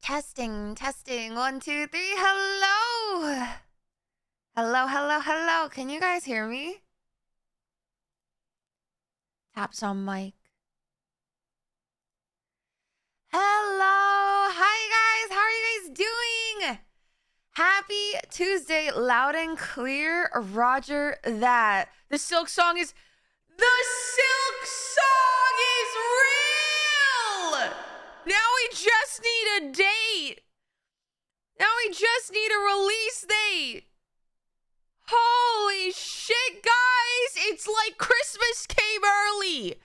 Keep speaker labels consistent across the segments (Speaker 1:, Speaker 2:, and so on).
Speaker 1: Testing, testing. 1, 2, 3. Hello. Hello, hello, hello. Can you guys hear me? Taps on mic. Hello. Hi, guys. How are you guys doing? Happy Tuesday. Loud and clear. Roger that. The Silksong is... The Silksong is real! Now we just need a date. Now we just need a release date. Holy shit, guys. It's like Christmas came early.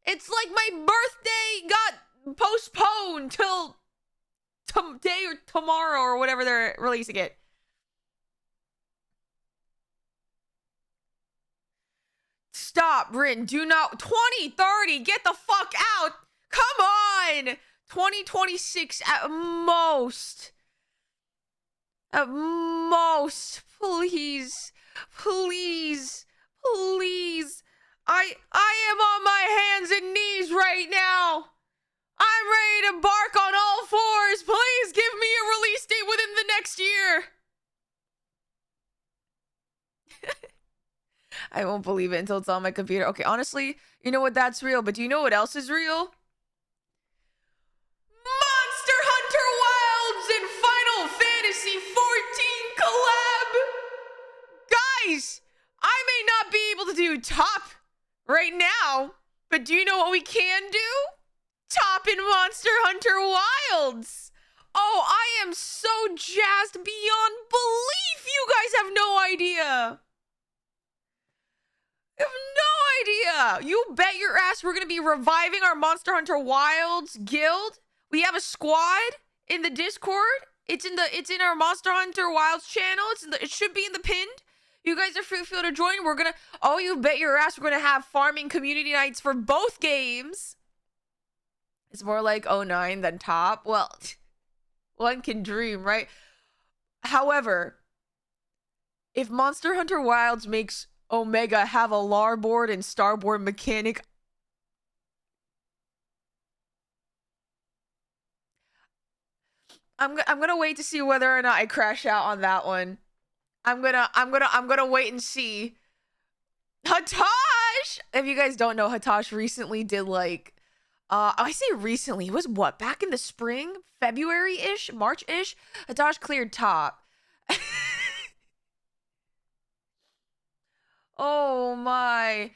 Speaker 1: It's like my birthday got postponed till today or tomorrow or whatever they're releasing it. Stop, Rin. Do not. 2030. Get the fuck out. Come on. 2026 at most. At most. Please. Please. Please. I am on my hands and knees right now. I'm ready to bark on all fours. Please give me a release date within the next year. I won't believe it until it's on my computer. Okay, honestly, you know what? That's real. But do you know what else is real? Monster Hunter Wilds and Final Fantasy 14 collab. Guys, I may not be able to do top right now, but do you know what we can do? Top in Monster Hunter Wilds. Oh, I am so jazzed beyond belief. You guys have no idea. I have no idea. You bet your ass we're going to be reviving our Monster Hunter Wilds guild. We have a squad in the Discord. It's in our Monster Hunter Wilds channel. It should be in the pinned. You guys are free to join. We're going to, oh, you bet your ass we're going to have farming community nights for both games. It's more like 09 than top. Well, one can dream, right? However, if Monster Hunter Wilds makes Omega have a larboard and starboard mechanic, I'm gonna wait to see whether or not I crash out on that one. I'm gonna wait and see. Hatosh! If you guys don't know, Hatosh recently did like I say recently, it was what, back in the spring, February-ish, March-ish, Hatosh cleared top. Oh my.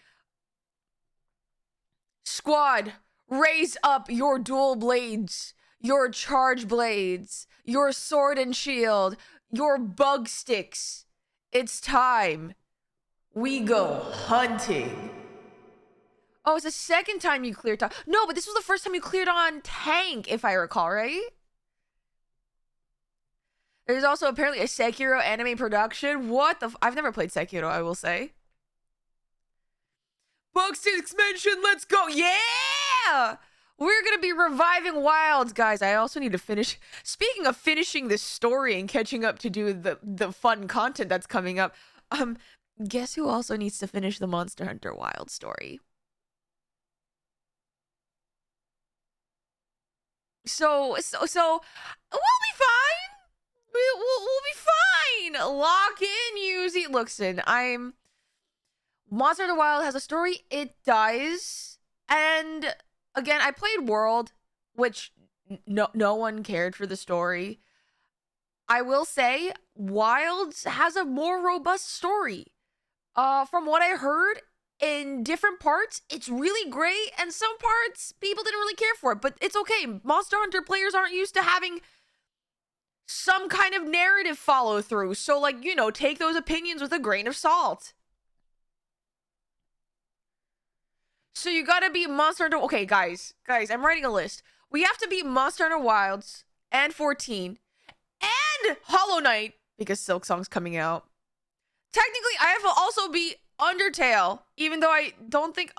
Speaker 1: Squad, raise up your dual blades, your charge blades, your sword and shield, your bug sticks. It's time. We go hunting. Oh, it's the second time you cleared top. No, but this was the first time you cleared on tank, if I recall, right? There's also apparently a Sekiro anime production. What the I've never played Sekiro, I will say. Bug sticks mentioned, let's go. Yeah! We're gonna be reviving Wilds, guys. I also need to finish. Speaking of finishing this story and catching up to do the fun content that's coming up, guess who also needs to finish the Monster Hunter Wild story? So we'll be fine. We'll be fine. Lock in, Yuzi. Listen, Monster Hunter Wild has a story. It does. And again, I played World, which no one cared for the story. I will say Wilds has a more robust story. From what I heard, in different parts, it's really great, and some parts people didn't really care for it, but it's okay. Monster Hunter players aren't used to having some kind of narrative follow through, so like, you know, take those opinions with a grain of salt. So you gotta beat Monster Hunter. Okay, guys, I'm writing a list. We have to beat Monster Hunter Wilds and 14 and Hollow Knight because Silksong's coming out. Technically, I have to also beat Undertale, even though I don't think...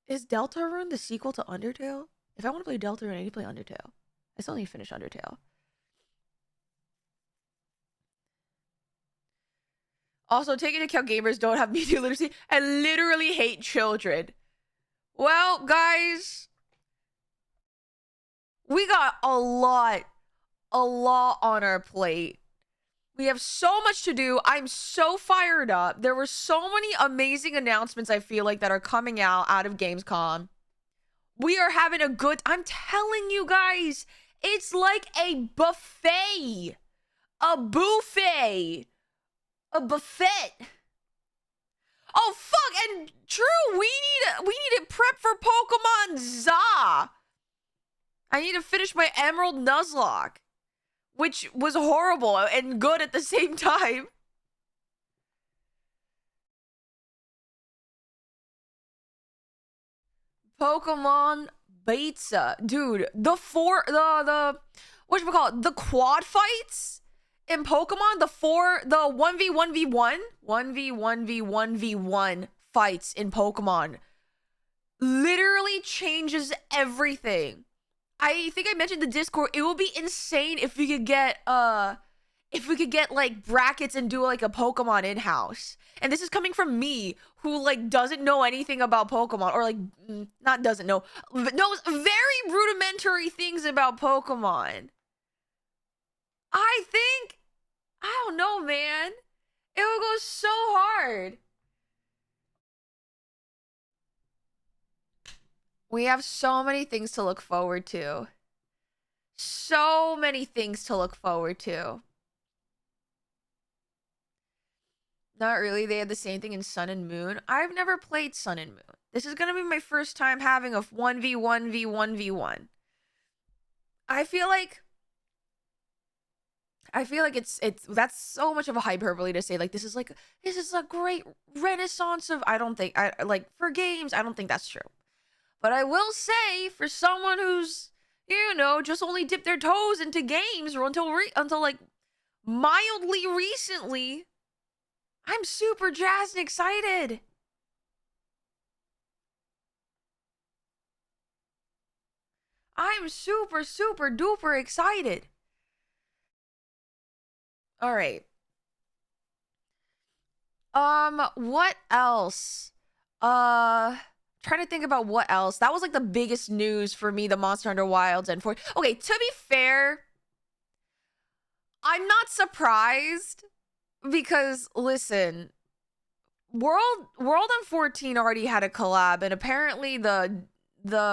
Speaker 1: Is Deltarune the sequel to Undertale? If I want to play Deltarune, I need to play Undertale. I still need to finish Undertale. Also, take into account gamers don't have media literacy and literally hate children. Well, guys, We got a lot on our plate. We have so much to do. I'm so fired up. There were so many amazing announcements, I feel like, that are coming out of Gamescom. We are having a good... I'm telling you guys, it's like a buffet. A buffet. A buffet. Oh, fuck. And true, we need to prep for Pokemon Za. I need to finish my Emerald Nuzlocke, which was horrible and good at the same time. Pokemon Beta. Dude, the whatchamacallit, the quad fights in Pokemon, the 1v1v1, 1v1v1v1 fights in Pokemon literally changes everything. I think I mentioned the Discord. It would be insane if we could get like brackets and do like a Pokemon in-house. And this is coming from me, who like doesn't know anything about Pokemon, or like not doesn't know, but knows very rudimentary things about Pokemon. I think, I don't know, man. It will go so hard. We have so many things to look forward to. So many things to look forward to. Not really. They had the same thing in Sun and Moon. I've never played Sun and Moon. This is gonna be my first time having a 1v1v1v1. I feel like it's that's so much of a hyperbole to say like this is a great renaissance of... I don't think like for games, I don't think that's true. But I will say, for someone who's, you know, just only dipped their toes into games or until like mildly recently, I'm super jazzed and excited. I'm super duper excited. All right. What else? Trying to think about what else. That was like the biggest news for me, the Monster Hunter Wilds and for... Okay, to be fair, I'm not surprised because listen, World on 14 already had a collab, and apparently the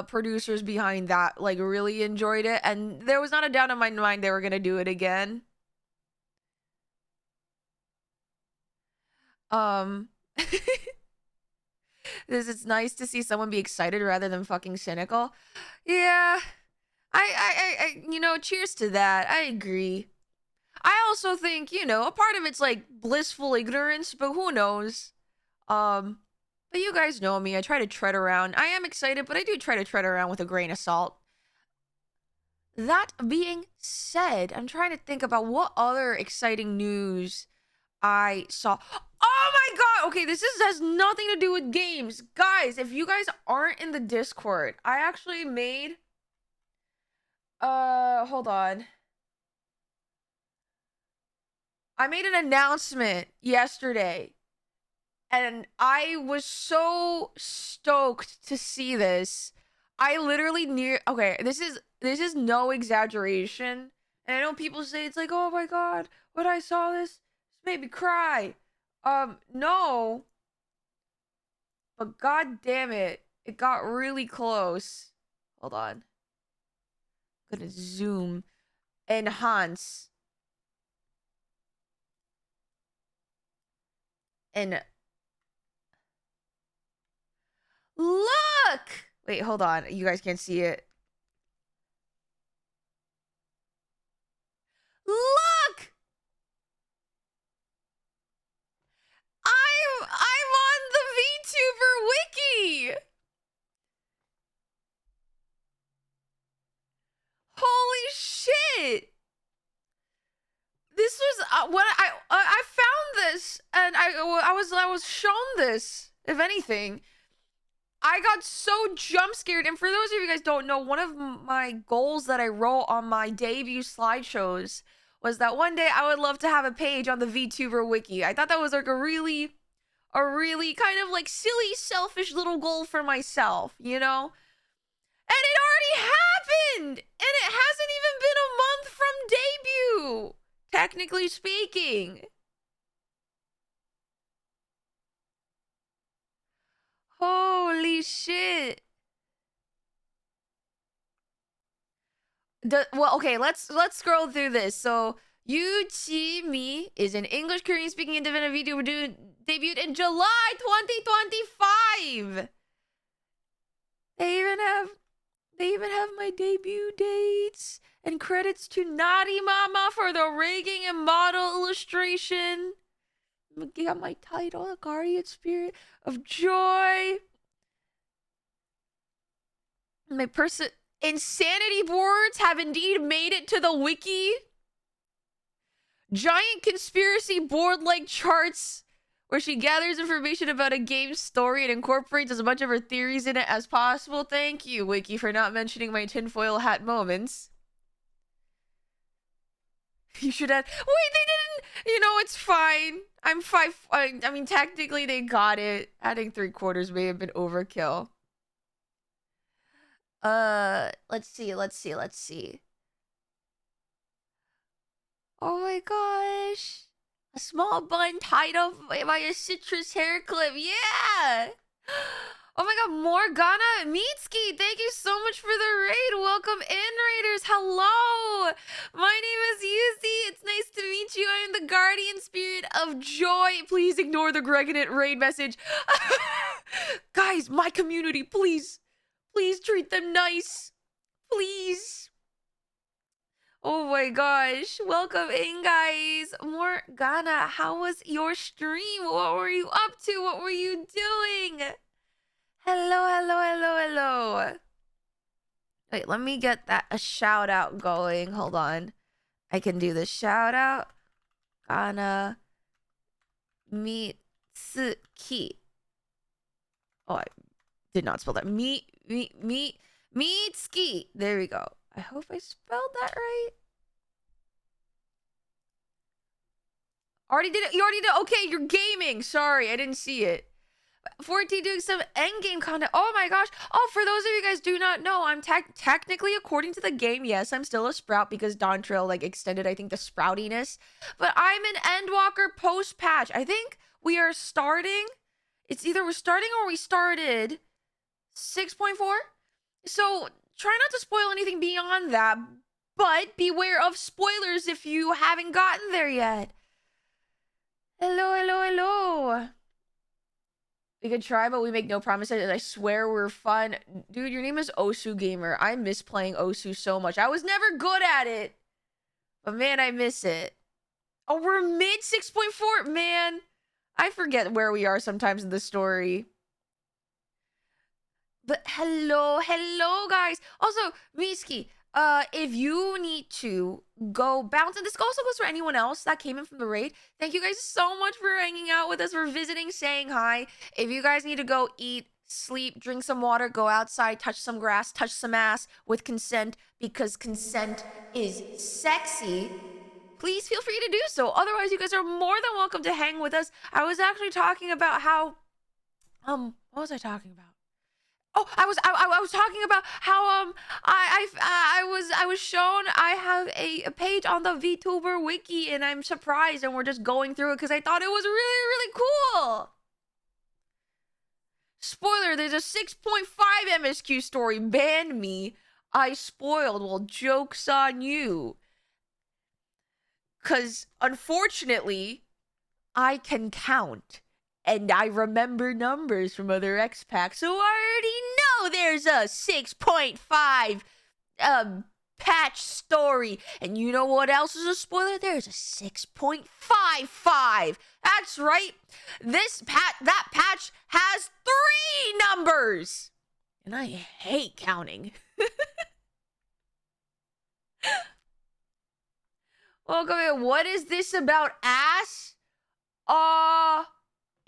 Speaker 1: producers behind that like really enjoyed it, and there was not a doubt in my mind they were gonna do it again. It's nice to see someone be excited rather than fucking cynical. Yeah, I you know, cheers to that. I agree. I also think, you know, a part of it's like blissful ignorance, but who knows? But you guys know me. I try to tread around. I am excited, but I do try to tread around with a grain of salt. That being said, I'm trying to think about what other exciting news I saw. Oh my god! Okay, this has nothing to do with games. Guys, if you guys aren't in the Discord, I actually made... hold on. I made an announcement yesterday, and I was so stoked to see this. I literally okay, this is no exaggeration. And I know people say it's like, oh my god, when I saw this made me cry. No. But god damn it, it got really close. Hold on. I'm gonna zoom. Enhance. And look! Wait, hold on. You guys can't see it. Look! I'm on the VTuber wiki. Holy shit! This was what I found this, and I was shown this. If anything, I got so jump scared. And for those of you guys don't know, one of my goals that I wrote on my debut slideshows was that one day I would love to have a page on the VTuber wiki. I thought that was like a really kind of like silly, selfish little goal for myself, you know? And it already happened! And it technically speaking. Holy shit. Well, okay, let's scroll through this. So Yuzimii is an English Korean speaking independent VTuber debuted in July 2025. They even have my debut dates and credits to Naughty Mama for the rigging and model illustration. Got my title, Guardian Spirit of Joy. My insanity boards have indeed made it to the wiki. Giant conspiracy board-like charts where she gathers information about a game's story and incorporates as much of her theories in it as possible. Thank you, Wiki, for not mentioning my tinfoil hat moments. You should add... Wait, they didn't... You know, it's fine. I'm 5... I mean, technically, they got it. Adding 3/4 may have been overkill. Let's see. Oh my gosh. A small bun tied up by a citrus hair clip. Yeah! Oh my god, Morgana Mitsuki, thank you so much for the raid. Welcome in, raiders. Hello! My name is Yuzi. It's nice to meet you. I am the guardian spirit of joy. Please ignore the Greganit raid message. Guys, my community, please. Please treat them nice. Please. Oh my gosh. Welcome in, guys. Morgana, how was your stream? What were you up to? What were you doing? Hello. Wait, let me get a shout out going. Hold on. I can do the shout out. Gana Mitsuki. Oh, I did not spell that. Mitsuki. There we go. I hope I spelled that right. Already did it. You already did it. Okay, you're gaming. Sorry, I didn't see it. 14 doing some endgame content. Oh my gosh. Oh, for those of you guys do not know, I'm technically, according to the game, yes, I'm still a sprout because Dawntrail like extended, I think, the sproutiness. But I'm an Endwalker post-patch. I think we are starting. It's either we're starting or we started 6.4. So try not to spoil anything beyond that, but beware of spoilers if you haven't gotten there yet. Hello. We could try, but we make no promises. I swear we're fun. Dude, your name is Osu Gamer. I miss playing Osu so much. I was never good at it. But man, I miss it. Oh, we're mid 6.4. Man, I forget where we are sometimes in the story. But hello, guys. Also, Miski, if you need to go bounce, and this also goes for anyone else that came in from the raid, thank you guys so much for hanging out with us, for visiting, saying hi. If you guys need to go eat, sleep, drink some water, go outside, touch some grass, touch some ass with consent, because consent is sexy, please feel free to do so. Otherwise, you guys are more than welcome to hang with us. I was actually talking about how, what was I talking about? Oh, I was talking about how I was shown I have a page on the VTuber wiki, and I'm surprised, and we're just going through it because I thought it was really cool. Spoiler, there's a 6.5 MSQ story. Ban me. I spoiled. Well, joke's on you. Because unfortunately, I can count. And I remember numbers from other X packs, so I already know there's a 6.5 patch story. And you know what else is a spoiler? There's a 6.55. That's right. That patch has 3 numbers. And I hate counting. Welcome in. What is this about ass?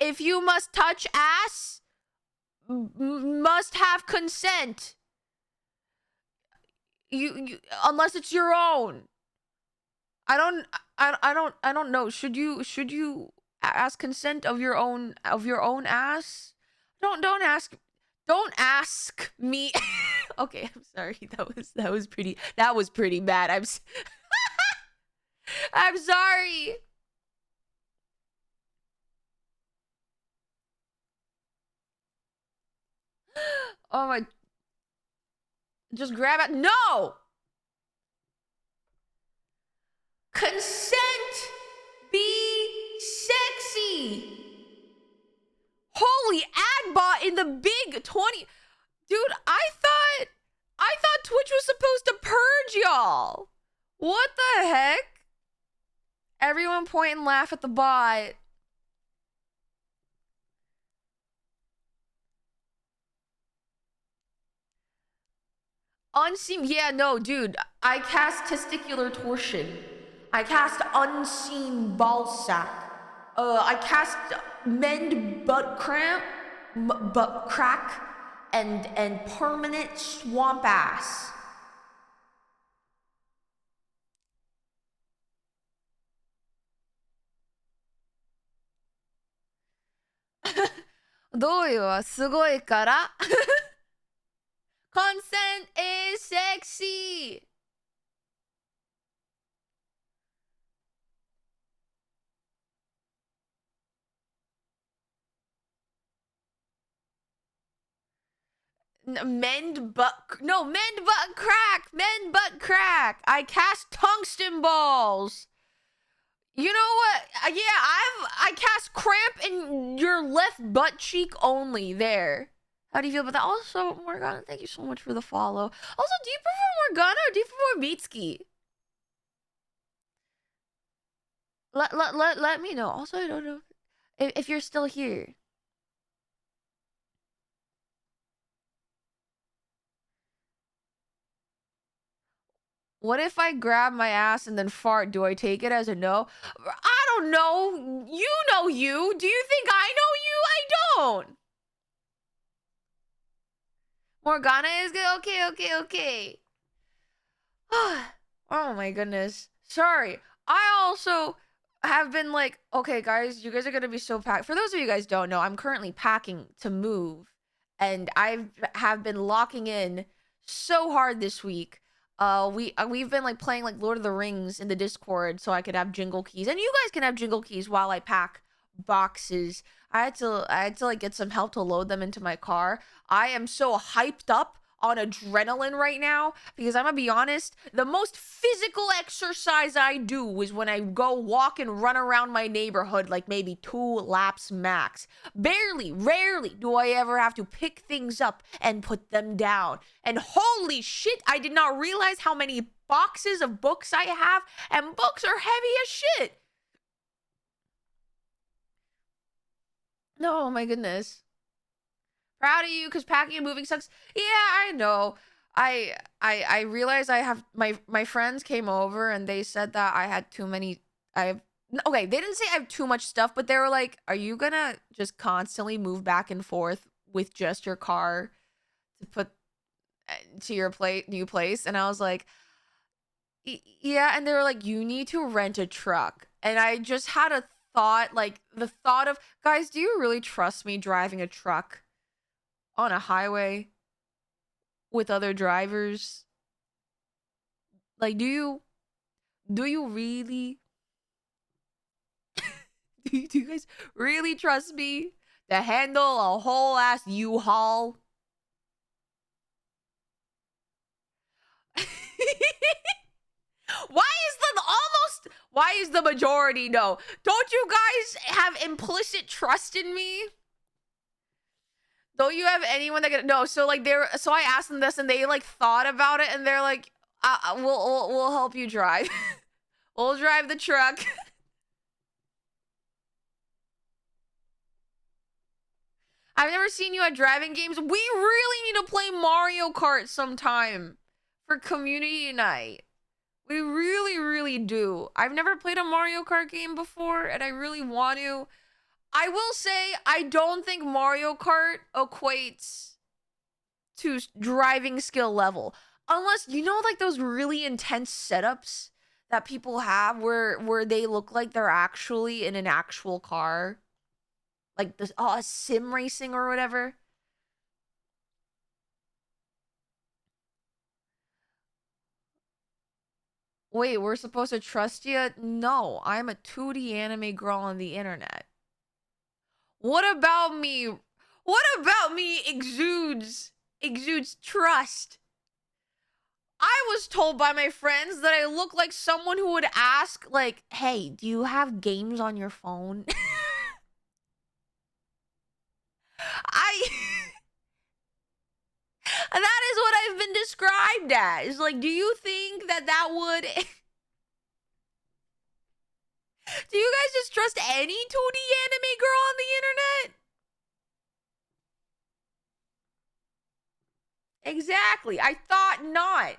Speaker 1: If you must touch ass, must have consent. You unless it's your own. I don't know. Should you ask consent of your own ass? Don't ask me. Okay, I'm sorry. That was pretty bad. I'm sorry. Oh my. Just grab it. No! Consent! Be sexy! Holy Agbot in the big 20. Dude, I thought Twitch was supposed to purge y'all. What the heck? Everyone point and laugh at the bot. Unseen, yeah, no, dude. I cast testicular torsion. I cast unseen ball sack. I cast mend butt cramp, butt crack, and permanent swamp ass. Doyoすごいから Consent is sexy. Mend butt crack. I cast tungsten balls. You know what? Yeah, I cast cramp in your left butt cheek only. There. How do you feel about that? Also, Morgana, thank you so much for the follow. Also, do you prefer Morgana or do you prefer Mitsuki? Let me know. Also, I don't know if you're still here. What if I grab my ass and then fart? Do I take it as a no? I don't know. You know you. Do you think I know you? I don't. Morgana is good. Okay. Oh my goodness. Sorry. I also have been like, okay, guys, you guys are gonna be so packed. For those of you guys don't know, I'm currently packing to move, and I have been locking in so hard this week. We've been like playing like Lord of the Rings in the Discord so I could have jingle keys, and you guys can have jingle keys while I pack boxes. I had to like get some help to load them into my car. I am so hyped up on adrenaline right now because I'm gonna be honest, the most physical exercise I do is when I go walk and run around my neighborhood like maybe 2 laps max. Rarely do I ever have to pick things up and put them down. And holy shit, I did not realize how many boxes of books I have, and books are heavy as shit. No, oh my goodness. Proud of you because packing and moving sucks. Yeah, I know. I realized I have my friends came over and they said that I had too many. I have okay. They didn't say I have too much stuff, but they were like, "Are you gonna just constantly move back and forth with just your car to put to your new place?" And I was like, "Yeah." And they were like, "You need to rent a truck." And I just had a thought, like the thought of, guys, do you really trust me driving a truck on a highway with other drivers? Like, do you really do you guys really trust me to handle a whole ass U-Haul? Why is the majority no? Don't you guys have implicit trust in me? Don't you have anyone that can no? So like so I asked them this and they like thought about it and they're like, we'll help you drive. We'll drive the truck. I've never seen you at driving games. We really need to play Mario Kart sometime for community night. We really do. I've never played a Mario Kart game before and I really want to. I will say I don't think Mario Kart equates to driving skill level. Unless you know like those really intense setups that people have where they look like they're actually in an actual car. Like this sim racing or whatever. Wait, we're supposed to trust you? No, I'm a 2D anime girl on the internet. What about me? What about me exudes trust? I was told by my friends that I look like someone who would ask, like, hey, do you have games on your phone? I that is what I've been described as. Like, do you think that would do you guys just trust any 2D anime girl on the internet? Exactly. I thought not.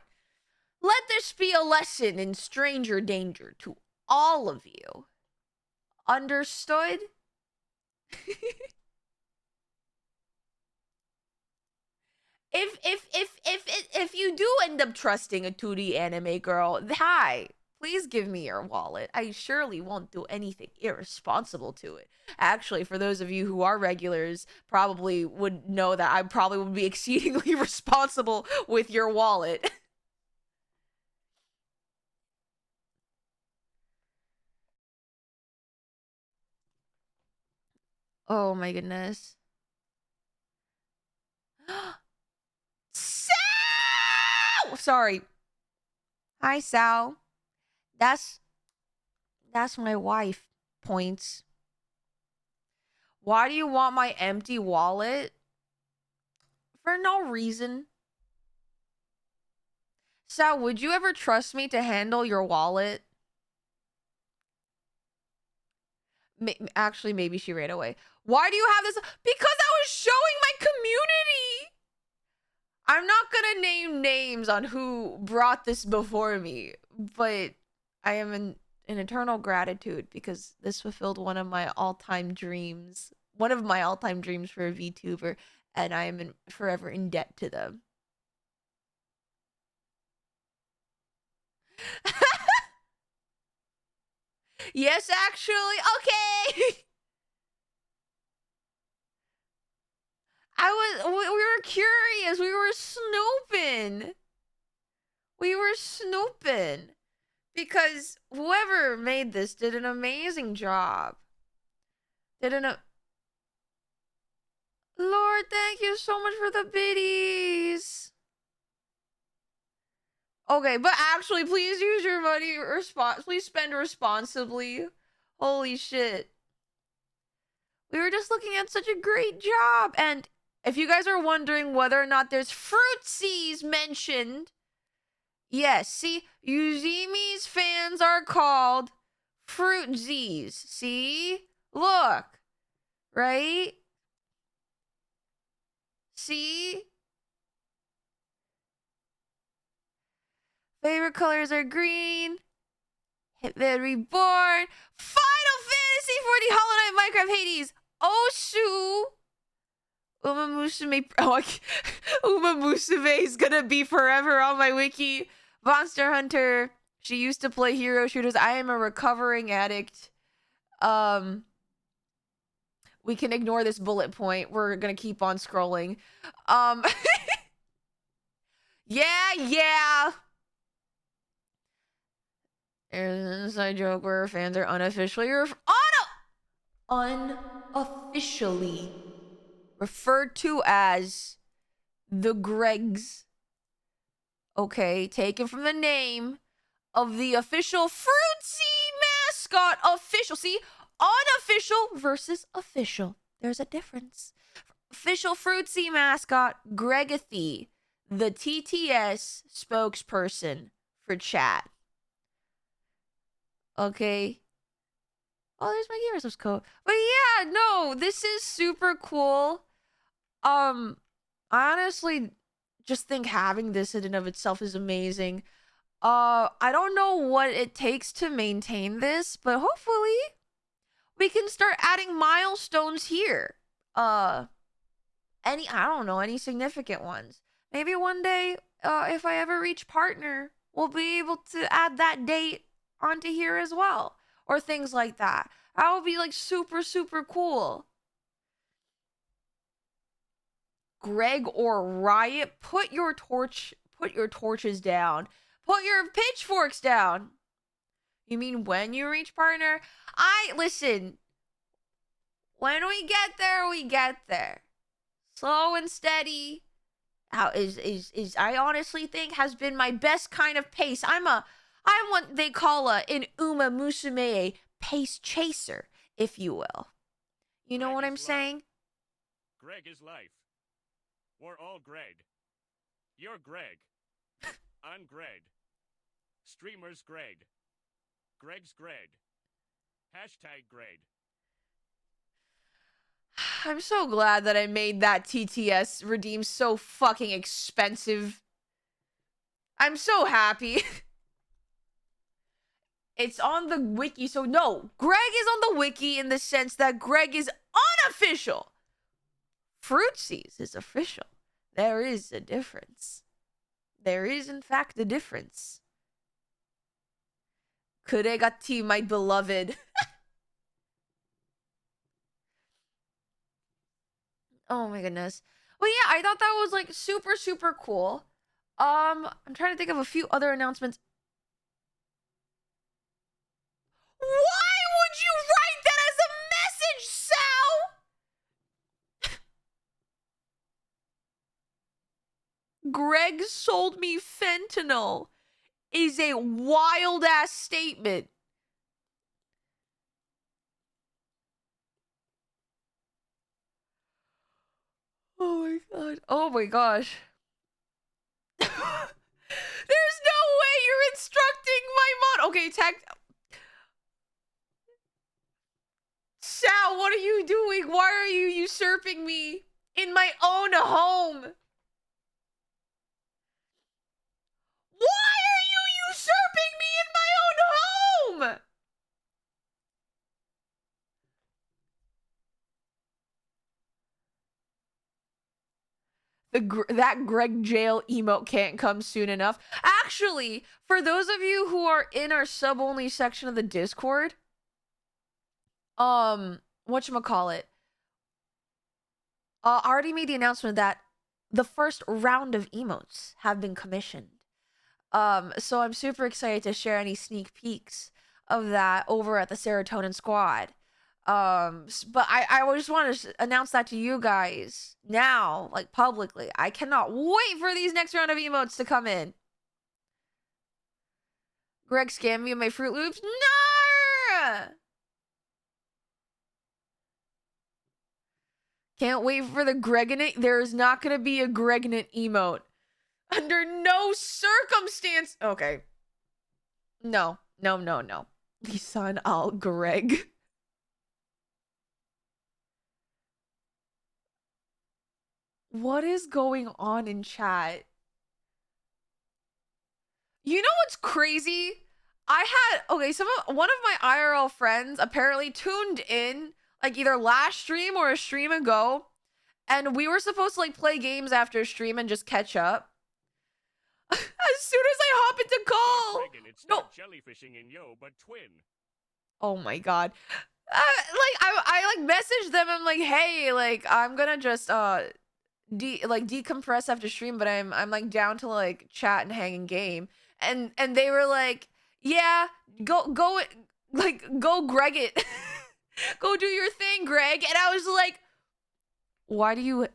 Speaker 1: Let this be a lesson in stranger danger to all of you. Understood? If you do end up trusting a 2D anime girl, hi, please give me your wallet. I surely won't do anything irresponsible to it. Actually, for those of you who are regulars, probably would know that I probably would be exceedingly responsible with your wallet. Oh my goodness. Sal! Sorry. Hi, Sal. That's my wife. Points. Why do you want my empty wallet? For no reason. Sal, would you ever trust me to handle your wallet? Actually, maybe she ran away. Why do you have this? Because I was showing my community. I'm not gonna name names on who brought this before me, but I am in eternal gratitude because this fulfilled one of my all-time dreams. One of my all-time dreams for a VTuber, and I am forever in debt to them. Yes, actually. Okay. We were curious. We were snooping. We were snooping because whoever made this did an amazing job. Lord, thank you so much for the biddies. Okay, but actually, please use your money please spend responsibly. Holy shit. We were just looking at such a great job. And if you guys are wondering whether or not there's fruitsies mentioned, yes, see, Yuzimi's fans are called fruitsies. See? Look. Right? See? Favorite colors are green. Hitman Reborn. Final Fantasy 40 Hollow Knight Minecraft Hades. Osu. Uma Musume. Uma Musume is gonna be forever on my wiki. Monster Hunter. She used to play hero shooters. I am a recovering addict. We can ignore this bullet point. We're gonna keep on scrolling. Yeah. There's an inside joke where fans are unofficially referred to as the Gregs. Okay, taken from the name of the official Fruitsy mascot. Official, see? Unofficial versus official. There's a difference. Official Fruitsy mascot, Gregathy, the TTS spokesperson for chat. Okay. Oh, there's my Gamers code. But yeah, no, this is super cool. I honestly just think having this in and of itself is amazing. I don't know what it takes to maintain this, but hopefully we can start adding milestones here. I don't know, any significant ones. Maybe one day, if I ever reach partner, we'll be able to add that date onto here as well. Or things like that. That would be like super, super cool. Greg or Riot, put your torches down. Put your pitchforks down. You mean when you reach partner? Listen. When we get there, we get there. Slow and steady. I honestly think has been my best kind of pace. I'm what they call an Uma Musume, a pace chaser, if you will. You know what I'm saying?
Speaker 2: Greg is life. We're all Greg. You're Greg. I'm Greg. Streamer's Greg. Greg's Greg. Hashtag Greg.
Speaker 1: I'm so glad that I made that TTS redeem so fucking expensive. I'm so happy. It's on the wiki, so no, Greg is on the wiki in the sense that Greg is unofficial. Fruitsies is official. There is a difference. There is, in fact, a difference. Kuregati, my beloved. Oh my goodness. Well, yeah, I thought that was like super, super cool. I'm trying to think of a few other announcements. Why would you write that as a message, Sal? Greg sold me fentanyl is a wild ass statement. Oh my god. Oh my gosh. There's no way you're instructing my mod. Okay, Sal, what are you doing? Why are you usurping me in my own home? Why are you usurping me in my own home? That Greg jail emote can't come soon enough. Actually, for those of you who are in our sub-only section of the Discord, whatchamacallit, I already made the announcement that the first round of emotes have been commissioned. So I'm super excited to share any sneak peeks of that over at the Serotonin Squad. But I just want to announce that to you guys now, like publicly. I cannot wait for these next round of emotes to come in. Greg scammed me with my Fruit Loops. No! Can't wait for the Gregnant. There is not going to be a Gregnant emote. Under no circumstance. Okay. No. Lisan al Greg. What is going on in chat? You know what's crazy? One of my IRL friends apparently tuned in like either last stream or a stream ago, and we were supposed to like play games after stream and just catch up. As soon as I hop into call, no
Speaker 2: jellyfishing in yo, but twin.
Speaker 1: Oh my god. I like messaged them. I'm like, hey, like I'm gonna just decompress after stream, but I'm like down to like chat and hang in game. And they were like, yeah, go Greg it. Go do your thing, Greg. And I was like, why do you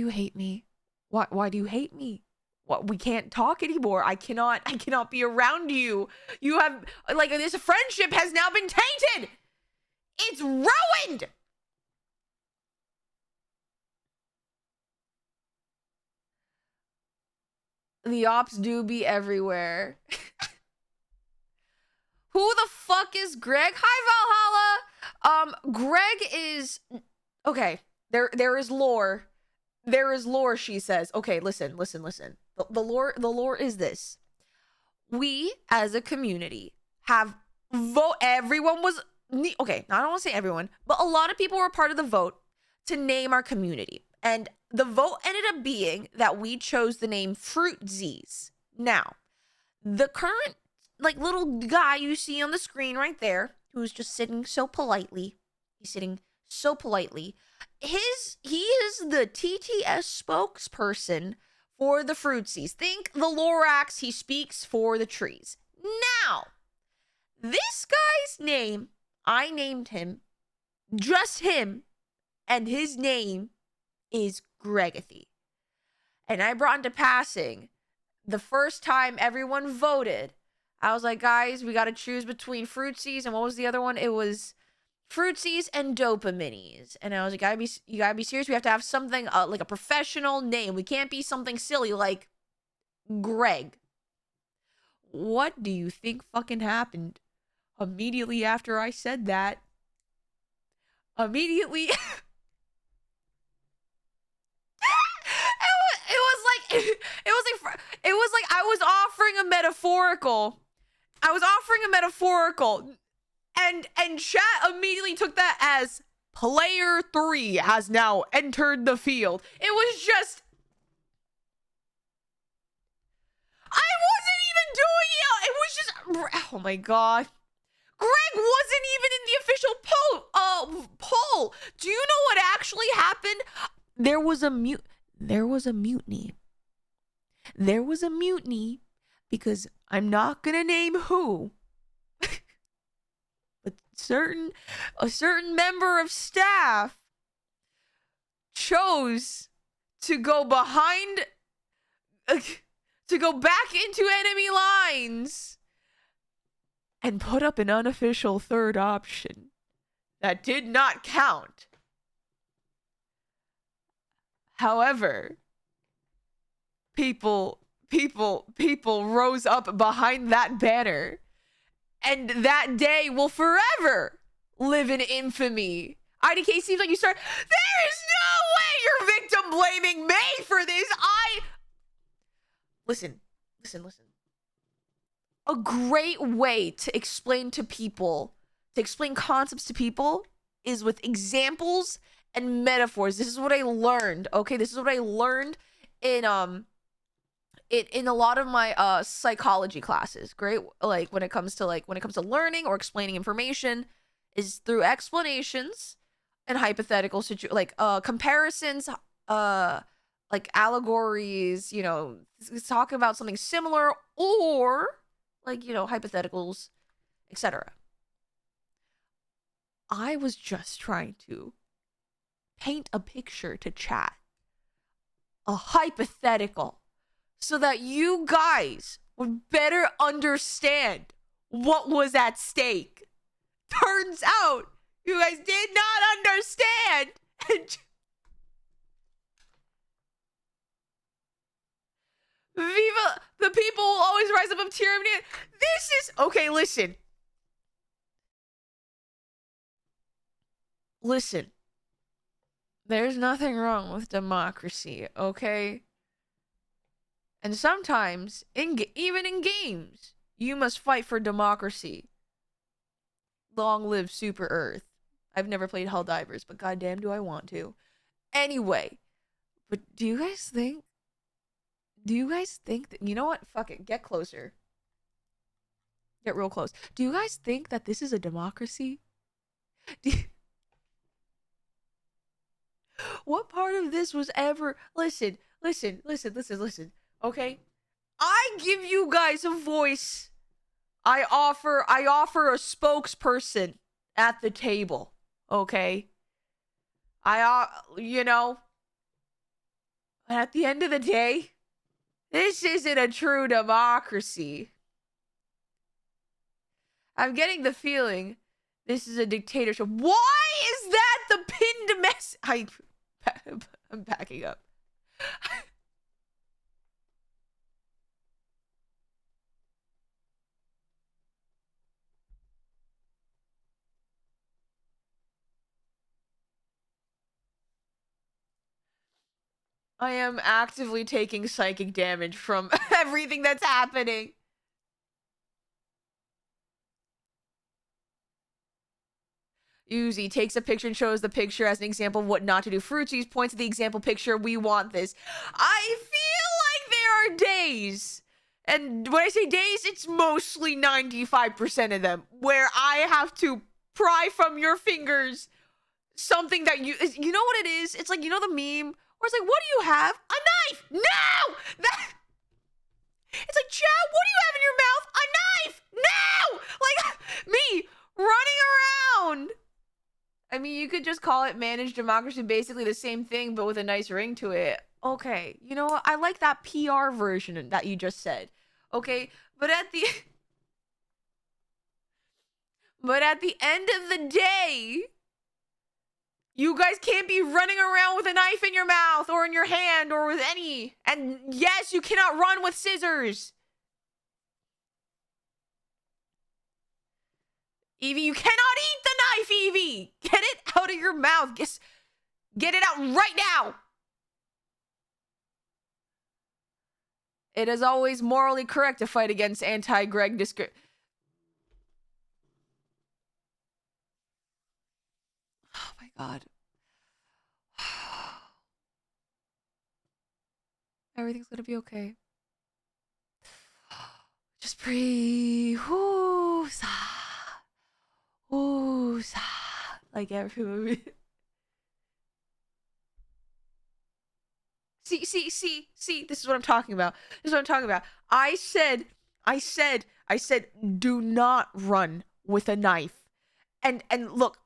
Speaker 1: hate me? Why do you hate me? What, we can't talk anymore. I cannot be around you. You have like this friendship has now been tainted. It's ruined. The ops do be everywhere. Who the fuck is Greg? Hi, Valhalla. Greg is okay. There is lore. There is lore, she says. Okay, listen. The lore is this. We as a community have everyone was okay, I don't want to say everyone, but a lot of people were part of the vote to name our community. And the vote ended up being that we chose the name YUZI'S. Now, the current like little guy you see on the screen right there, who's just sitting so politely. He's sitting so politely. He is the TTS spokesperson for the fruitsies. Think the Lorax, he speaks for the trees. Now, this guy's name, I named him, just him, and his name is Gregathy. And I brought into passing the first time everyone voted. I was like, guys, we got to choose between fruitsies and what was the other one? It was fruitsies and dopaminis. And I was like, you gotta be serious. We have to have something like a professional name. We can't be something silly like Greg. What do you think fucking happened immediately after I said that? Immediately. It was like I was offering a metaphorical. And chat immediately took that as player 3 has now entered the field. It was just, I wasn't even doing it. It was just, oh my god. Greg wasn't even in the official poll. Do you know what actually happened? There was a mutiny. There was a mutiny because I'm not gonna name who, but a certain member of staff chose to go behind, to go back into enemy lines and put up an unofficial third option that did not count. However, people rose up behind that banner, and that day will forever live in infamy. IDK seems like you start. There is no way you're victim blaming me for this. Listen. A great way to explain concepts to people is with examples and metaphors. This is what I learned. Okay, this is what I learned in a lot of my psychology classes. Great, like when it comes to learning or explaining information, is through explanations and hypothetical comparisons, like allegories, talking about something similar, or like, hypotheticals, etc. I was just trying to paint a picture to chat, a hypothetical, so that you guys would better understand what was at stake. Turns out you guys did not understand. And Viva the people will always rise above tyranny. This is okay. Listen. There's nothing wrong with democracy, okay? And sometimes, even in games, you must fight for democracy. Long live Super Earth. I've never played Helldivers, but goddamn do I want to. Anyway, but do you guys think that, you know what? Fuck it, get closer. Get real close. Do you guys think that this is a democracy? What part of this was ever... Listen. Okay? I give you guys a voice. I offer a spokesperson at the table. Okay? At the end of the day, this isn't a true democracy. I'm getting the feeling this is a dictatorship. Why is that the pinned mess? I'm backing up. I am actively taking psychic damage from everything that's happening. Yuzi takes a picture and shows the picture as an example of what not to do. Fruitsies points at the example picture. We want this. I feel like there are days, and when I say days, it's mostly 95% of them, where I have to pry from your fingers something that you know what it is? It's like, the meme Or it's like, what do you have? A knife! No! That... It's like, Chad, what do you have in your mouth? A knife! No! Like, me running around. I mean, you could just call it managed democracy, basically the same thing, but with a nice ring to it. Okay, you know what? I like that PR version that you just said. Okay, but at the... But at the end of the day, you guys can't be running around with a knife in your mouth or in your hand or with any. And yes, you cannot run with scissors. Evie, you cannot eat the knife, Evie. Get it out of your mouth. Get it out right now. It is always morally correct to fight against anti-Greg Oh my god. Everything's gonna be okay. Just breathe. Ooh, sigh. Ooh, sigh. Like every movie. See. This is what I'm talking about. I said, do not run with a knife. And look,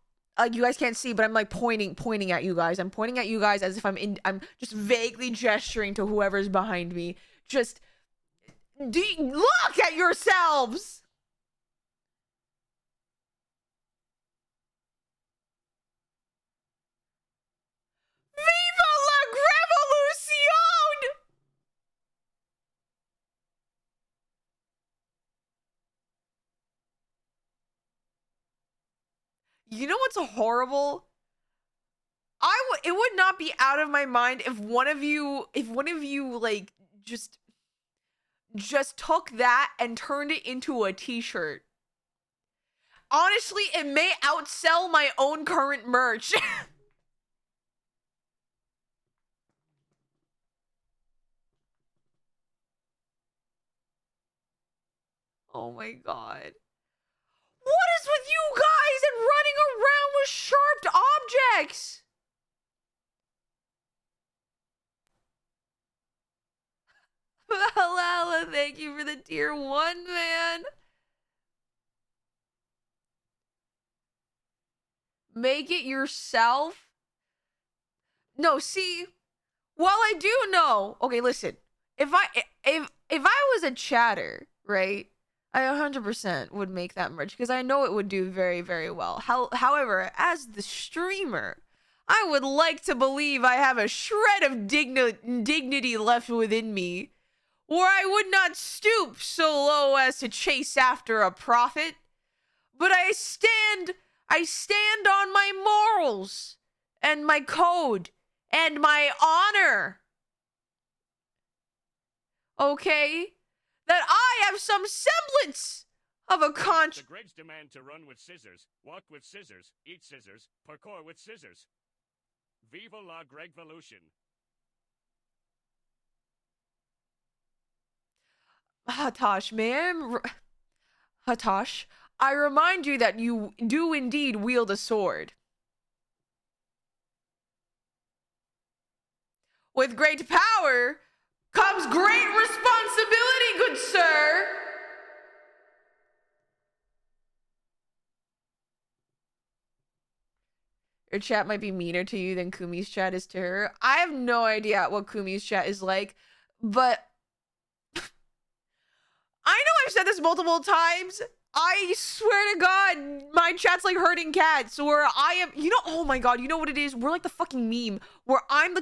Speaker 1: you guys can't see, but I'm like pointing at you guys. I'm pointing at you guys as if I'm just vaguely gesturing to whoever's behind me. Just look at yourselves. Viva la revolution! You know what's horrible? It would not be out of my mind if one of you like just took that and turned it into a t-shirt. Honestly, it may outsell my own current merch. Oh my god. What is with you guys and running around with sharp objects? Halala, thank you for the tier 1, man. Make it yourself? No, see, while I do know, okay, listen. If I was a chatter, right? I 100% would make that merch because I know it would do very, very well. However, as the streamer, I would like to believe I have a shred of dignity left within me, where I would not stoop so low as to chase after a profit, but I stand on my morals and my code and my honor. Okay? That I have some semblance of a conscience.
Speaker 2: The Greg's demand to run with scissors, walk with scissors, eat scissors, parkour with scissors. Viva la Gregvolution.
Speaker 1: Hatosh, Hatosh, I remind you that you do indeed wield a sword. With great power comes great responsibility, good sir. Your chat might be meaner to you than Kumi's chat is to her. I have no idea what Kumi's chat is like, but I know I've said this multiple times. I swear to God, my chat's like herding cats, where I am, you know, oh my God, you know what it is? We're like the fucking meme, where I'm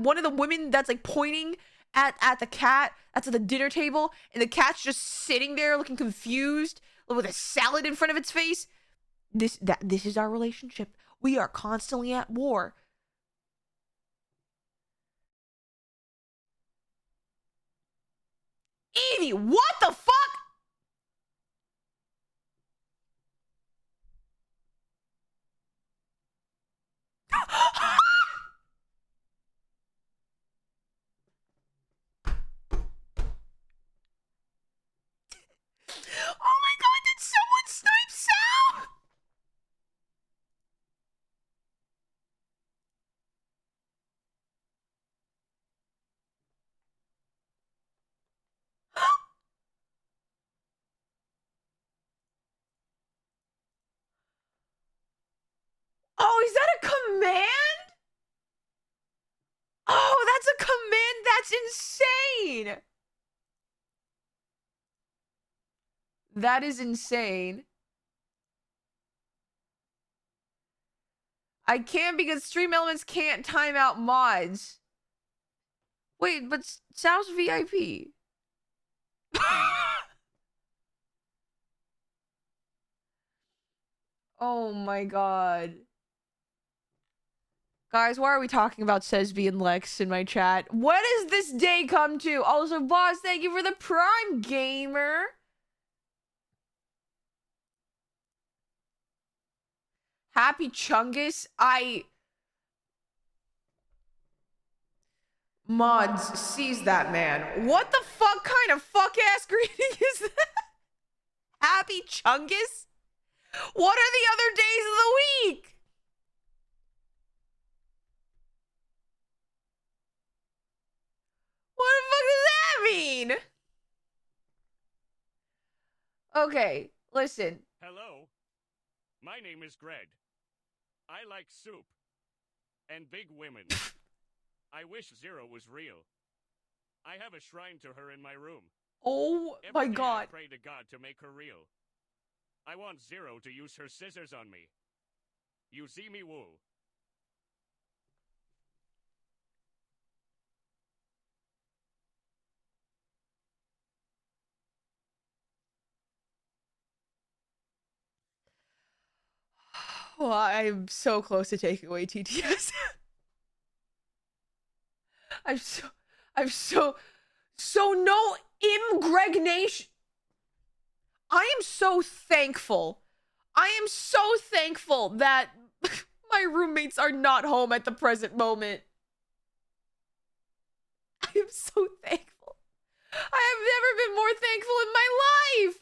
Speaker 1: one of the women that's like pointing at the cat that's at the dinner table, and the cat's just sitting there looking confused with a salad in front of its face. This is our relationship. We are constantly at war. Evie, what the fuck? Oh my God, did someone snipe Sal? command? Oh, that's a command. That's insane. That is insane. I can't because Stream Elements can't time out mods. Wait, but Sal's VIP. Oh my god. Guys, why are we talking about Sesby and Lex in my chat? What does this day come to? Also, boss, thank you for the Prime Gamer. Happy Chungus. Mods sees that man. What the fuck kind of fuck-ass greeting is that? Happy Chungus? What are the other days of the week? What the fuck does that mean? Okay, listen.
Speaker 2: Hello. My name is Greg. I like soup. And big women. I wish Zero was real. I have a shrine to her in my room.
Speaker 1: Oh
Speaker 2: Every
Speaker 1: my
Speaker 2: day
Speaker 1: god.
Speaker 2: I pray to God to make her real. I want Zero to use her scissors on me. Yuzimii woo.
Speaker 1: Well, I'm so close to taking away TTS. I'm so no impregnation. I am so thankful. I am so thankful that my roommates are not home at the present moment. I am so thankful. I have never been more thankful in my life.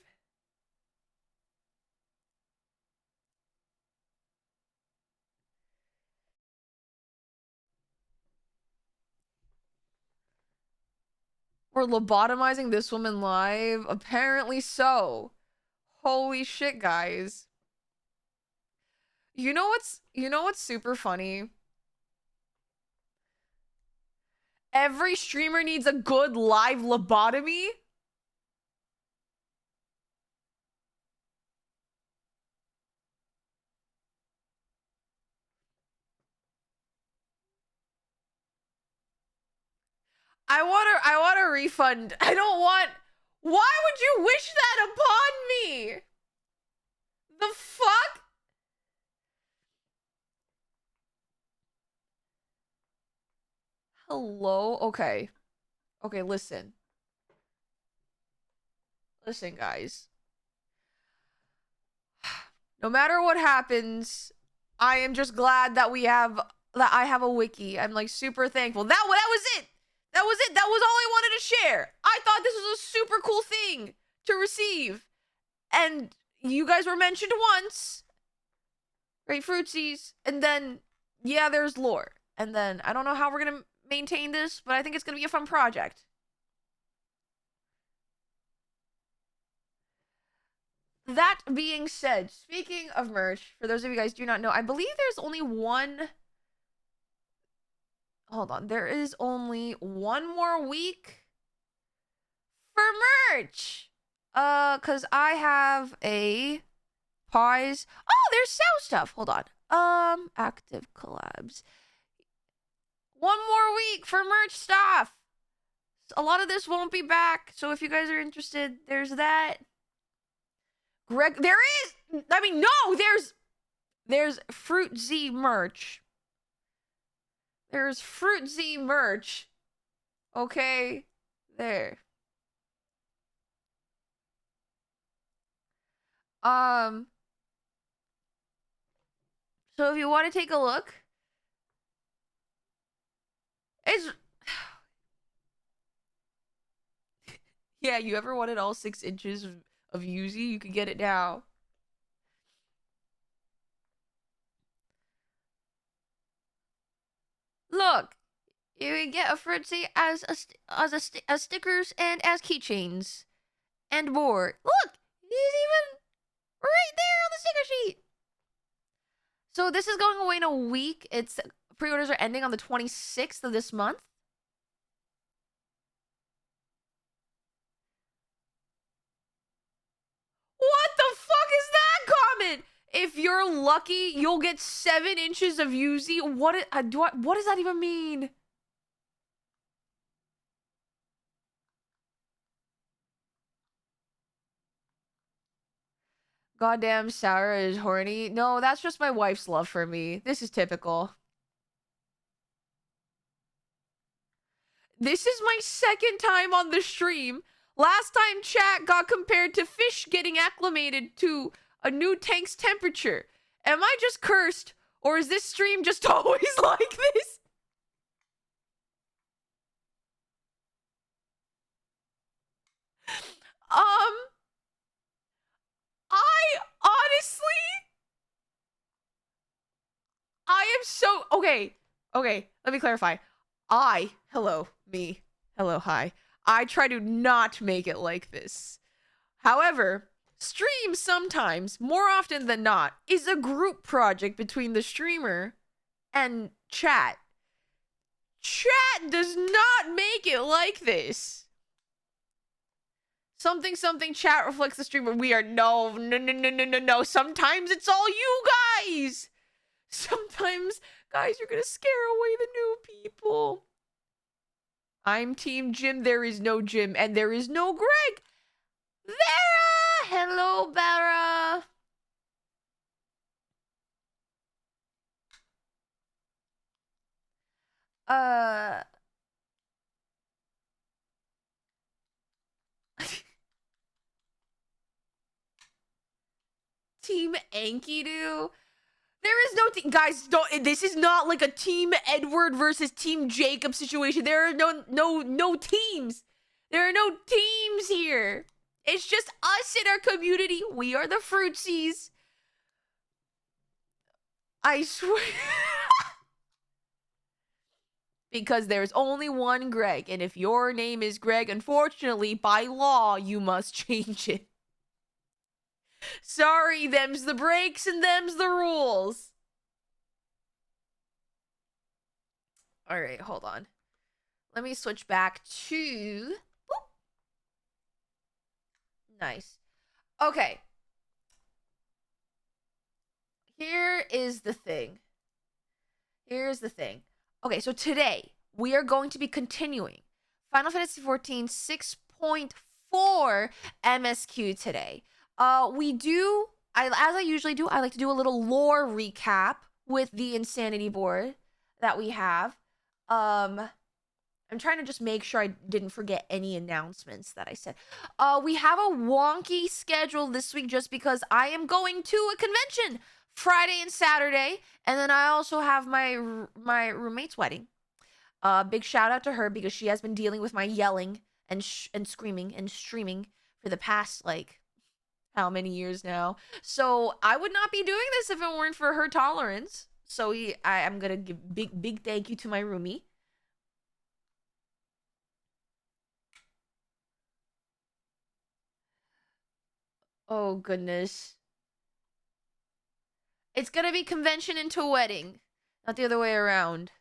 Speaker 1: We're lobotomizing this woman live? Apparently so. Holy shit, guys. You know what's super funny? Every streamer needs a good live lobotomy. I want a refund. I don't want. Why would you wish that upon me? The fuck? Hello? Okay. Okay, listen. Listen, guys. No matter what happens, I am just glad that I have a wiki. I'm like super thankful. That was it. That was it. That was all I wanted to share. I thought this was a super cool thing to receive. And you guys were mentioned once. Right, Fruitsies. And then, yeah, there's lore. And then, I don't know how we're going to maintain this, but I think it's going to be a fun project. That being said, speaking of merch, for those of you guys who do not know, I believe there's only one... Hold on. There is only one more week for merch. Because I have a pause. Oh, there's South stuff. Hold on. Active collabs. One more week for merch stuff. A lot of this won't be back, so if you guys are interested, there's that. Greg, there is. I mean, no, there's FruitZ merch. There's FruitZ merch. Okay, there. So if you want to take a look, it's yeah. You ever wanted all 6 inches of Yuzi? You can get it now. Look, you can get a FruitZ as stickers and as keychains and more. Look, he's even right there on the sticker sheet. So this is going away in a week. It's pre-orders are ending on the 26th of this month. What the fuck is that comment? If you're lucky, you'll get 7 inches of Yuzi. What does that even mean? Goddamn, Sarah is horny. No, that's just my wife's love for me. This is typical. This is my second time on the stream. Last time chat got compared to fish getting acclimated to a new tank's temperature. Am I just cursed? Or is this stream just always like this? I honestly, I am so okay. Okay, let me clarify. Hello, me, hello, hi. I try to not make it like this. However, stream sometimes, more often than not, is a group project between the streamer and chat. Chat does not make it like this. Something chat reflects the streamer. We are no. Sometimes it's all you guys. Sometimes, guys, you're gonna scare away the new people. I'm Team Jim. There is no Jim, and there is no Greg. Vera! Hello, Vera. Team Enkidu. There is no team. Guys, don't. This is not like a Team Edward versus Team Jacob situation. There are no teams. There are no teams here. It's just us in our community. We are the fruitsies. I swear. Because there's only one Greg, and if your name is Greg, unfortunately, by law, you must change it. Sorry, them's the breaks and them's the rules. All right, hold on. Let me switch back to... Boop. Nice. Okay. Here is the thing. Here's the thing. Okay, so today we are going to be continuing Final Fantasy XIV 6.4 MSQ today. As I usually do, I like to do a little lore recap with the Insanity board that we have. I'm trying to just make sure I didn't forget any announcements that I said. We have a wonky schedule this week just because I am going to a convention Friday and Saturday, and then I also have my roommate's wedding. Big shout out to her because she has been dealing with my yelling and screaming and streaming for the past like how many years now. So I would not be doing this if it weren't for her tolerance. So I'm gonna give big thank you to my roomie. Oh goodness. It's gonna be convention into wedding, not the other way around.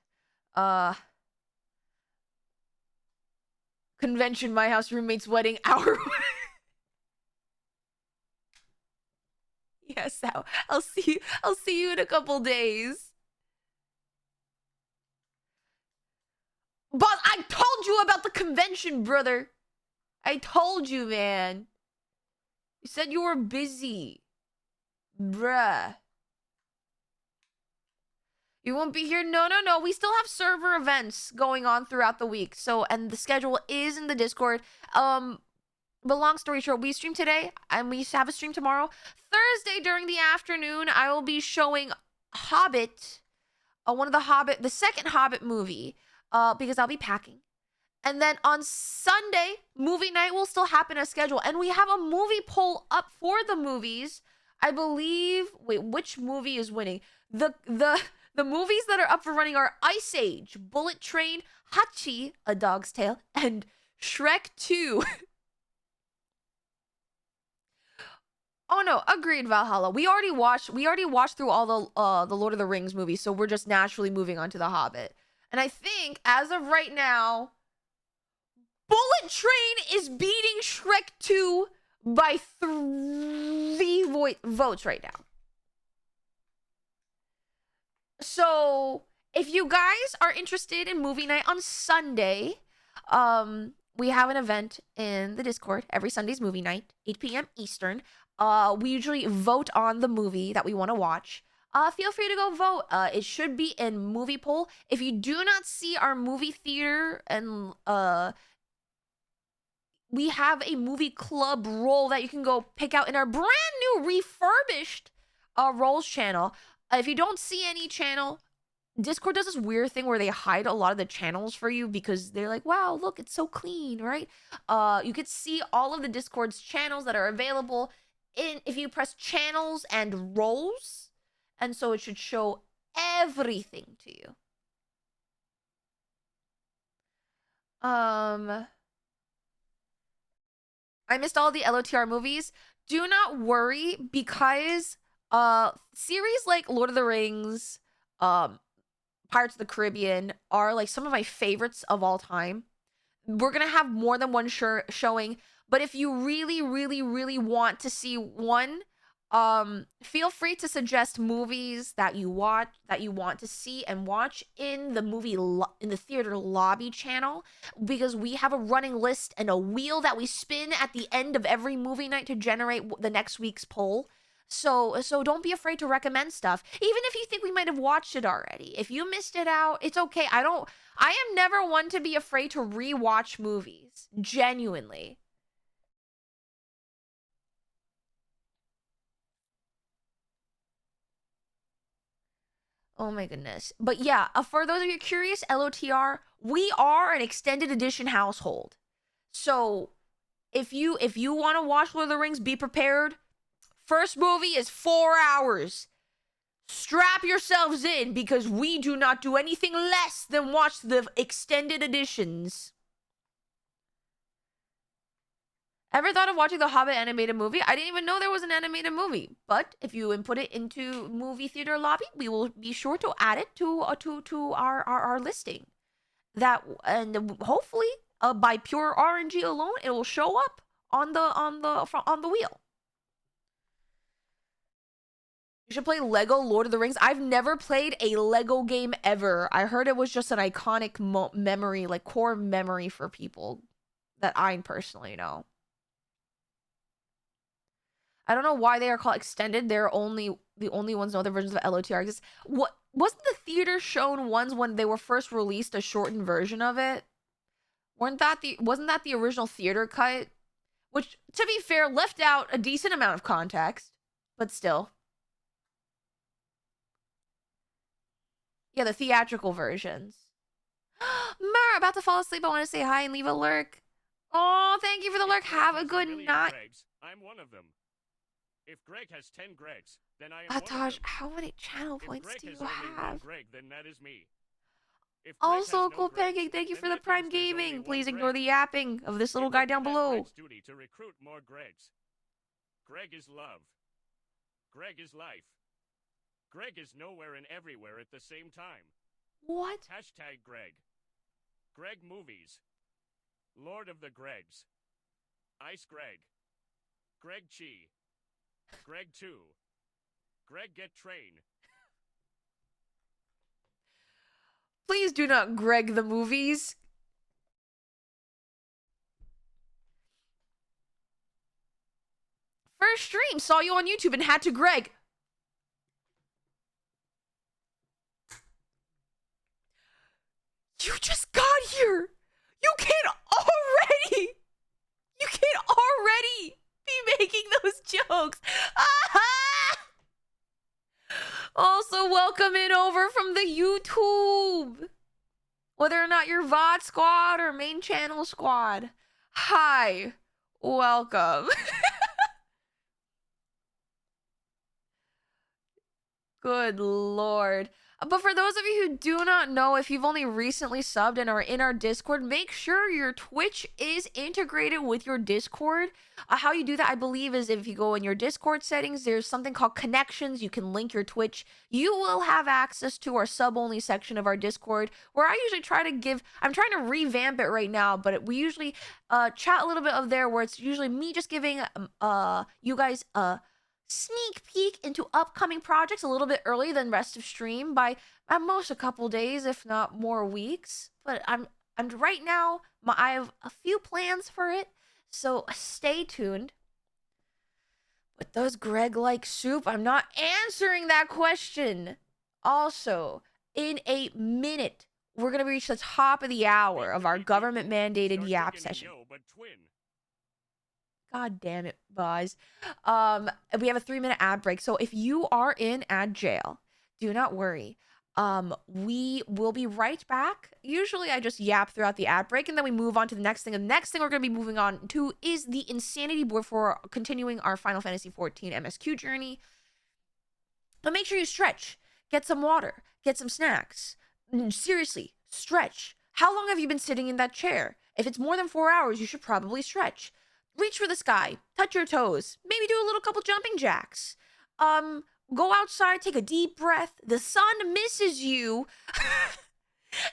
Speaker 1: Convention, my house, roommate's wedding, our Yes, I'll see you in a couple days. But I told you about the convention, brother. I told you, man. You said you were busy. Bruh. You won't be here? No. We still have server events going on throughout the week. So, and the schedule is in the Discord. But long story short, we stream today and we have a stream tomorrow. Thursday during the afternoon, I will be showing Hobbit, the second Hobbit movie, because I'll be packing. And then on Sunday, movie night will still happen as scheduled. And we have a movie poll up for the movies. I believe, wait, which movie is winning? The movies that are up for running are Ice Age, Bullet Train, Hachi, A Dog's Tale, and Shrek 2. Oh no, agreed, Valhalla. We already watched through all the Lord of the Rings movies, so we're just naturally moving on to The Hobbit. And I think as of right now, Bullet Train is beating Shrek 2 by 3 votes right now. So, if you guys are interested in movie night on Sunday, we have an event in the Discord every Sunday's movie night, 8 p.m. Eastern. We usually vote on the movie that we want to watch. Feel free to go vote. It should be in movie poll. If you do not see our movie theater and we have a movie club role that you can go pick out in our brand new refurbished roles channel. If you don't see any channel, Discord does this weird thing where they hide a lot of the channels for you because they're like, wow, look, it's so clean, right? You could see all of the Discord's channels that are available if you press channels and roles. And so it should show everything to you. I missed all the LOTR movies. Do not worry, because series like Lord of the Rings, Pirates of the Caribbean are like some of my favorites of all time. We're gonna have more than one showing, but if you really, really, really want to see one, feel free to suggest movies that you want to see and watch in the in the theater lobby channel, because we have a running list and a wheel that we spin at the end of every movie night to generate the next week's poll. So don't be afraid to recommend stuff, even if you think we might have watched it already. If you missed it out, it's okay. I am never one to be afraid to rewatch movies, genuinely. Oh my goodness. But yeah, for those of you curious, LOTR, we are an extended edition household. So if you want to watch Lord of the Rings, be prepared. First movie is 4 hours. Strap yourselves in, because we do not do anything less than watch the extended editions. Ever thought of watching the Hobbit animated movie? I didn't even know there was an animated movie. But if you input it into movie theater lobby, we will be sure to add it to our listing. That, and hopefully by pure RNG alone, it will show up on the wheel. You should play Lego Lord of the Rings. I've never played a Lego game ever. I heard it was just an iconic memory, like core memory for people that I personally know. I don't know why they are called extended. They're the only ones, no other versions of LOTR exist. What wasn't the theater shown ones when they were first released, a shortened version of it? Wasn't that the original theater cut? Which, to be fair, left out a decent amount of context, but still. Yeah, the theatrical versions. Mer, about to fall asleep. I want to say hi and leave a lurk. Oh, thank you for the lurk. Have a good night.
Speaker 2: I'm one of them. If Greg has 10 Gregs, then I am
Speaker 1: Atash, how many channel points do you have?
Speaker 2: Greg, then that is me.
Speaker 1: Also, Cool Pancake, thank you for the Prime Gaming. Please ignore the yapping of this little guy down below.
Speaker 2: Duty to recruit more Gregs. Greg is love. Greg is life. Greg is nowhere and everywhere at the same time.
Speaker 1: What?
Speaker 2: Hashtag Greg. Greg movies. Lord of the Gregs. Ice Greg. Greg Chi. Greg 2. Greg get train.
Speaker 1: Please do not Greg the movies. First stream, saw you on YouTube and had to Greg. You just got here. You can't already be making those jokes. Also, welcome in over from the YouTube. Whether or not you're VOD squad or main channel squad. Hi. Welcome. Good lord. But for those of you who do not know, if you've only recently subbed and are in our Discord, make sure your Twitch is integrated with your Discord. How you do that, I believe, is if you go in your Discord settings, there's something called connections. You can link your Twitch. You will have access to our sub-only section of our Discord, where I usually try to give, I'm trying to revamp it right now, but we usually chat a little bit of there, where it's usually me just giving you guys a sneak peek into upcoming projects a little bit early than rest of stream by at most a couple days, if not more weeks. But I'm right now, I have a few plans for it, so stay tuned. But does Greg like soup? I'm not answering that question. Also, in a minute, we're gonna reach the top of the hour of our government mandated yap session. God damn it, guys. We have a 3-minute ad break. So if you are in ad jail, do not worry. We will be right back. Usually I just yap throughout the ad break and then we move on to the next thing. And the next thing we're going to be moving on to is the insanity board for continuing our Final Fantasy XIV MSQ journey. But make sure you stretch. Get some water. Get some snacks. Seriously, stretch. How long have you been sitting in that chair? If it's more than 4 hours, you should probably stretch. Reach for the sky, touch your toes, maybe do a little couple jumping jacks. Go outside, take a deep breath. The sun misses you.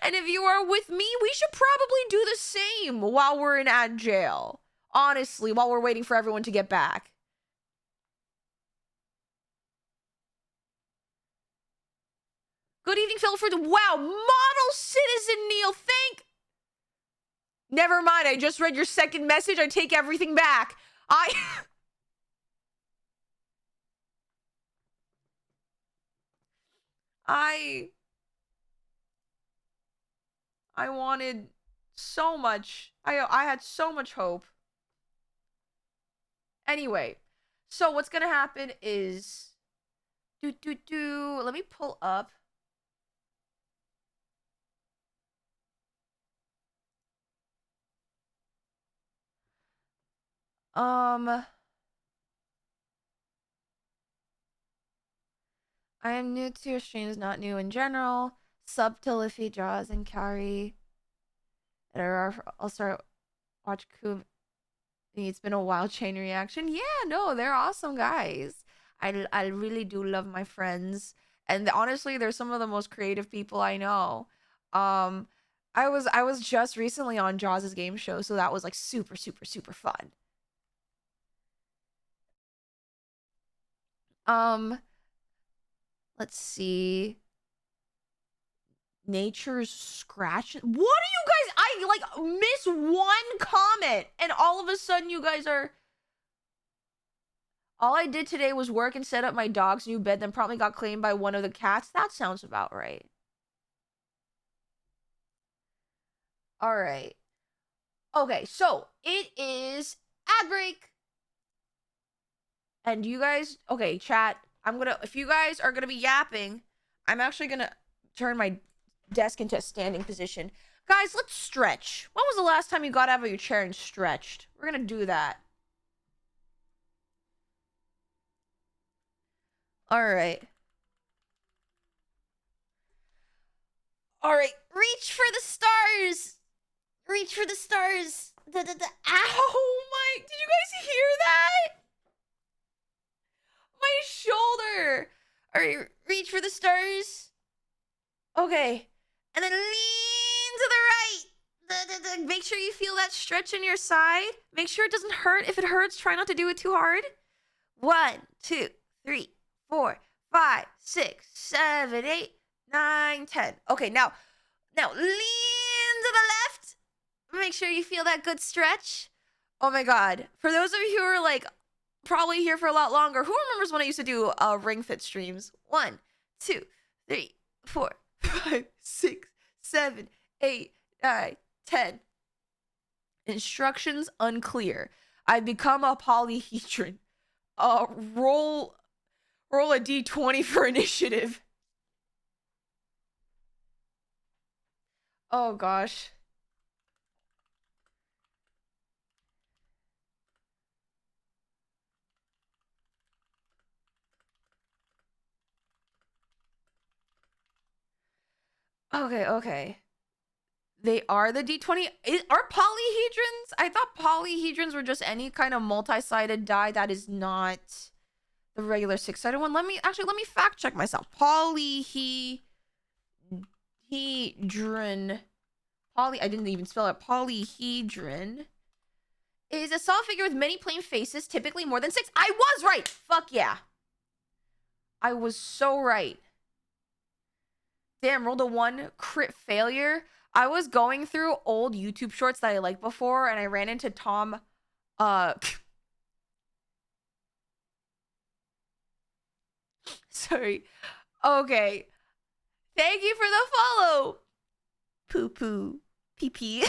Speaker 1: And if you are with me, we should probably do the same while we're in ad jail. Honestly, while we're waiting for everyone to get back. Good evening, Philford. Wow, model citizen Neil, Never mind, I just read your second message. I take everything back. I wanted so much. I had so much hope. Anyway, so what's gonna happen is let me pull up. I am new to your streams, not new in general. Sub to Liffy, Jaws, and Kari. I'll start watch Kumi. It's been a wild chain reaction. Yeah, no, they're awesome guys. I really do love my friends. And honestly, they're some of the most creative people I know. I was just recently on Jaws' game show, so that was like super, super, super fun. Let's see. Nature's scratch. What are you guys? I like miss one comment, and all of a sudden you guys are. All I did today was work and set up my dog's new bed, then probably got claimed by one of the cats. That sounds about right. All right. Okay, so it is ad break. And you guys, okay, chat. If you guys are gonna be yapping, I'm actually gonna turn my desk into a standing position. Guys, let's stretch. When was the last time you got out of your chair and stretched? We're gonna do that. All right. All right, reach for the stars. Reach for the stars. Ow, my, did you guys hear that? My shoulder. All right, reach for the stars. Okay, and then lean to the right. Make sure you feel that stretch in your side. Make sure it doesn't hurt. If it hurts, try not to do it too hard. 1, 2, 3, 4, 5, 6, 7, 8, 9, 10. Okay, now lean to the left. Make sure you feel that good stretch. Oh my god. For those of you who are like probably here for a lot longer, who remembers when I used to do Ring Fit streams? 1, 2, 3, 4, 5, 6, 7, 8, 9, 10. Instructions unclear. I've become a polyhedron. Roll a d20 for initiative. Oh gosh. Okay. They are the D20. Are polyhedrons? I thought polyhedrons were just any kind of multi-sided die that is not the regular six-sided one. Let me fact check myself. Polyhedron. I didn't even spell it. Polyhedron is a solid figure with many plane faces, typically more than 6. I was right. Fuck yeah. I was so right. Damn, rolled a 1, crit failure. I was going through old YouTube shorts that I liked before, and I ran into Tom. Sorry. Okay. Thank you for the follow. Poo poo. Pee pee.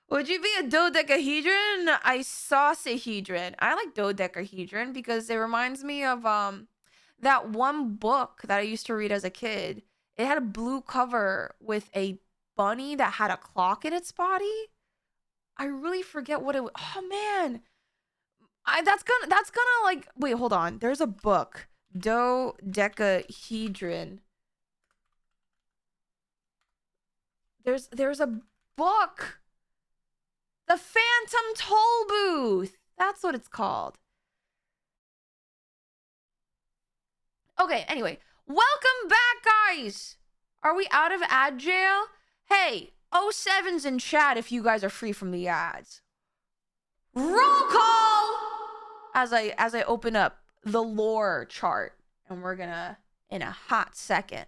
Speaker 1: Would you be a dodecahedron? Isosahedron. I like dodecahedron because it reminds me of that one book that I used to read as a kid. It had a blue cover with a bunny that had a clock in its body. I really forget what it was. Oh man. That's gonna like wait, hold on. There's a book. Dodecahedron. There's a book. The Phantom Toll Booth. That's what it's called. Okay, anyway. Welcome back, guys. Are we out of ad jail? Hey, 07's in chat if you guys are free from the ads. Roll call! As I open up the lore chart. And we're gonna, in a hot second.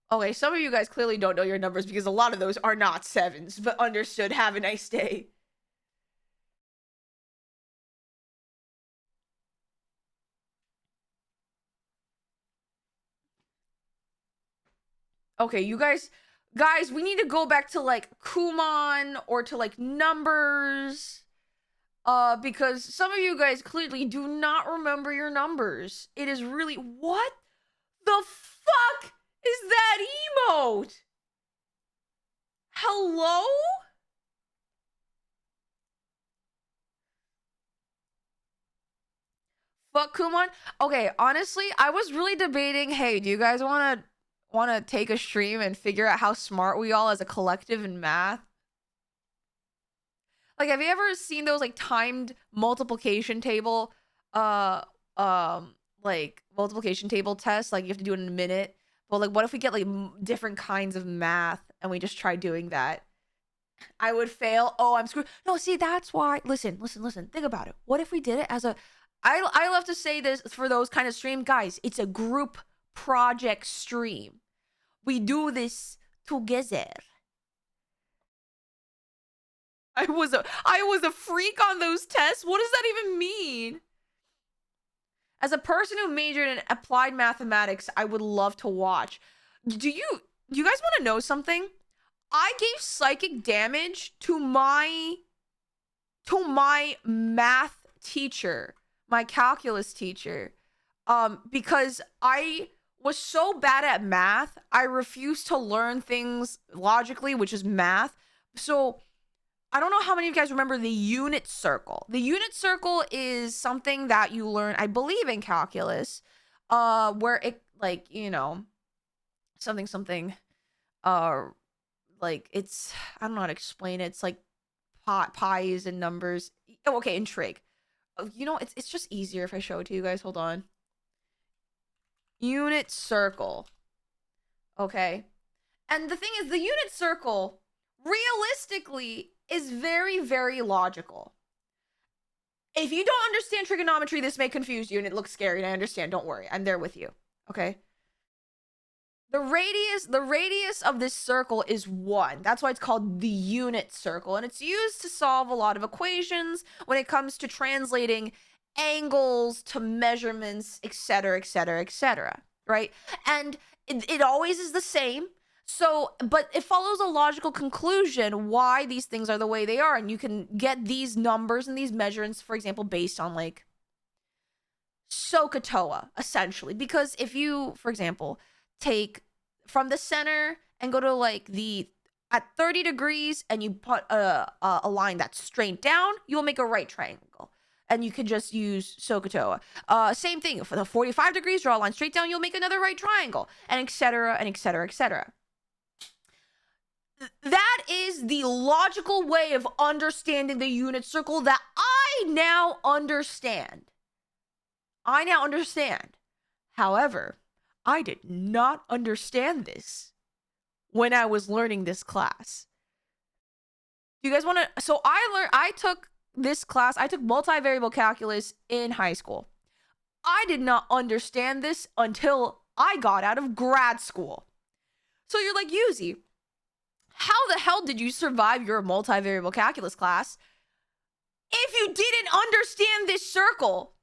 Speaker 1: Okay, some of you guys clearly don't know your numbers because a lot of those are not 7s, but understood. Have a nice day. Okay, you guys, we need to go back to like Kumon or to like numbers. Because some of you guys clearly do not remember your numbers. It is really, what the fuck is that emote? Hello? Fuck Kumon? Okay, honestly, I was really debating, hey, do you guys want to take a stream and figure out how smart we all as a collective in math? Like, have you ever seen those like timed multiplication table like multiplication table tests, like you have to do it in a minute? But like, what if we get like different kinds of math and we just try doing that? I would fail. Oh, I'm screwed. No, see, that's why. Listen. Think about it. What if we did it as a I love to say this for those kind of stream guys, it's a group project stream. We do this together. I was a freak on those tests. What does that even mean? As a person who majored in applied mathematics, I would love to watch. Do you guys want to know something? I gave psychic damage to my math teacher, my calculus teacher, because I was so bad at math, I refused to learn things logically, which is math. So I don't know how many of you guys remember the unit circle. The unit circle is something that you learn, I believe, in calculus, where it, like, you know, something, like, it's, I don't know how to explain it. It's like pies and numbers. Oh, okay, in trig. You know, it's just easier if I show it to you guys. Hold on. Unit circle. Okay. And the thing is, the unit circle, realistically, is very, very logical. If you don't understand trigonometry, this may confuse you and it looks scary, and I understand. Don't worry. I'm there with you. Okay? The radius of this circle is 1. That's why it's called the unit circle. And it's used to solve a lot of equations when it comes to translating angles to measurements, etc., etc., etc. Right? And it always is the same. So, but it follows a logical conclusion why these things are the way they are. And you can get these numbers and these measurements, for example, based on like SOHCAHTOA, essentially. Because if you, for example, take from the center and go to like the at 30 degrees and you put a line that's straight down, you'll make a right triangle. And you can just use SOHCAHTOA. Same thing, for the 45 degrees, draw a line straight down, you'll make another right triangle, and etc., and etc., etc. That is the logical way of understanding the unit circle that I now understand. However, I did not understand this when I was learning this class. Do you guys want to? So I took this class, I took multivariable calculus in high school. I did not understand this until I got out of grad school. So you're like, Yuzi, how the hell did you survive your multivariable calculus class if you didn't understand this circle?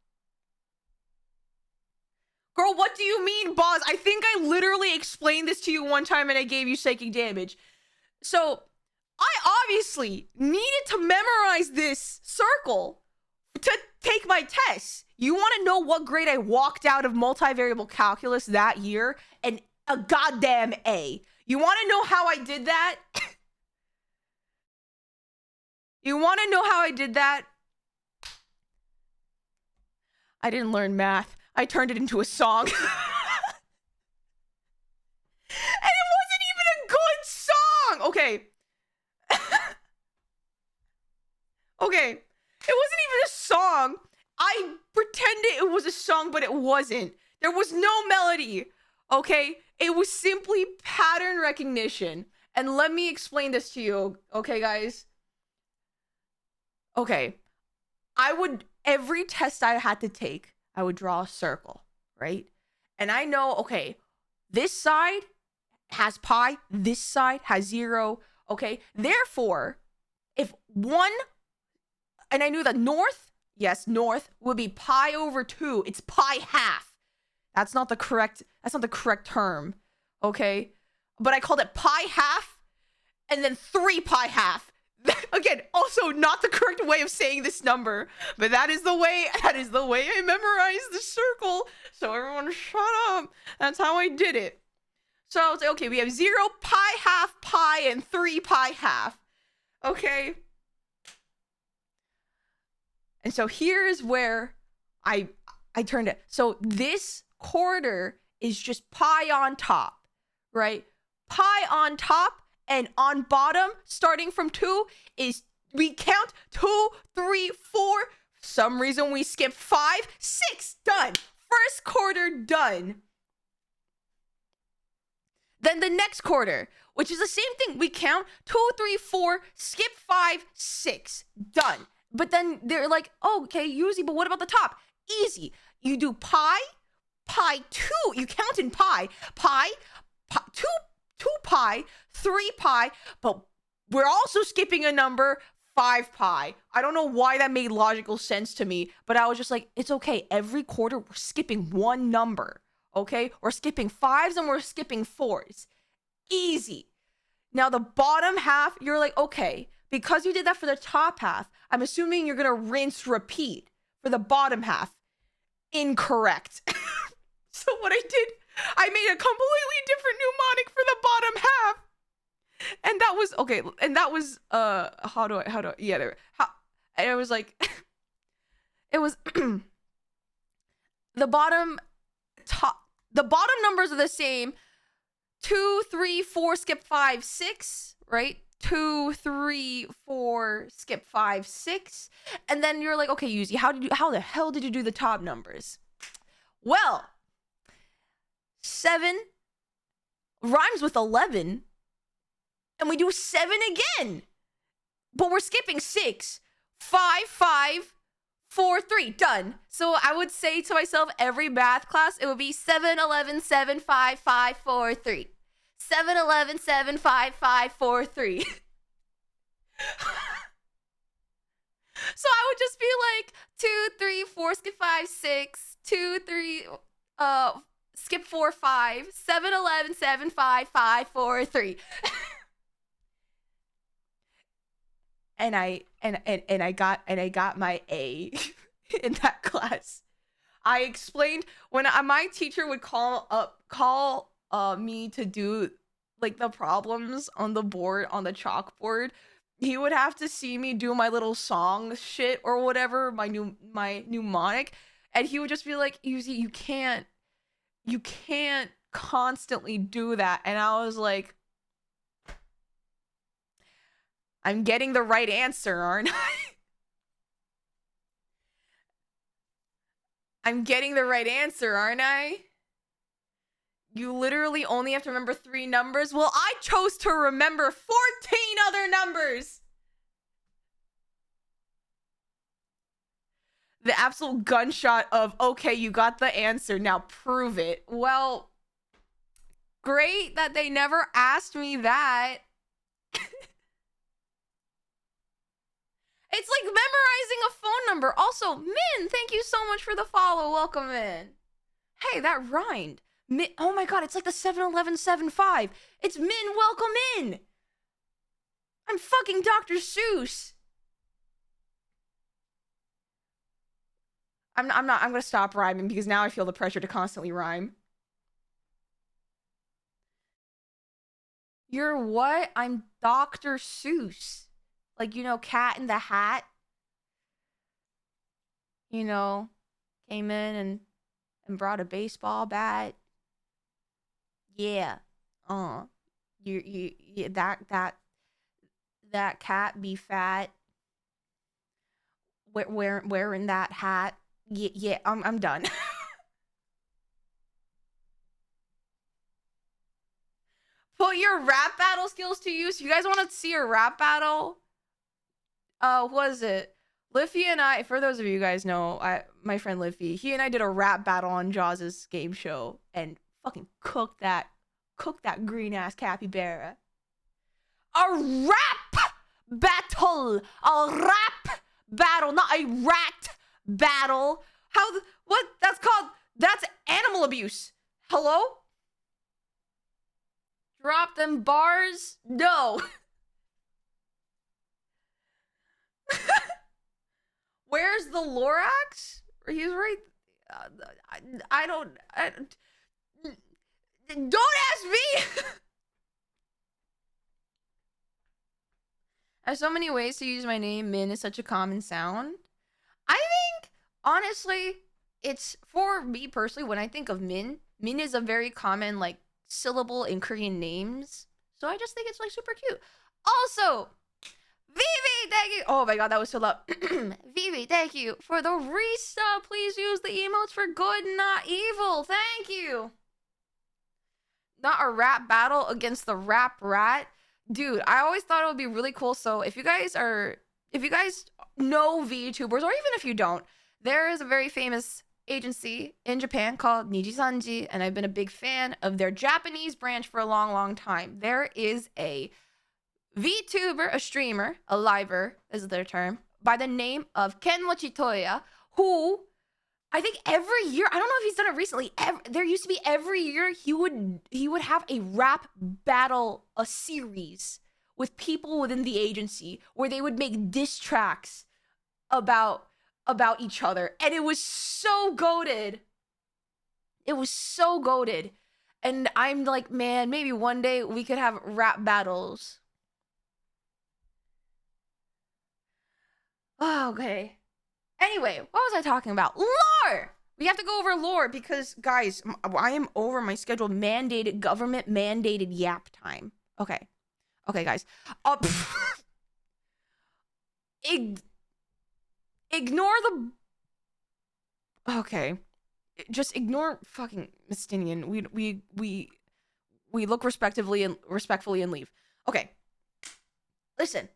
Speaker 1: Girl, what do you mean, boss? I think I literally explained this to you one time and I gave you psychic damage. So I obviously needed to memorize this circle to take my test. You want to know what grade I walked out of multivariable calculus that year? And a goddamn A. You want to know how I did that? You want to know how I did that? I didn't learn math. I turned it into a song. And it wasn't even a good song. Okay. Okay. It wasn't even a song. I pretended it was a song, but it wasn't. There was no melody. Okay? It was simply pattern recognition. And let me explain this to you. Okay, guys? Okay. Every test I had to take, I would draw a circle, right? And I know, okay, this side has pi, this side has 0, okay? Therefore, if one, and I knew that north would be pi over 2. It's pi half. That's not the correct term, okay? But I called it pi half and then 3 pi half. Again, also not the correct way of saying this number, but that is the way I memorized the circle. So everyone shut up. That's how I did it. So I was like, okay, we have 0, pi half, pi, and 3 pi half. Okay. And so here's where I turned it. So this quarter is just pi on top, right? Pi on top. And on bottom, starting from 2, is we count 2, 3, 4. Some reason we skip 5, 6. Done. First quarter done. Then the next quarter, which is the same thing. We count 2, 3, 4, skip 5, 6. Done. But then they're like, oh, okay, Yuzi, but what about the top? Easy. You do pi, pi 2. You count in pi, 2 pi, 3 pi, but we're also skipping a number, 5 pi. I don't know why that made logical sense to me, but I was just like, it's okay. Every quarter, we're skipping one number, okay? We're skipping 5s and we're skipping 4s. Easy. Now, the bottom half, you're like, okay, because you did that for the top half, I'm assuming you're going to rinse repeat for the bottom half. Incorrect. So what I did, I made a completely different mnemonic for the bottom half. And that was, okay, and that was, and it was like, it was, the bottom numbers are the same. 2, 3, 4, skip 5, 6, right? 2, 3, 4, skip 5, 6. And then you're like, okay, Yuzi, how the hell did you do the top numbers? Well, 7 rhymes with 11, and we do 7 again, but we're skipping 6, 5, 5, 4, 3, done. So I would say to myself, every math class, it would be 7, 11, 7, 5, 5, 4, 3. 7, 11, 7, 5, 5, 4, 3. So I would just be like 2, 3, 4, skip 5, 6, 2, 3, skip 4, 5, 7, 11, 7, 5, 5, 4, 3. And I got my A in that class. I explained when my teacher would call me to do like the problems on the board, on the chalkboard, he would have to see me do my little song shit or whatever, my mnemonic, and he would just be like, Yuzi, you can't constantly do that. And I was like, I'm getting the right answer, aren't I? I'm getting the right answer, aren't I? You literally only have to remember 3 numbers. Well, I chose to remember 14 other numbers. The absolute gunshot of, okay, you got the answer, now prove it. Well, great that they never asked me that. It's like memorizing a phone number. Also, Min, thank you so much for the follow. Welcome in. Hey, that rhymed. Min, oh my god, it's like the 7-Eleven 7-5. It's Min, welcome in. I'm fucking Dr. Seuss. I'm gonna stop rhyming because now I feel the pressure to constantly rhyme. You're what? I'm Dr. Seuss. Like, you know, Cat in the Hat. You know, came in and brought a baseball bat. Yeah. You that cat be fat. Wearing that hat. Yeah, I'm done. Put your rap battle skills to use. You guys want to see a rap battle? What is it? Liffy and I, for those of you guys know, my friend Liffy, he and I did a rap battle on Jaws' game show and fucking cooked that green ass capybara. A rap battle, not a rat battle. What? That's animal abuse. Hello? Drop them bars? No. Where's the Lorax? He's right. Don't ask me. I have so many ways to use my name. Min is such a common sound. I think, honestly, it's for me personally, when I think of Min is a very common, like, syllable in Korean names. So I just think it's, like, super cute. Also, Vivi, thank you. Oh my god, that was so loud. Vivi, thank you for the resub. Please use the emotes for good, not evil. Thank you. Not a rap battle against the rap rat. Dude, I always thought it would be really cool. So if you guys know VTubers, or even if you don't, there is a very famous agency in Japan called Nijisanji, and I've been a big fan of their Japanese branch for a long, long time. There is a VTuber, a streamer, a liver is their term, by the name of Kenmochi Toya, who I think every year, I don't know if he's done it recently, there used to be every year he would have a rap battle, a series with people within the agency where they would make diss tracks about each other, and it was so goated. It was so goated. And I'm like, man, maybe one day we could have rap battles. Oh, okay. Anyway, what was I talking about? Lore! We have to go over lore because, guys, I am over my scheduled government mandated yap time. Okay. Okay, guys. Ignore the... Okay. Just ignore fucking Mystinian. We look respectively and respectfully and leave. Okay. Listen.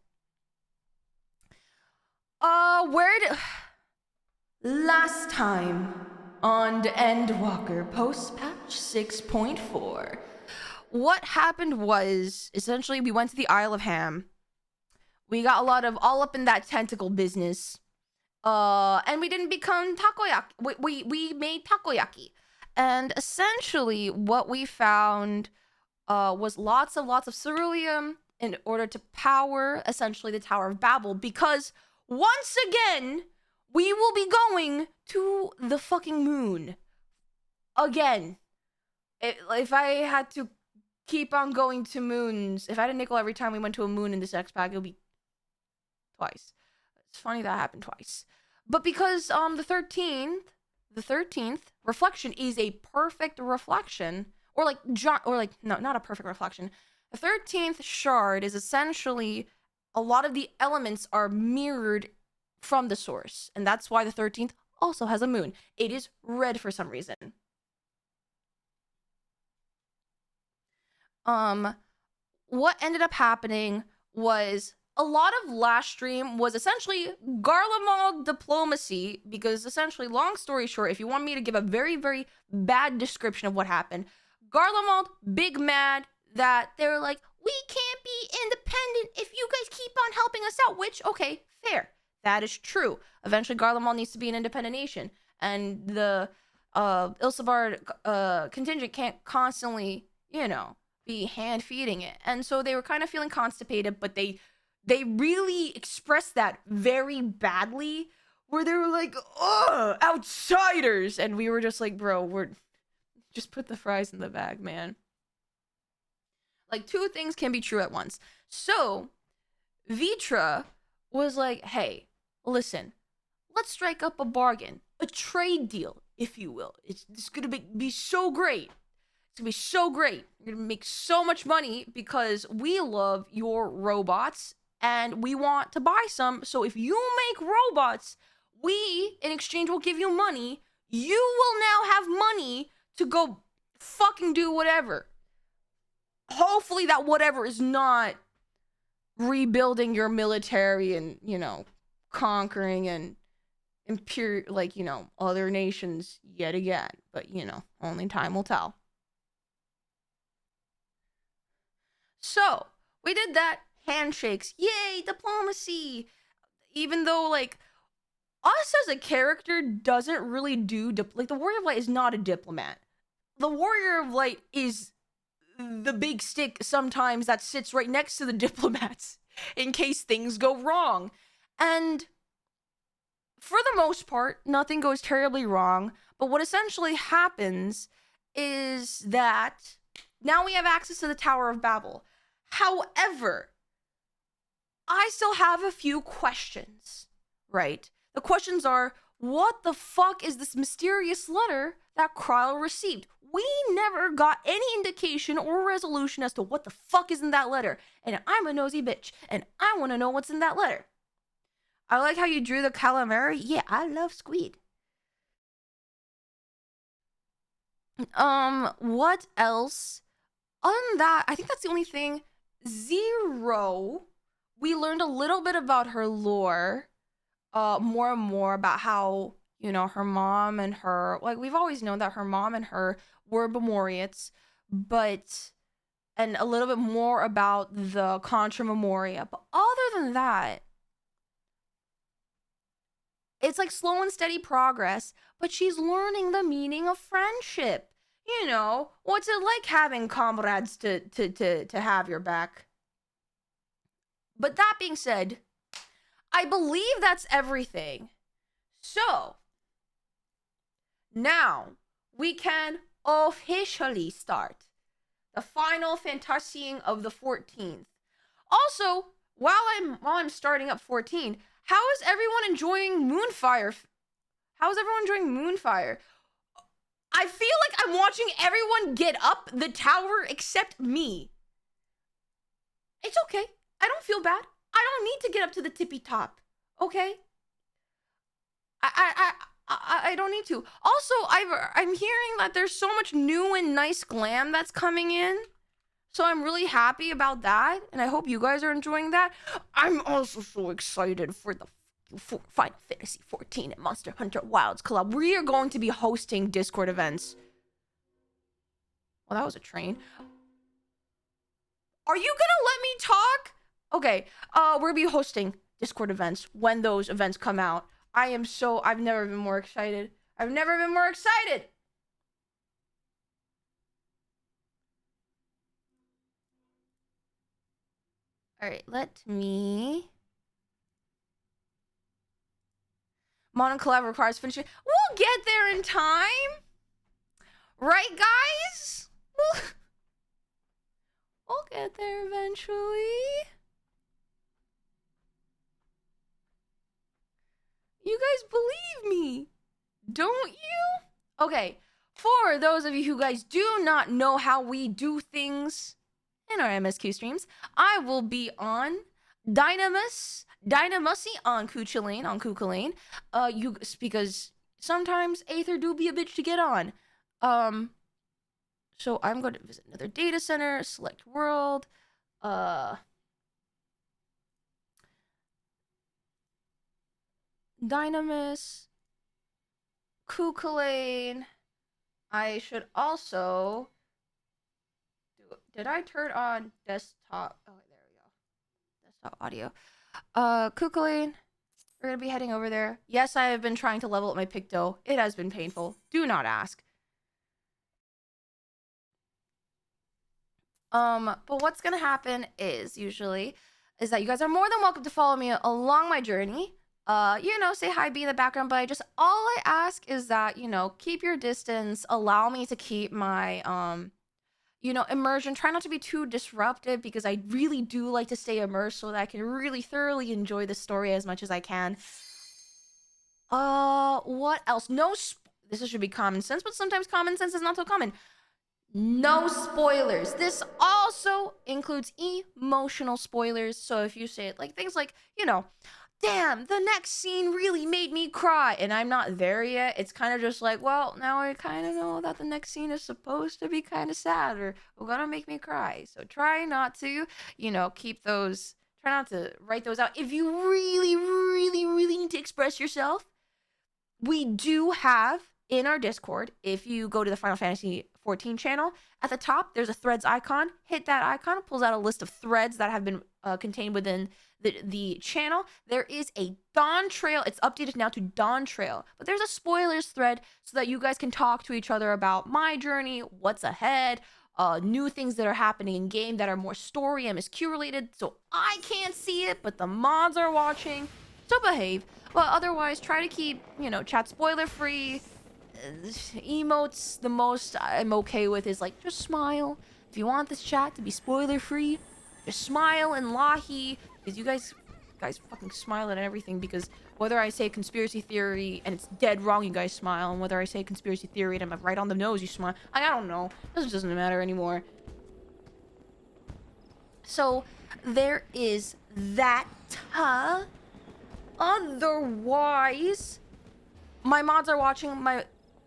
Speaker 1: Last time on Endwalker post-patch 6.4, what happened was, essentially, we went to the Isle of Ham. We got a lot of all up in that tentacle business. And we didn't become takoyaki. We made takoyaki. And essentially, what we found was lots of ceruleum in order to power, essentially, the Tower of Babel. Because, once again, we will be going to the fucking moon. Again. If I had to keep on going to moons. If I had a nickel every time we went to a moon in this X pack, it would be twice. It's funny that happened twice. But because the 13th reflection is a perfect reflection, or like no, not a perfect reflection. The 13th shard is essentially a lot of the elements are mirrored from the source, and that's why the 13th also has a moon. It is red for some reason. What ended up happening was a lot of last stream was essentially Garlemald diplomacy, because essentially, long story short, if you want me to give a very, very bad description of what happened, Garlemald, big mad that they were like, we can't be independent if you guys keep on helping us out, which, okay, fair. That is true. Eventually, Garlemald needs to be an independent nation, and the Ilsabard contingent can't constantly, be hand feeding it. And so they were kind of feeling constipated, but they really expressed that very badly, where they were like, "Oh, outsiders," and we were just like, "Bro, we're just put the fries in the bag, man." Like, two things can be true at once. So Vitra was like, "Hey, listen, let's strike up a bargain, a trade deal, if you will. It's gonna be so great. It's gonna be so great. You're gonna make so much money because we love your robots and we want to buy some. So if you make robots, we, in exchange, will give you money. You will now have money to go fucking do whatever. Hopefully that whatever is not rebuilding your military and, conquering and other nations yet again. But, only time will tell. So, we did that. Handshakes. Yay, diplomacy. Even though, us as a character doesn't really do... the Warrior of Light is not a diplomat. The Warrior of Light is the big stick sometimes that sits right next to the diplomats in case things go wrong. And for the most part, nothing goes terribly wrong. But what essentially happens is that now we have access to the Tower of Babel. However, I still have a few questions, right? The questions are, what the fuck is this mysterious letter that Kryl received? We never got any indication or resolution as to what the fuck is in that letter. And I'm a nosy bitch, and I want to know what's in that letter. I like how you drew the calamari. Yeah, I love squid. What else? Other than that, I think that's the only thing. Zero, we learned a little bit about her lore, more and more about how, her mom and her, we've always known that her mom and her were Memoriates, and a little bit more about the Contra Memoria. But other than that, it's like slow and steady progress, but she's learning the meaning of friendship. What's it like having comrades to have your back? But that being said, I believe that's everything. So, now we can officially start the final Fantasieing of the 14th. Also, while I'm starting up 14, how is everyone enjoying Moonfire? How is everyone enjoying Moonfire? I feel like I'm watching everyone get up the tower except me. It's okay. I don't feel bad. I don't need to get up to the tippy top. Okay? I don't need to. Also, I'm hearing that there's so much new and nice glam that's coming in. So I'm really happy about that, and I hope you guys are enjoying that. I'm also so excited for the Final Fantasy 14 and Monster Hunter Wilds collab. We are going to be hosting Discord events. Well, that was a train. Are you gonna let me talk? Okay, we're gonna be hosting Discord events when those events come out. I've never been more excited. I've never been more excited. All right, let me... Mono collab requires finishing. We'll get there in time. Right, guys? get there eventually. You guys believe me, don't you? Okay, for those of you who guys do not know how we do things in our MSQ streams, I will be on Dynamussy on Kukulane, because sometimes Aether do be a bitch to get on. So I'm going to visit another data center, select world, Dynamus, Kukulane. I should also did I turn on desktop? Oh, there we go. Desktop audio. Kukulane. We're gonna be heading over there. Yes, I have been trying to level up my Picto. It has been painful. Do not ask. But what's gonna happen is that you guys are more than welcome to follow me along my journey. Say hi, be in the background, but all I ask is that, keep your distance, allow me to keep my, immersion. Try not to be too disruptive because I really do like to stay immersed so that I can really thoroughly enjoy the story as much as I can. What else? This should be common sense, but sometimes common sense is not so common. No spoilers. This also includes emotional spoilers. So if you say it like things like, damn, the next scene really made me cry, and I'm not there yet, it's kind of just like, well, now I kind of know that the next scene is supposed to be kind of sad or gonna make me cry. So try not to, keep those, try not to write those out. If you really, really, really need to express yourself, we do have in our Discord, if you go to the Final Fantasy 14 channel, at the top, there's a threads icon. Hit that icon, it pulls out a list of threads that have been contained within the channel. There is a Dawn Trail. It's updated now to Dawn Trail, but there's a spoilers thread so that you guys can talk to each other about my journey, what's ahead, new things that are happening in game that are more story MSQ related. So I can't see it, but the mods are watching. So behave. But otherwise, try to keep, chat spoiler free. Emotes, the most I'm okay with is like, just smile. If you want this chat to be spoiler free, just smile and lahi, because you guys fucking smile at everything, because whether I say conspiracy theory and it's dead wrong, you guys smile, and whether I say conspiracy theory and I'm right on the nose, you smile. I don't know. This doesn't matter anymore. So there is that. Otherwise, my mods are watching.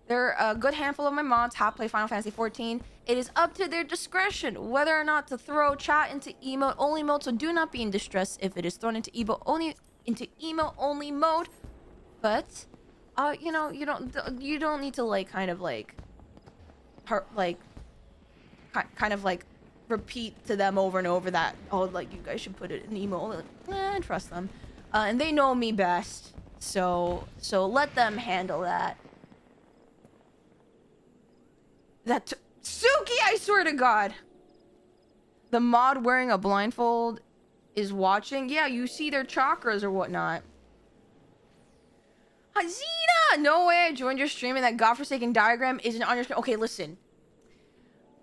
Speaker 1: They're a good handful of my mods have played Final Fantasy 14. It is up to their discretion whether or not to throw chat into emote only mode. So do not be in distress if it is thrown into emote only mode. But you don't need to kind of repeat to them over and over that, oh, like, you guys should put it in emote only. Trust them. And they know me best. So let them handle that. Suki, I swear to God. The mod wearing a blindfold is watching. Yeah, you see their chakras or whatnot. Hazina! No way I joined your stream and that godforsaken diagram isn't on your screen. Okay, listen.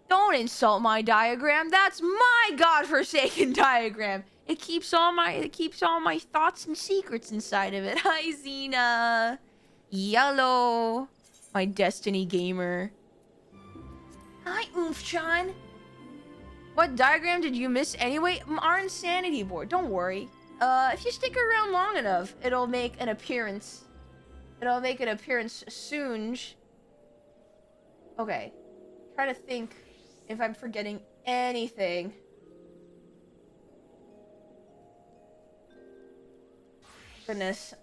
Speaker 1: Don't insult my diagram. That's my godforsaken diagram. It keeps all my thoughts and secrets inside of it. Hi, Xena. Yellow. My Destiny gamer. Hi, Oomph-chan. What diagram did you miss anyway? Our insanity board. Don't worry. If you stick around long enough, it'll make an appearance. It'll make an appearance soon. Okay. Try to think if I'm forgetting anything. Goodness.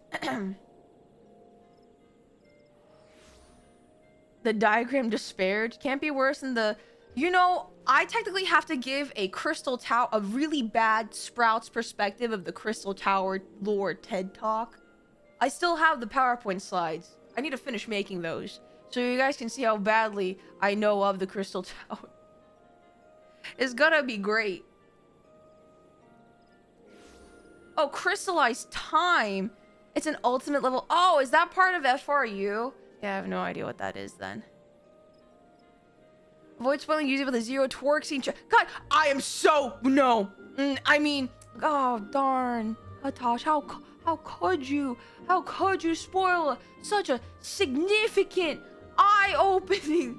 Speaker 1: The diagram despaired. Can't be worse than the... I technically have to give a Crystal Tower, a really bad Sprouts perspective of the Crystal Tower lore TED Talk. I still have the PowerPoint slides. I need to finish making those, so you guys can see how badly I know of the Crystal Tower. It's gonna be great. Oh, Crystallized Time. It's an ultimate level. Oh, is that part of FRU? Yeah, I have no idea what that is then. Avoid spoiling Yuzimii with a zero twerk scene. God, I am so no. I mean, oh darn, Hatosh, how could you? How could you spoil such a significant, eye-opening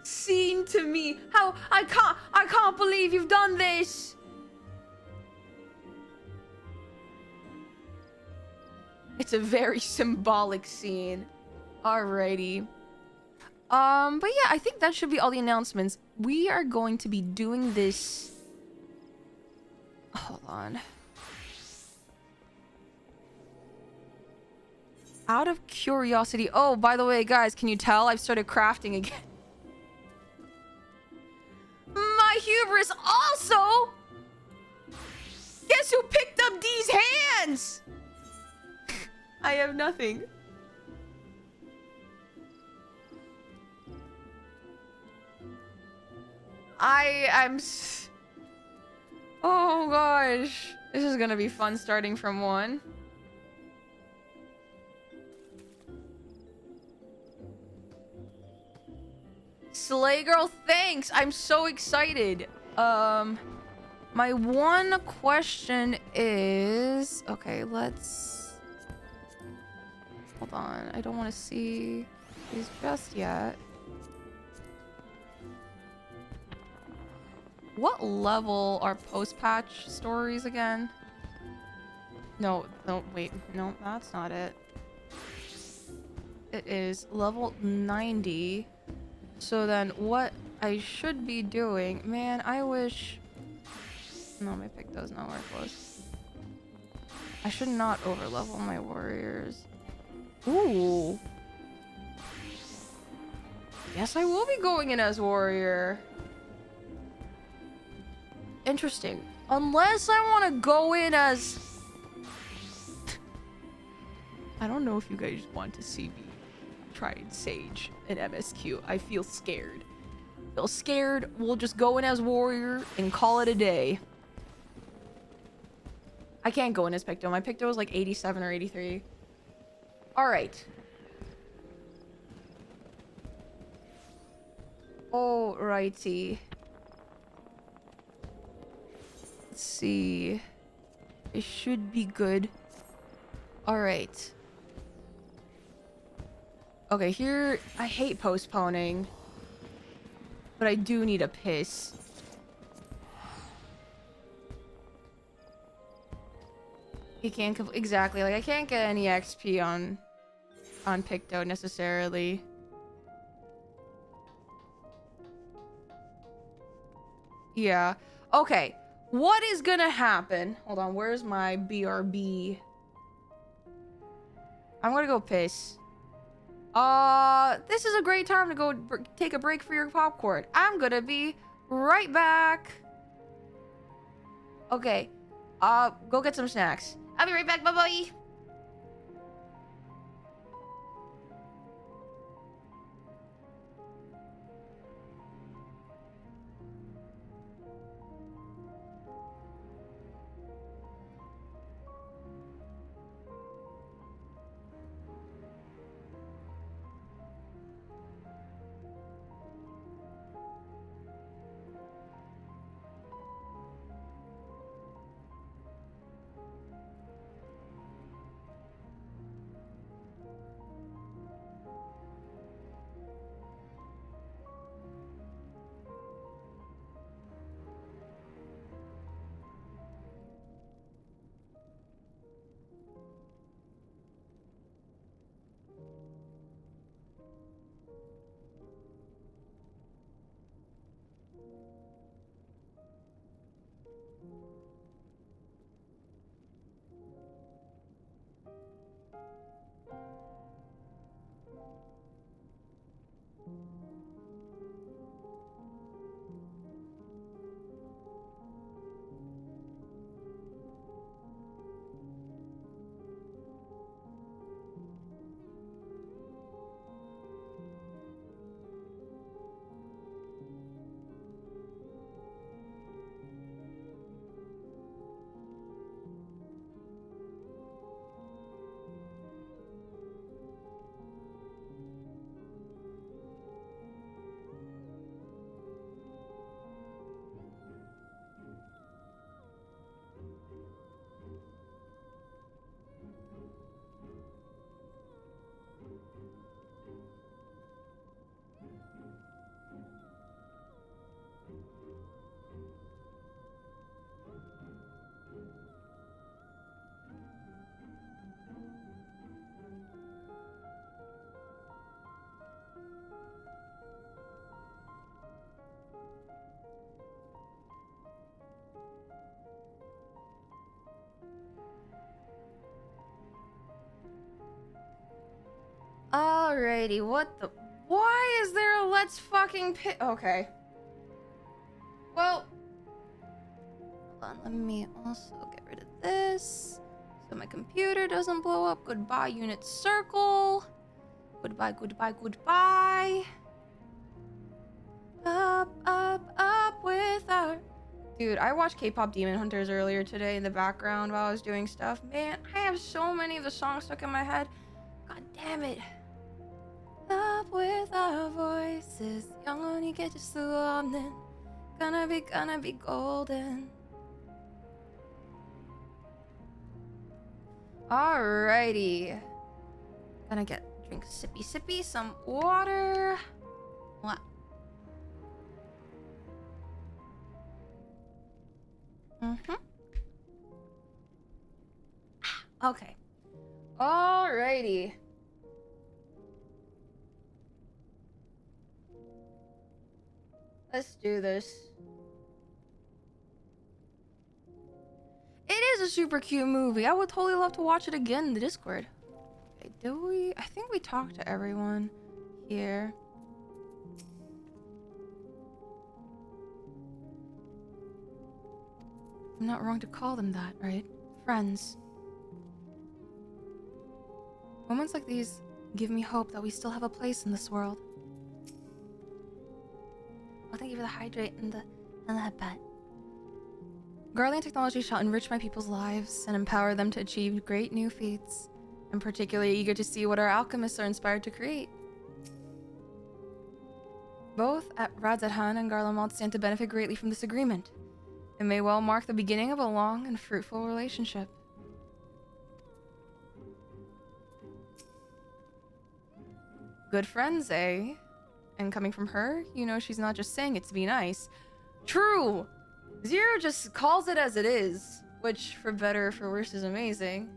Speaker 1: scene to me? How I can't believe you've done this. It's a very symbolic scene. Alrighty. But yeah, I think that should be all the announcements. We are going to be doing this. Hold on. Out of curiosity. Oh, by the way, guys, can you tell I've started crafting again? My hubris also. Guess who picked up these hands? I have nothing. Oh gosh. This is gonna be fun starting from 1. Slay girl, thanks. I'm so excited. My one question is... Okay, let's... Hold on. I don't want to see these just yet. What level are post-patch stories again? No, wait. No, that's not it. It is level 90. So then what I should be doing... Man, I wish... No, my pick does not work close. I should not overlevel my warriors. Ooh. Yes, I will be going in as warrior. Interesting. Unless I want to go in as... I don't know if you guys want to see me try and Sage an MSQ. I feel scared. Feel scared. We'll just go in as warrior and call it a day. I can't go in as Picto. My Picto is like 87 or 83. Alright. Alrighty. Let's see. It should be good. Alright. Okay, here... I hate postponing. But I do need a piss. You can't... Exactly. Like, I can't get any XP on Picto necessarily. Yeah. Okay. What is gonna happen? Hold on. Where's my BRB? I'm gonna go piss. This is a great time to go take a break for your popcorn. I'm gonna be right back. Okay. Go get some snacks. I'll be right back. Bye-bye. Alrighty, what the? Why is there a let's fucking pit? Okay. Well, hold on. Let me also get rid of this so my computer doesn't blow up. Goodbye, unit circle. Goodbye, goodbye, goodbye. Up with our... Dude, I watched K-pop Demon Hunters earlier today in the background while I was doing stuff. Man, I have so many of the songs stuck in my head. God damn it. Up with our voices. 영원히 깨질 수 없는. Gonna be golden. Alrighty. Gonna drink sippy some water. What? Okay. Alrighty. Let's do this. It is a super cute movie. I would totally love to watch it again in the Discord. Okay, do we? I think we talked to everyone here. I'm not wrong to call them that, right? Friends. Moments like these give me hope that we still have a place in this world. Oh, thank you for the hydrate and the headband. Guardian technology shall enrich my people's lives and empower them to achieve great new feats. I'm particularly eager to see what our alchemists are inspired to create. Both at Radzathan and Garlemald stand to benefit greatly from this agreement. It may well mark the beginning of a long and fruitful relationship. Good friends, eh? And coming from her, you know she's not just saying it to be nice. True! Zero just calls it as it is, which, for better or for worse, is amazing.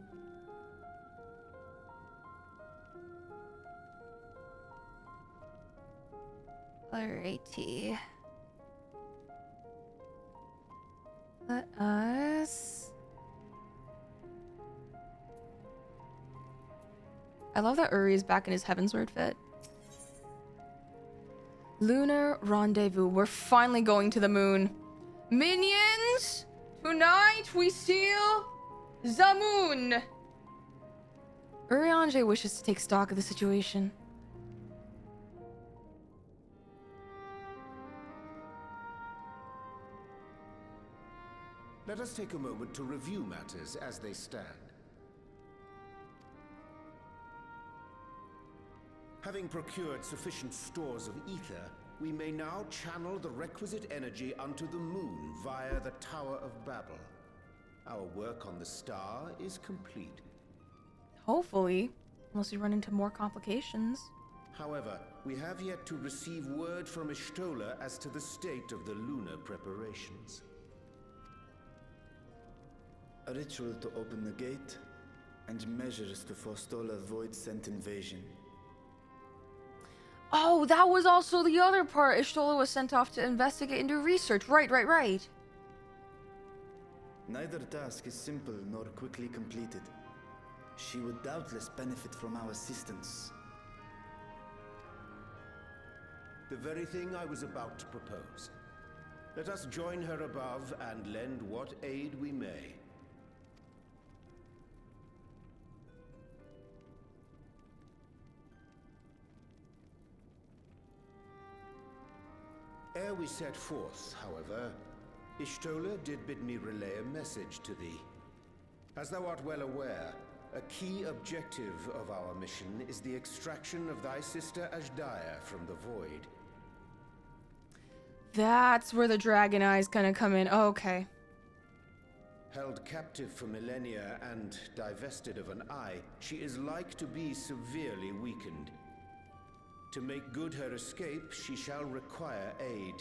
Speaker 1: Alrighty. Let us... I love that Uri is back in his Heavensward fit. Lunar rendezvous. We're finally going to the moon. Minions! Tonight we seal the moon! Urianger wishes to take stock of the situation.
Speaker 3: Let us take a moment to review matters as they stand. Having procured sufficient stores of ether, we may now channel the requisite energy unto the moon via the Tower of Babel. Our work on the star is complete.
Speaker 1: Hopefully, unless we run into more complications.
Speaker 3: However, we have yet to receive word from Y'shtola as to the state of the lunar preparations.
Speaker 4: A ritual to open the gate, and measures to forestall a void-sent invasion.
Speaker 1: Oh, that was also the other part. Y'shtola was sent off to investigate and do research. Right.
Speaker 4: Neither task is simple nor quickly completed. She would doubtless benefit from our assistance.
Speaker 3: The very thing I was about to propose. Let us join her above and lend what aid we may. Ere we set forth, however, Y'shtola did bid me relay a message to thee. As thou art well aware, a key objective of our mission is the extraction of thy sister Ashdaya from the Void.
Speaker 1: That's where the dragon eye's gonna come in. Oh, okay.
Speaker 3: Held captive for millennia and divested of an eye, she is like to be severely weakened. To make good her escape, she shall require aid.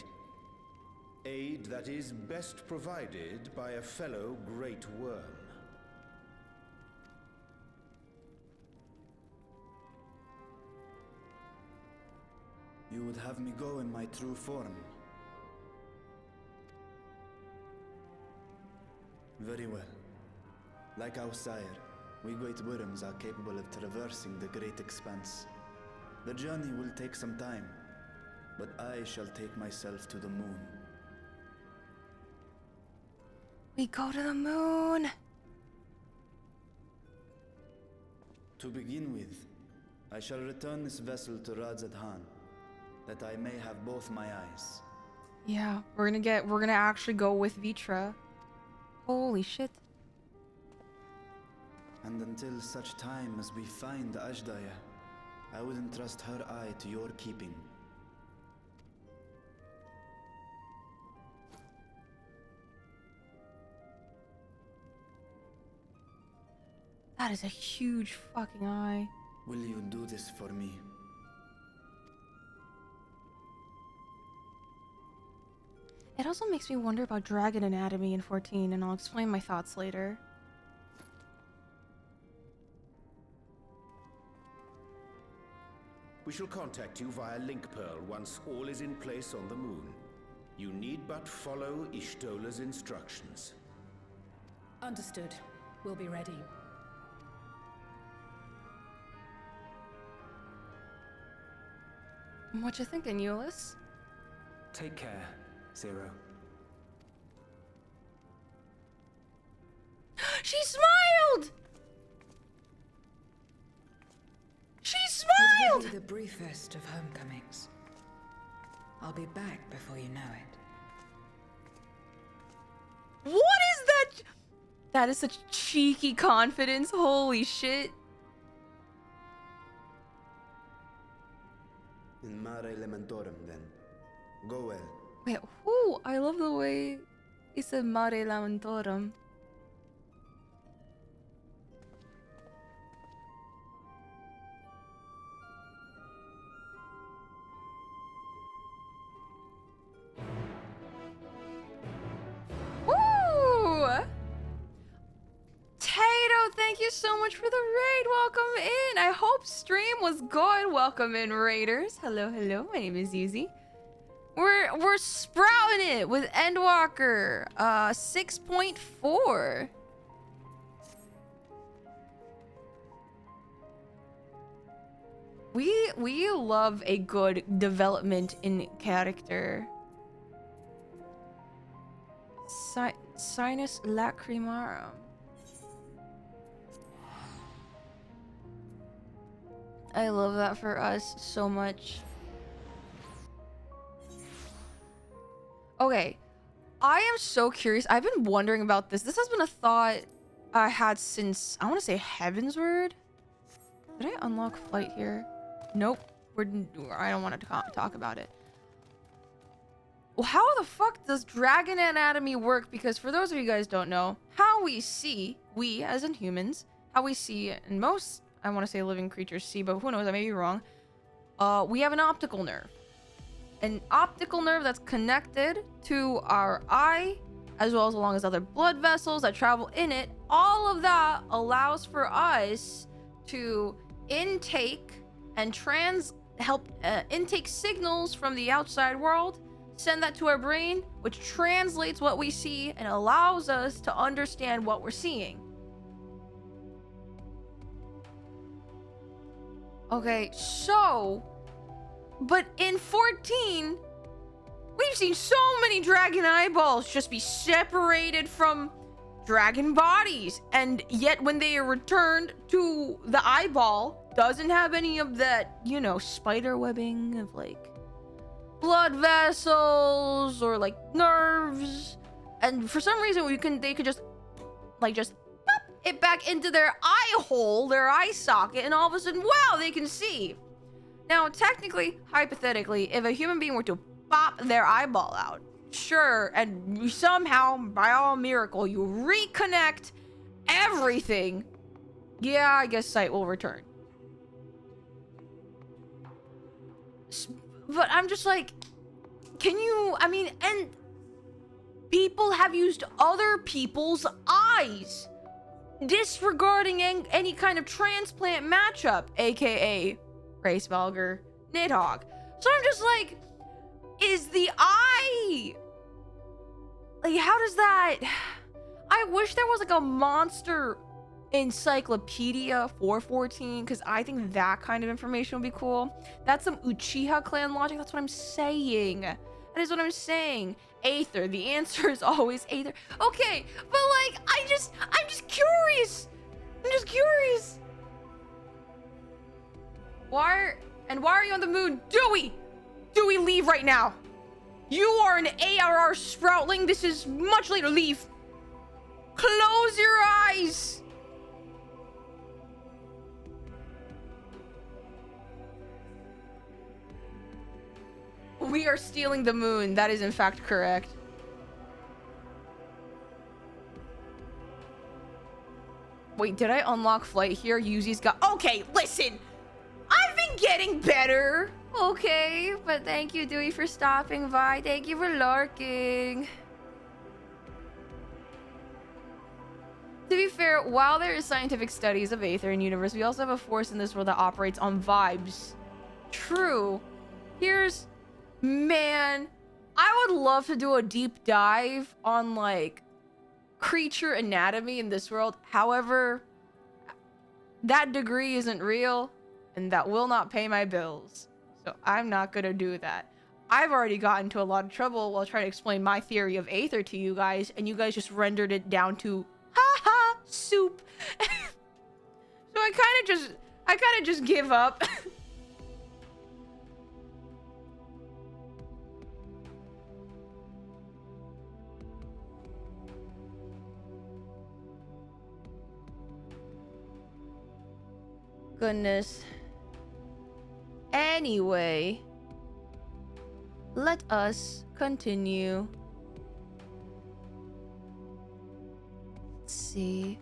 Speaker 3: Aid that is best provided by a fellow Great Worm.
Speaker 4: You would have me go in my true form. Very well. Like our sire, we Great Worms are capable of traversing the great expanse. The journey will take some time, but I shall take myself to the moon.
Speaker 1: We go to the moon.
Speaker 4: To begin with, I shall return this vessel to Radzadhan, that I may have both my eyes.
Speaker 1: Yeah, we're gonna actually go with Vitra. Holy shit.
Speaker 4: And until such time as we find Ajdaya, I will entrust her eye to your keeping.
Speaker 1: That is a huge fucking eye.
Speaker 4: Will you do this for me?
Speaker 1: It also makes me wonder about dragon anatomy in 14, and I'll explain my thoughts later.
Speaker 3: We shall contact you via link pearl once all is in place on the moon. You need but follow Ishtola's instructions.
Speaker 5: Understood. We'll be ready.
Speaker 1: What you thinking, Euless?
Speaker 6: Take care, Zero.
Speaker 1: She smiled! She
Speaker 5: It will
Speaker 1: smiled!
Speaker 5: be the briefest of homecomings. I'll be back before you know it.
Speaker 1: What is that? That is such cheeky confidence. Holy shit.
Speaker 4: In Mare Elementorum, then. Go well.
Speaker 1: Wait, ooh, I love the way he said Mare Lamentorum. Woo! Tato, thank you so much for the raid. Welcome in. I hope stream was good. Welcome in, raiders. Hello, hello. My name is Yuzi. We're sprouting it with Endwalker 6.4. We love a good development in character. Sinus lacrimarum. I love that for us so much. Okay, I am so curious. I've been wondering about this. This has been a thought I had since, I want to say Heavensward. Did I unlock flight here? Nope. I don't want to talk about it. Well, how the fuck does dragon anatomy work? Because for those of you guys don't know, how we see, we as in humans, how we see, and most, I want to say living creatures see, but who knows, I may be wrong. We have an optical nerve. An optical nerve that's connected to our eye, as well as along as other blood vessels that travel in it. All of that allows for us to intake and intake signals from the outside world, send that to our brain, which translates what we see and allows us to understand what we're seeing. Okay, so, but in 14, we've seen so many dragon eyeballs just be separated from dragon bodies, and yet when they are returned to the eyeball, doesn't have any of that, you know, spider webbing of like blood vessels or like nerves, and for some reason they could just pop it back into their eye hole, their eye socket, and all of a sudden, wow, they can see. Now, technically, hypothetically, if a human being were to pop their eyeball out, sure, and somehow, by all miracle, you reconnect everything, yeah, I guess sight will return. But I'm just like, can you, I mean, and people have used other people's eyes, disregarding any kind of transplant matchup, aka Race Valgar Nidhogg. So I'm just like, is the eye, like, how does that, I wish there was like a monster Encyclopedia 414, because I think that kind of information would be cool. That's some Uchiha clan logic. That's what I'm saying. That is what I'm saying. Aether. The answer is always Aether. Okay, but like, I'm just curious. I'm just curious. Why are you on the moon? Dewey, leave right now. You are an ARR sproutling. This is much later. Leave. Close your eyes. We are stealing the moon. That is in fact correct. Wait, did I unlock flight here? YUZI'S got... Okay, listen. I've been getting better. Okay, but thank you, Dewey, for stopping by. Thank you for lurking. To be fair, while there is scientific studies of Aether and universe, we also have a force in this world that operates on vibes. True. Here's... Man, I would love to do a deep dive on, like, creature anatomy in this world. However, that degree isn't real, and that will not pay my bills. So I'm not gonna do that. I've already gotten into a lot of trouble while trying to explain my theory of Aether to you guys, and you guys just rendered it down to haha soup. So I kind of just give up. Goodness. Anyway, let us continue. Let's see.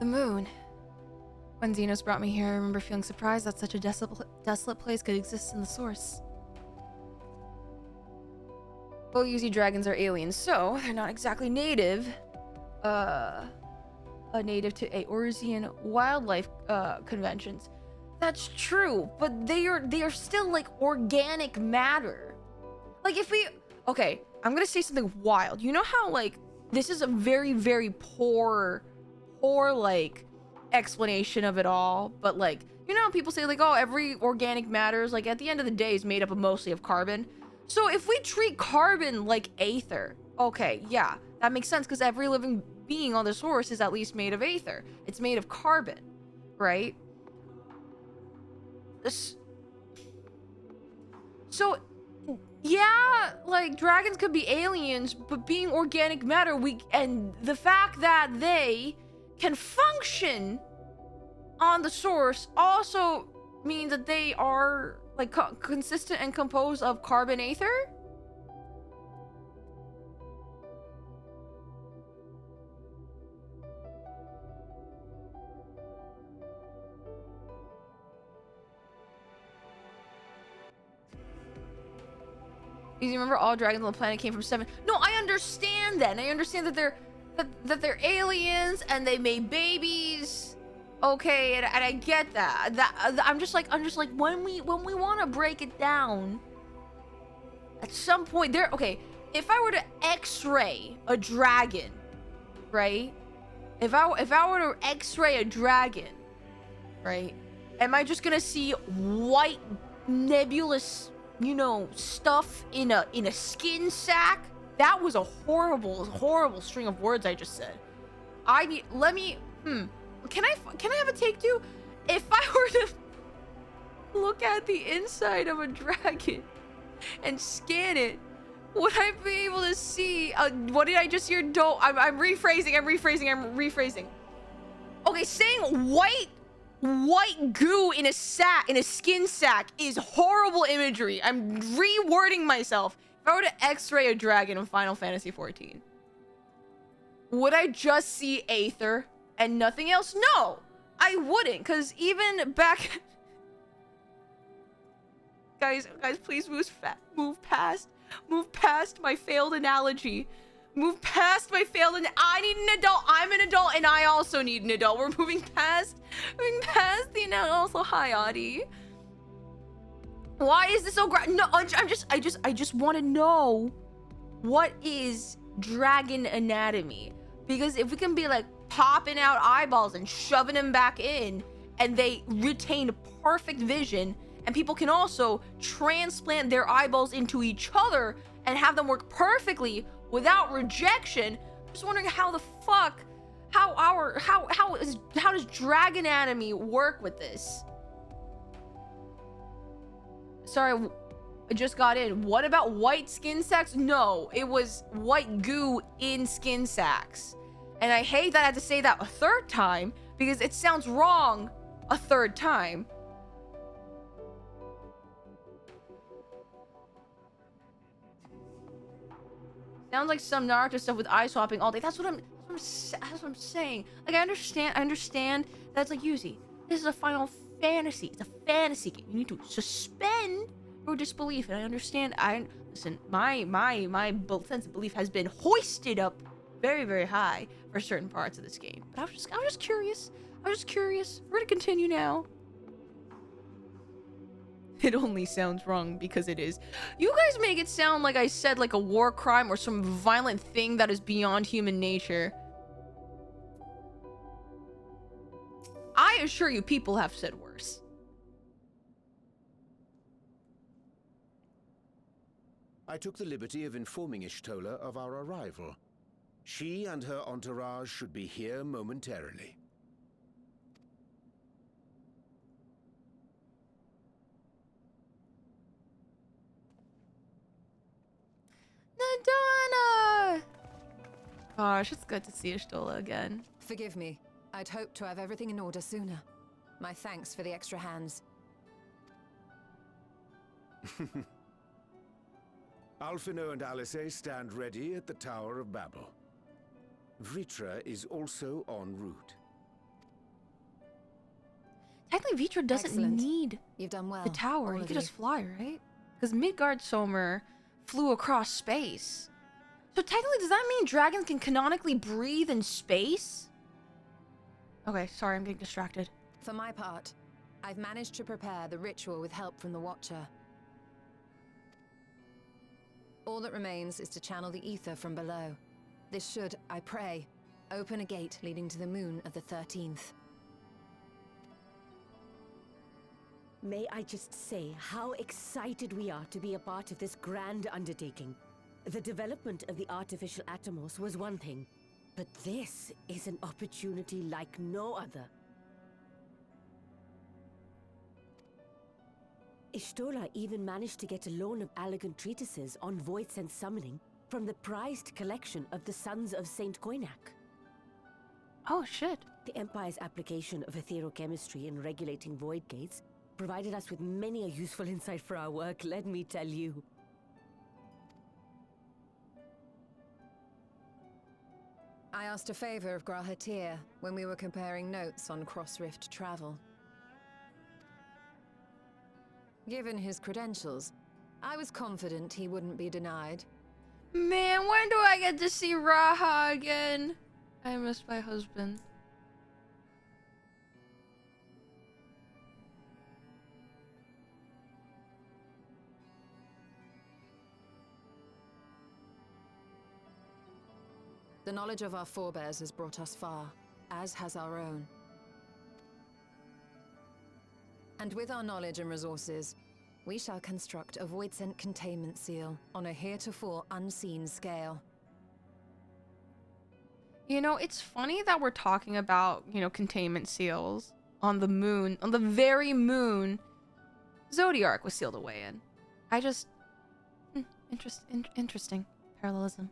Speaker 1: The moon. When Xenos brought me here, I remember feeling surprised that such a desolate place could exist in the source. Well, UZ dragons are aliens, so they're not exactly native. Native to Eorzean wildlife conventions. That's true, but they are still like organic matter. Like if we... Okay, I'm gonna say something wild. You know how like this is a very, very poor like explanation of it all, but like, you know how people say like, oh, every organic matter is like at the end of the day is made up of mostly of carbon. So if we treat carbon like Aether, okay, yeah, that makes sense because every living being on the source is at least made of Aether. It's made of carbon, right? So, yeah, like dragons could be aliens, but being organic matter, and the fact that they can function on the source also means that they are like consistent and composed of carbon Aether. You remember all dragons on the planet came from 7? No, I understand that. And I understand that they're aliens and they made babies. Okay, and I get that. I'm just like when we want to break it down, at some point there. Okay, if I were to X-ray a dragon, right? If I were to X-ray a dragon, right? Am I just gonna see white nebulous, you know, stuff in a skin sack? That was a horrible string of words I just said. Can I have a take two? If I were to look at the inside of a dragon and scan it, would I be able to see what did I just hear? I'm rephrasing. Okay, saying white goo in a skin sack is horrible imagery. I'm rewording myself. If I were to X-ray a dragon in Final Fantasy XIV, would I just see Aether and nothing else? No, I wouldn't, because even back... guys, please move past my failed analogy. Move past my failed I need an adult. I'm an adult and I also need an adult. We're moving past the analogy. Also, hi, Audie. Why is this so no, I just want to know what is dragon anatomy, Because if we can be like popping out eyeballs and shoving them back in, and they retain perfect vision, and people can also transplant their eyeballs into each other and have them work perfectly without rejection. I'm just wondering how the fuck, how does Dragon Anatomy work with this? Sorry, I just got in. What about white skin sacs? No, it was white goo in skin sacs. And I hate that I had to say that a third time because it sounds wrong a third time. Sounds like some Naruto stuff with eye swapping all day. That's what I'm saying. Like I understand that's like Yuzi. This is a Final Fantasy. It's a fantasy game. You need to suspend your disbelief, and I understand. Listen. My sense of belief has been hoisted up very, very high for certain parts of this game. But I was just curious. We're gonna continue now. It only sounds wrong because it is. You guys make it sound like I said like a war crime or some violent thing that is beyond human nature. I assure you, people have said worse.
Speaker 3: I took the liberty of informing Ishtola of our arrival. She and her entourage should be here momentarily.
Speaker 1: Nadana! Gosh, it's good to see Ishtola again.
Speaker 7: Forgive me. I'd hoped to have everything in order sooner. My thanks for the extra hands.
Speaker 3: Alphino and Alice stand ready at the Tower of Babel. Vritra is also en route.
Speaker 1: Technically, Vitra doesn't
Speaker 7: Excellent.
Speaker 1: need
Speaker 7: You've done well.
Speaker 1: the tower.
Speaker 7: all
Speaker 1: He
Speaker 7: of
Speaker 1: could
Speaker 7: you.
Speaker 1: just fly, right? Because Midgard Somer flew across space. So technically, does that mean dragons can canonically breathe in space? Okay, sorry, I'm getting distracted.
Speaker 7: For my part, I've managed to prepare the ritual with help from the Watcher. All that remains is to channel the ether from below. This should, I pray, open a gate leading to the moon of the 13th.
Speaker 8: May I just say how excited we are to be a part of this grand undertaking. The development of the artificial Atomos was one thing, but this is an opportunity like no other. Ishtola even managed to get a loan of elegant treatises on voice and summoning from the prized collection of the Sons of Saint Koinak.
Speaker 1: Oh, shit.
Speaker 8: The Empire's application of etherochemistry in regulating void gates provided us with many a useful insight for our work, let me tell you.
Speaker 7: I asked a favor of Grahatir when we were comparing notes on cross-rift travel. Given his credentials, I was confident he wouldn't be denied.
Speaker 1: Man, when do I get to see Raha again? I miss my husband.
Speaker 7: The knowledge of our forebears has brought us far, as has our own. And with our knowledge and resources, we shall construct a void-sent containment seal on a heretofore unseen scale.
Speaker 1: You know, it's funny that we're talking about, containment seals on the moon, on the very moon Zodiark was sealed away in. I just... interesting parallelism.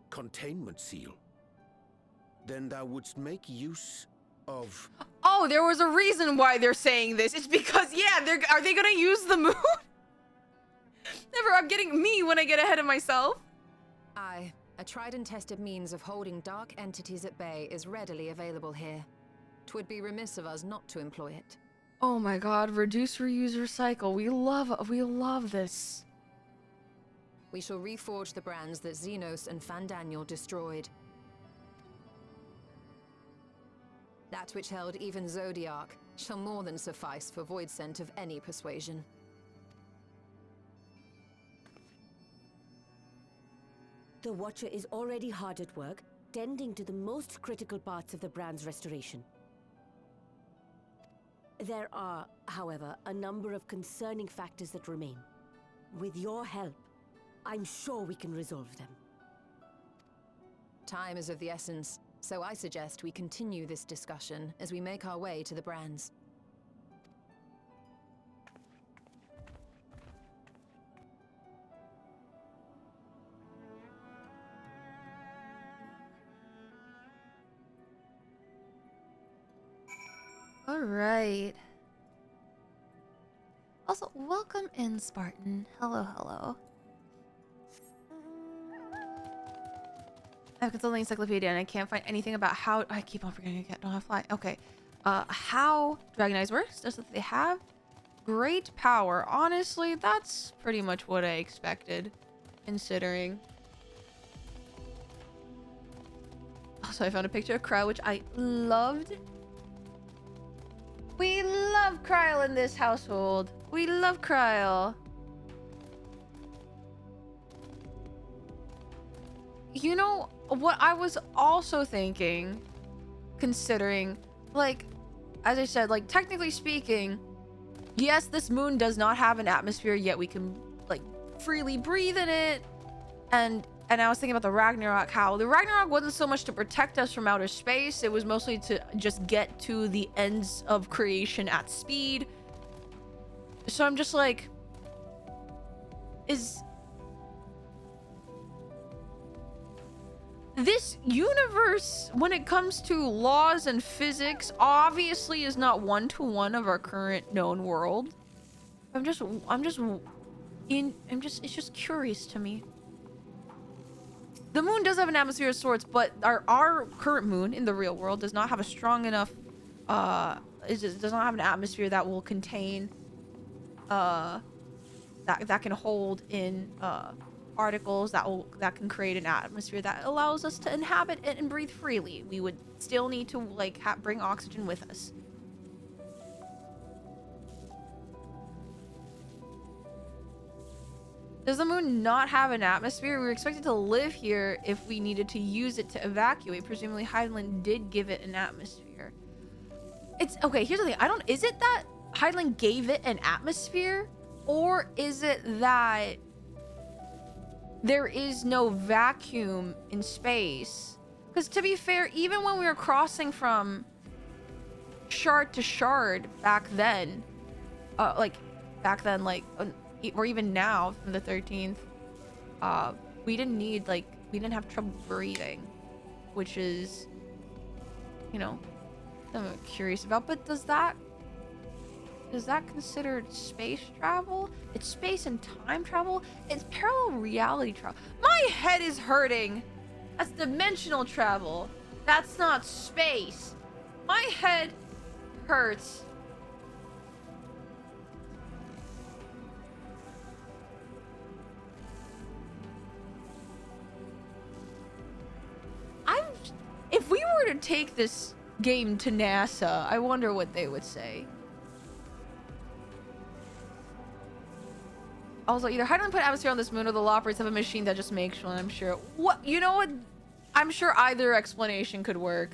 Speaker 3: Containment seal. Then thou wouldst make use of...
Speaker 1: Oh, there was a reason why they're saying this. It's because, yeah, are they gonna use the moon? Never, I'm getting me when I get ahead of myself.
Speaker 7: Aye, a tried and tested means of holding dark entities at bay is readily available here. 'Twould be remiss of us not to employ it.
Speaker 1: Oh my god, reduce, reuse, recycle. We love this.
Speaker 7: We shall reforge the brands that Xenos and Fandaniel destroyed. That which held even Zodiark shall more than suffice for void scent of any persuasion.
Speaker 8: The Watcher is already hard at work, tending to the most critical parts of the brand's restoration. There are, however, a number of concerning factors that remain. With your help, I'm sure we can resolve them.
Speaker 7: Time is of the essence, so I suggest we continue this discussion as we make our way to the brands.
Speaker 1: All right. Also, welcome in, Spartan. Hello, hello. I've consulted the encyclopedia and I can't find anything about how. I keep on forgetting I don't have fly. Okay. How Dragon Eyes works? Does that they have great power? Honestly, that's pretty much what I expected, considering. Also, I found a picture of Kryle, which I loved. We love Kryle in this household. We love Kryle. You know what I was also thinking, considering, like, as I said, like, technically speaking, yes, this moon does not have an atmosphere, yet we can, like, freely breathe in it. And I was thinking about the Ragnarok, how the Ragnarok wasn't so much to protect us from outer space, it was mostly to just get to the ends of creation at speed. So I'm just like, is this universe, when it comes to laws and physics, obviously is not one-to-one of our current known world. It's just curious to me. The moon does have an atmosphere of sorts, but our current moon in the real world does not have a strong enough, it just does not have an atmosphere that will contain, that can hold in, particles that can create an atmosphere that allows us to inhabit it and breathe freely. We would still need to, like, bring oxygen with us. Does the moon not have an atmosphere? We were expected to live here if we needed to use it to evacuate. Presumably Hydaelyn did give it an atmosphere. It's okay, here's the thing. Is it that Hydaelyn gave it an atmosphere? Or is it that there is no vacuum in space? Because to be fair, even when we were crossing from shard to shard back then, or even now from the 13th, we didn't have trouble breathing, which is, you know, I'm curious about. But is that considered space travel? It's space and time travel? It's parallel reality travel. My head is hurting. That's dimensional travel. That's not space. My head hurts. If we were to take this game to NASA, I wonder what they would say. Also, either Hydaelyn put atmosphere on this moon, or the Loppers have a machine that just makes one. I'm sure. What? You know what? I'm sure either explanation could work.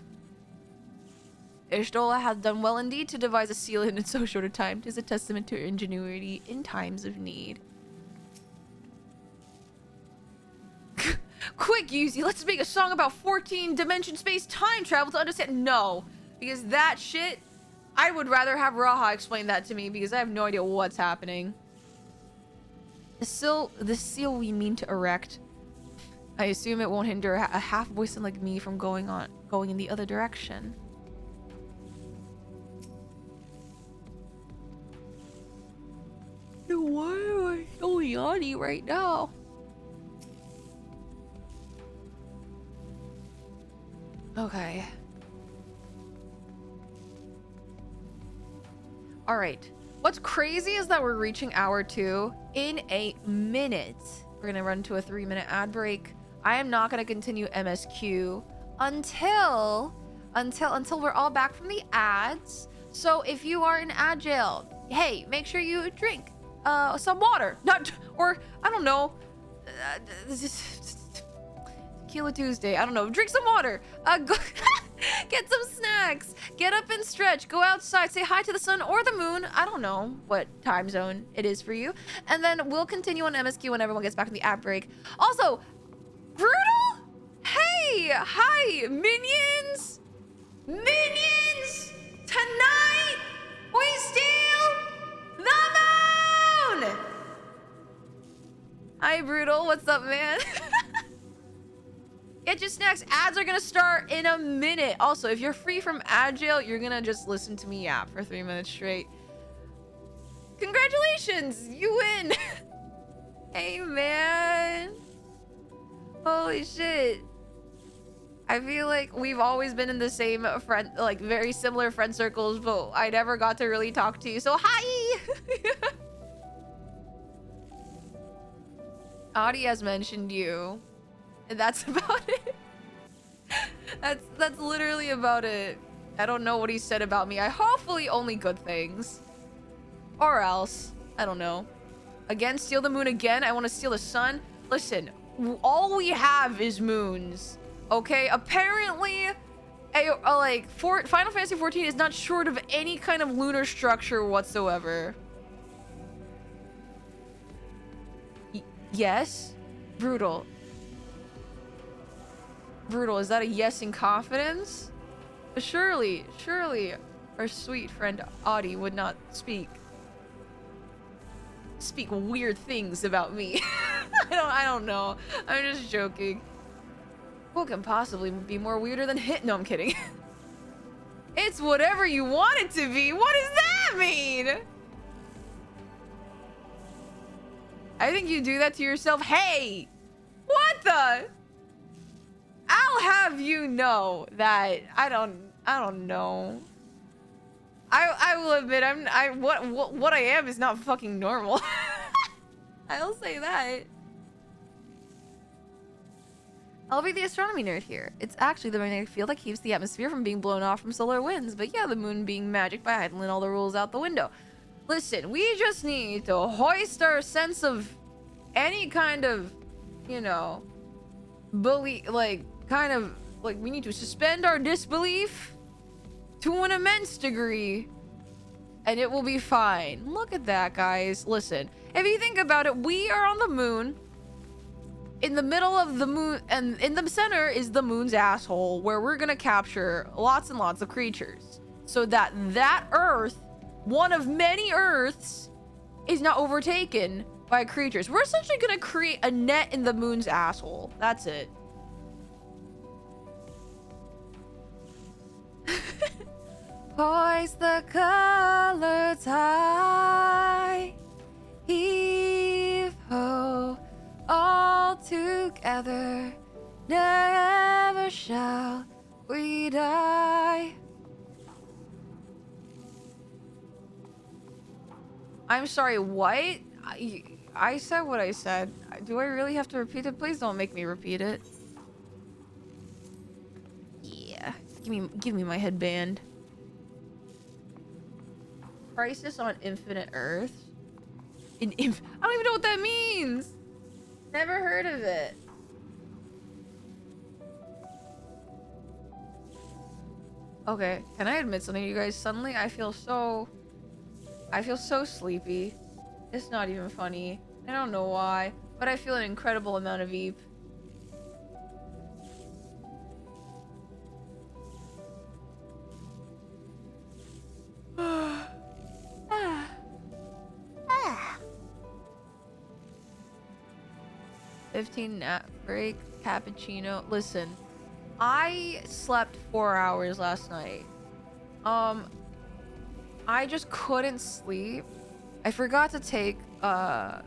Speaker 1: Ishtola has done well indeed to devise a seal in so short a time. 'Tis a testament to her ingenuity in times of need. Quick, Yuzi, let's make a song about 14 dimension space time travel to understand. No, because that shit, I would rather have Raha explain that to me, because I have no idea what's happening. The seal we mean to erect. I assume it won't hinder a half-voiced like me from going in the other direction. Why am I so yawny right now? Okay. All right. What's crazy is that we're reaching hour 2 in a minute. We're gonna run to a 3-minute ad break. I am not gonna continue MSQ until we're all back from the ads. So if you are in ad jail, hey, make sure you drink some water. I don't know. Tequila Tuesday. I don't know. Drink some water. Go get some snacks. Get up and stretch. Go outside. Say hi to the sun or the moon. I don't know what time zone it is for you. And then we'll continue on MSQ when everyone gets back from the app break. Also, Brutal? Hey! Hi, minions! Minions! Tonight, we steal the moon! Hi, Brutal. What's up, man? Get your snacks. Ads are gonna start in a minute. Also, if you're free from ad jail, you're gonna just listen to me yap for 3 minutes straight. Congratulations! You win! Hey, man. Holy shit. I feel like we've always been in the same friend, like very similar friend circles, but I never got to really talk to you. So hi! Audie has mentioned you. And that's about it. That's literally about it. I don't know what he said about me. I hopefully only good things. Or else. I don't know. Again, steal the moon again. I want to steal the sun. Listen, all we have is moons. Okay? Apparently, Final Fantasy XIV is not short of any kind of lunar structure whatsoever. Yes? Brutal. Brutal, is that a yes in confidence? Surely, our sweet friend Audie would not speak weird things about me. I don't know. I'm just joking. What can possibly be more weirder than hit? No, I'm kidding. It's whatever you want it to be. What does that mean? I think you do that to yourself. Hey! What the? I'll have you know that I don't know. I will admit what I am is not fucking normal. I'll say that. I'll be the astronomy nerd here. It's actually the magnetic field that keeps the atmosphere from being blown off from solar winds. But yeah, the moon being magic by idling all the rules out the window. Listen, we just need to hoist our sense of any kind of, you know, belief, we need to suspend our disbelief to an immense degree, and it will be fine. Look at that, guys. Listen, if you think about it, we are on the moon. In the middle of the moon, and in the center is the moon's asshole, where we're gonna capture lots and lots of creatures, so that Earth, one of many Earths, is not overtaken by creatures. We're essentially gonna create a net in the moon's asshole. That's it. Hoist the colors high, heave ho, all together, never shall we die. I'm sorry, what? I said what I said. Do I really have to repeat it? Please don't make me repeat it. Yeah, give me my headband. Crisis on Infinite Earth. I don't even know what that means. Never heard of it. Okay, can I admit something to you guys? Suddenly I feel so sleepy. It's not even funny. I don't know why, but I feel an incredible amount of eep. Ah. 15 nap break, cappuccino. Listen, I slept 4 hours last night. I just couldn't sleep. I forgot to take my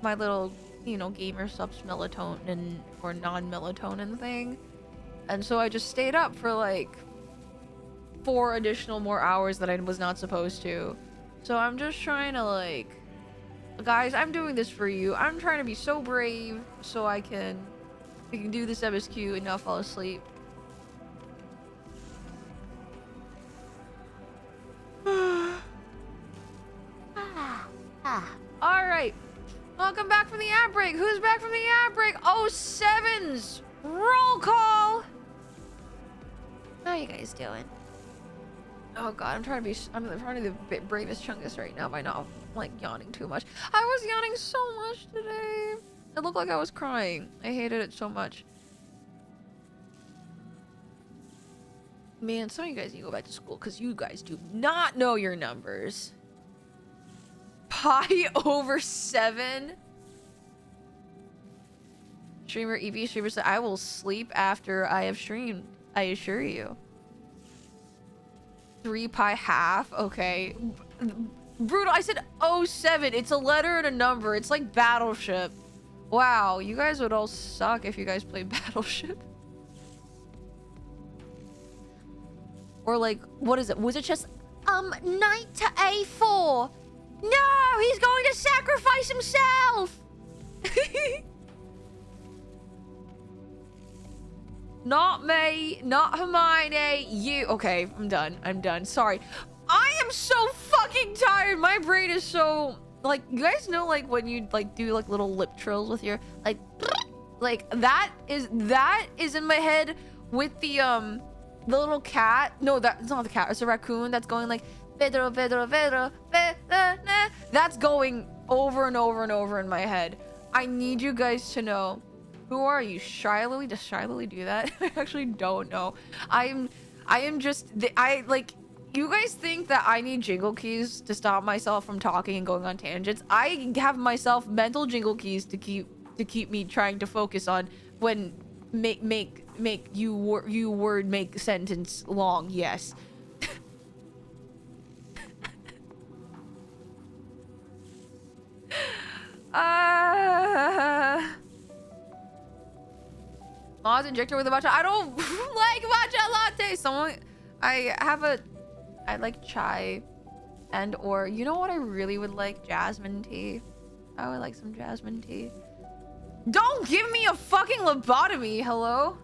Speaker 1: little, you know, gamer subs melatonin or non-melatonin thing, and so I just stayed up for like 4 additional more hours that I was not supposed to. So I'm just trying to, like, guys, I'm doing this for you. I'm trying to be so brave so we can do this MSQ and not fall asleep. All right, welcome back from the ad break. Who's back from the ad break? Oh, Sevens, Roll call. How you guys doing? Oh god, I'm trying to be the bravest chungus right now by not like yawning too much. I was yawning so much today. It looked like I was crying. I hated it so much. Man, some of you guys need to go back to school because you guys do not know your numbers. Pi over 7. Streamer EV streamer said, I will sleep after I have streamed. I assure you. 3 pi half. Okay. Brutal. I said 07. It's a letter and a number. It's like Battleship. Wow. You guys would all suck if you guys played Battleship. Or like, what is it? Was it just, knight to A4? No, he's going to sacrifice himself. Not me, not Hermione, you. Okay, I'm done. I'm done. Sorry. I am so fucking tired. My brain is so, like, you guys know, like, when you, like, do, like, little lip trills with your, like that is in my head with the little cat. No, that's not the cat. It's a raccoon that's going, like, Pedro, Pedro, Pedro, Pedro, that's going over and over and over in my head. I need you guys to know. Who are you? Shy Lily? Does Shy Lily do that? I actually don't know. I am just, like, you guys think that I need jingle keys to stop myself from talking and going on tangents. I have myself mental jingle keys to keep me trying to focus on when make you word make sentence long. Yes. Moz injector with a matcha. I don't like matcha latte. I like chai and or, you know what I really would like? Jasmine tea. I would like some jasmine tea. Don't give me a fucking lobotomy. Hello?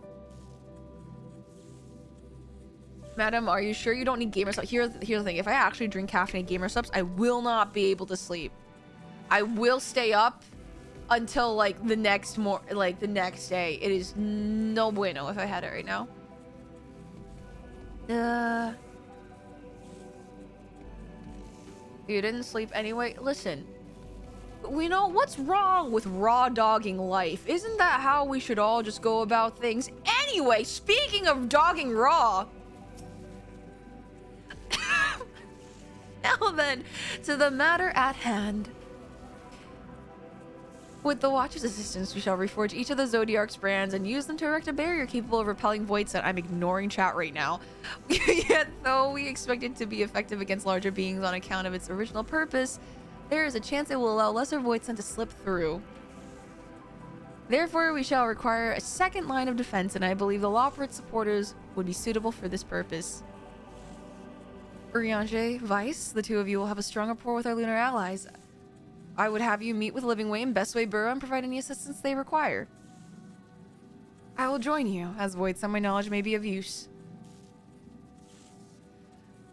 Speaker 1: Madam, are you sure you don't need gamer subs? Here's the thing. If I actually drink caffeinated gamer subs, I will not be able to sleep. I will stay up until like the next day. It is no bueno if I had it right now. You didn't sleep anyway. Listen, we know what's wrong with raw dogging life. Isn't that how we should all just go about things? Anyway, speaking of dogging raw, now then, to the matter at hand. With the Watcher's assistance, we shall reforge each of the Zodiarc's brands and use them to erect a barrier capable of repelling void set. I'm ignoring chat right now. Yet, though we expect it to be effective against larger beings on account of its original purpose, there is a chance it will allow lesser void scent to slip through. Therefore, we shall require a second line of defense, and I believe the Lawprit supporters would be suitable for this purpose. Urianger, Vice, the two of you will have a strong rapport with our lunar allies. I would have you meet with Living Way and Bestway Burrow and provide any assistance they require. I will join you, as void some of my knowledge may be of use.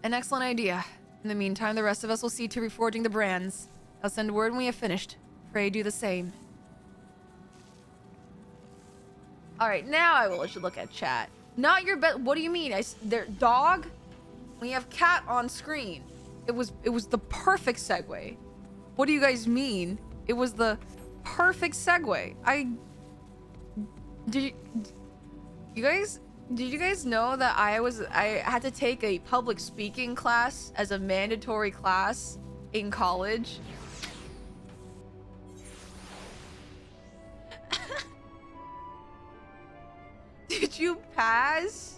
Speaker 1: An excellent idea. In the meantime, the rest of us will see to reforging the brands. I'll send word when we have finished. Pray do the same. Alright, now I will let you look at chat. Not your best. What do you mean? Their dog? We have cat on screen. It was the perfect segue. What do you guys mean? It was the perfect segue. Did you guys know that I had to take a public speaking class as a mandatory class in college? Did you pass?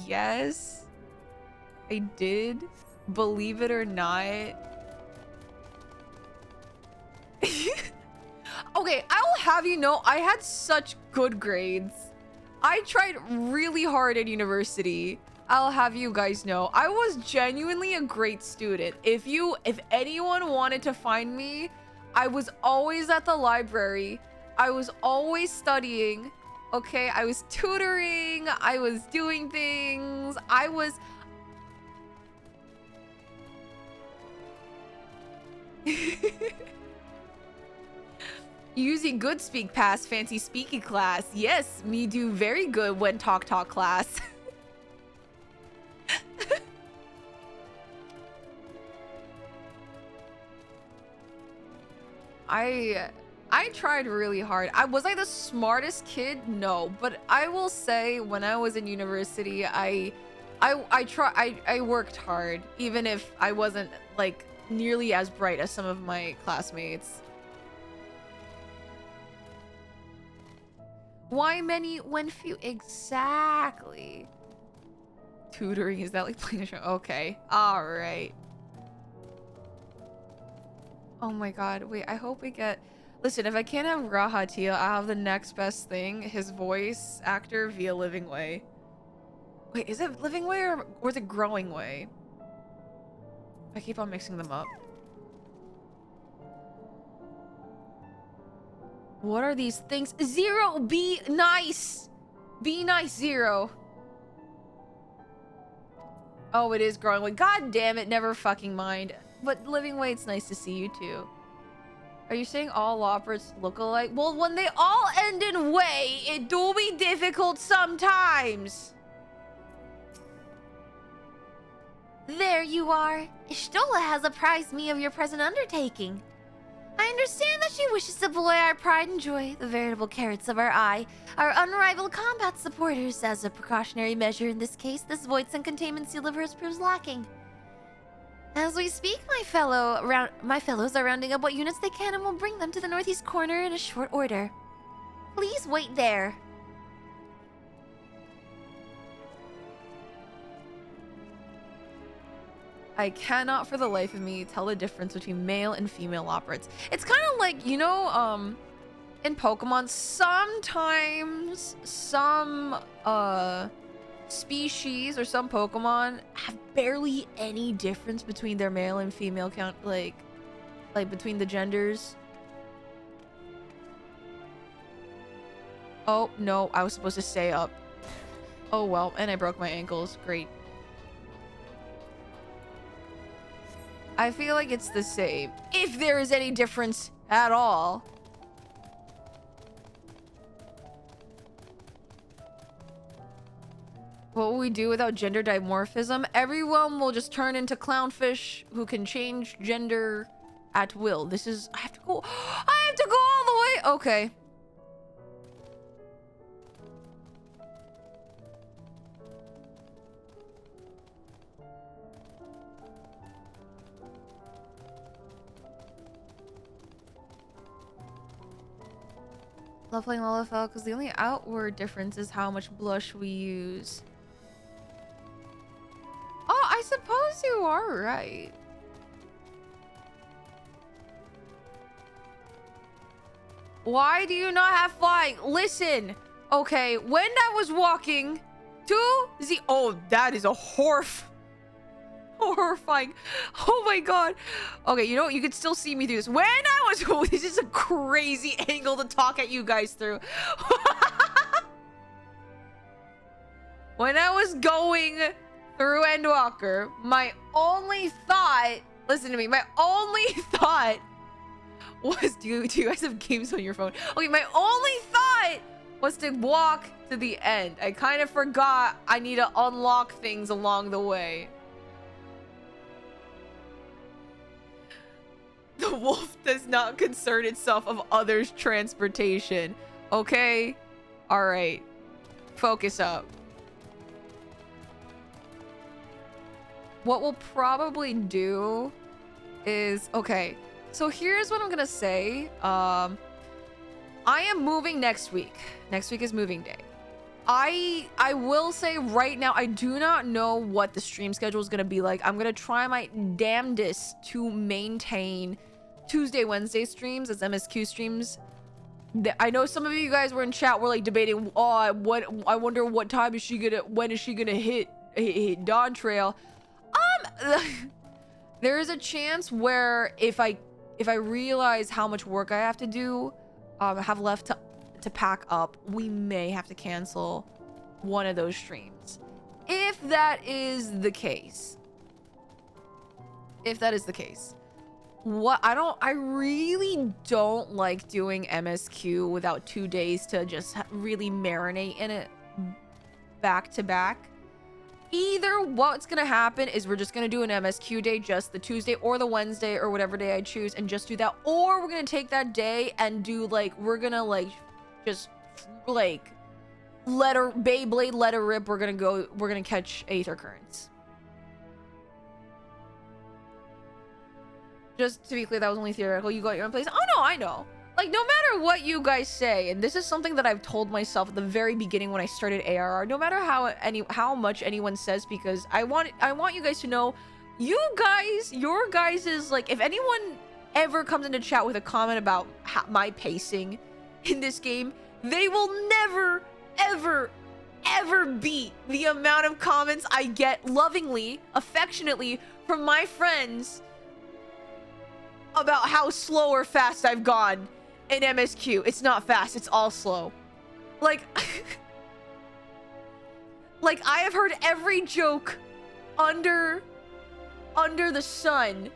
Speaker 1: Yes, I did. Believe it or not. Okay, I will have you know, I had such good grades. I tried really hard at university. I'll have you guys know. I was genuinely a great student. If anyone wanted to find me, I was always at the library. I was always studying. Okay, I was tutoring. I was doing things. I was... Yuzi good speak past fancy speaky class. Yes, me do very good when talk class. I tried really hard. Was I the smartest kid? No, but I will say when I was in university, I worked hard, even if I wasn't like nearly as bright as some of my classmates. Why many when few? Exactly. Tutoring, is that like playing a show? Okay, all right. Oh my god, wait, I hope we get... Listen, if I can't have Rahatia, I'll have the next best thing, his voice actor via Living Way. Wait, is it Living Way or is it Growing Way? I keep on mixing them up. What are these things? Zero, be nice! Be nice, Zero. Oh, it is Growing Way. God damn it, never fucking mind. But Living Way, it's nice to see you too. Are you saying all operas look alike? Well, when they all end in way, it do be difficult sometimes.
Speaker 9: There you are. Ishtola has apprised me of your present undertaking. I understand that she wishes to buoy our pride and joy, the veritable carrots of our eye, our unrivaled combat supporters. As a precautionary measure in this case, this voids and containment seal of hers proves lacking. As we speak, my fellows are rounding up what units they can and will bring them to the northeast corner in a short order. Please wait there.
Speaker 1: I cannot for the life of me tell the difference between male and female operates. It's kind of like, you know, in Pokemon, sometimes some, species or some Pokemon have barely any difference between their male and female count, like between the genders. Oh no, I was supposed to stay up. Oh well, and I broke my ankles. Great. I feel like it's the same, if there is any difference at all. What will we do without gender dimorphism? Everyone will just turn into clownfish who can change gender at will. This is... I have to go all the way? Okay. Love playing Lalafell because the only outward difference is how much blush we use. Oh, I suppose you are right. Why do you not have flying? Listen, okay, when I was walking to the... Oh, that is a horrifying. Oh my god. Okay, you know what? You can still see me through this. When I was... Oh, this is a crazy angle to talk at you guys through. When I was going through Endwalker, my only thought... Listen to me. My only thought was... Do you guys have games on your phone? Okay, my only thought was to walk to the end. I kind of forgot I need to unlock things along the way. The wolf does not concern itself of others' transportation. Okay? Alright. Focus up. What we'll probably do is... Okay. So here's what I'm gonna say. I am moving next week. Next week is moving day. I will say right now, I do not know what the stream schedule is gonna be like. I'm gonna try my damnedest to maintain Tuesday, Wednesday streams as MSQ streams. I know some of you guys were in chat, were like debating, oh, what, I wonder what time is she gonna, when is she gonna hit Dawn Trail? There is a chance where if I realize how much work I have to do, have left to pack up, we may have to cancel one of those streams. If that is the case. If that is the case. what I really don't like doing MSQ without 2 days to just really marinate in it back to back. Either what's gonna happen is we're just gonna do an MSQ day, just the Tuesday or the Wednesday or whatever day I choose, and just do that, or we're gonna take that day and do like, we're gonna like just like Beyblade let her rip. We're gonna catch Aether Currents. Just to be clear, that was only theoretical. You got your own place. Oh no, I know. Like, no matter what you guys say, and this is something that I've told myself at the very beginning when I started ARR, no matter how much anyone says, because I want you guys to know, your guys is like, if anyone ever comes into chat with a comment about my pacing in this game, they will never, ever beat the amount of comments I get lovingly, affectionately from my friends about how slow or fast I've gone in MSQ. It's not fast, it's all slow. Like, like I have heard every joke under the sun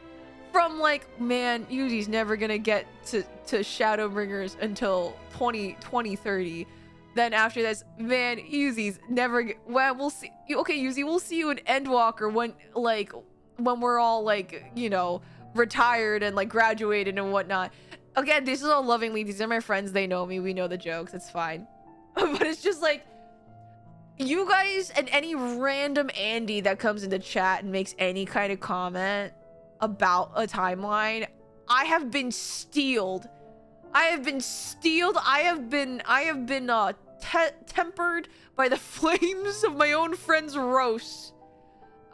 Speaker 1: from like, man, YUZI'S never gonna get to Shadowbringers until 2030. Then after this, man, YUZI'S never well, we'll see. Okay, YUZI, we'll see you in Endwalker when we're all like, you know, retired and like graduated and whatnot. Again, this is all lovingly. These are my friends. They know me. We know the jokes. It's fine. But it's just like, you guys and any random Andy that comes into chat and makes any kind of comment about a timeline, I have been steeled. I have been steeled. I have been tempered by the flames of my own friends' roasts.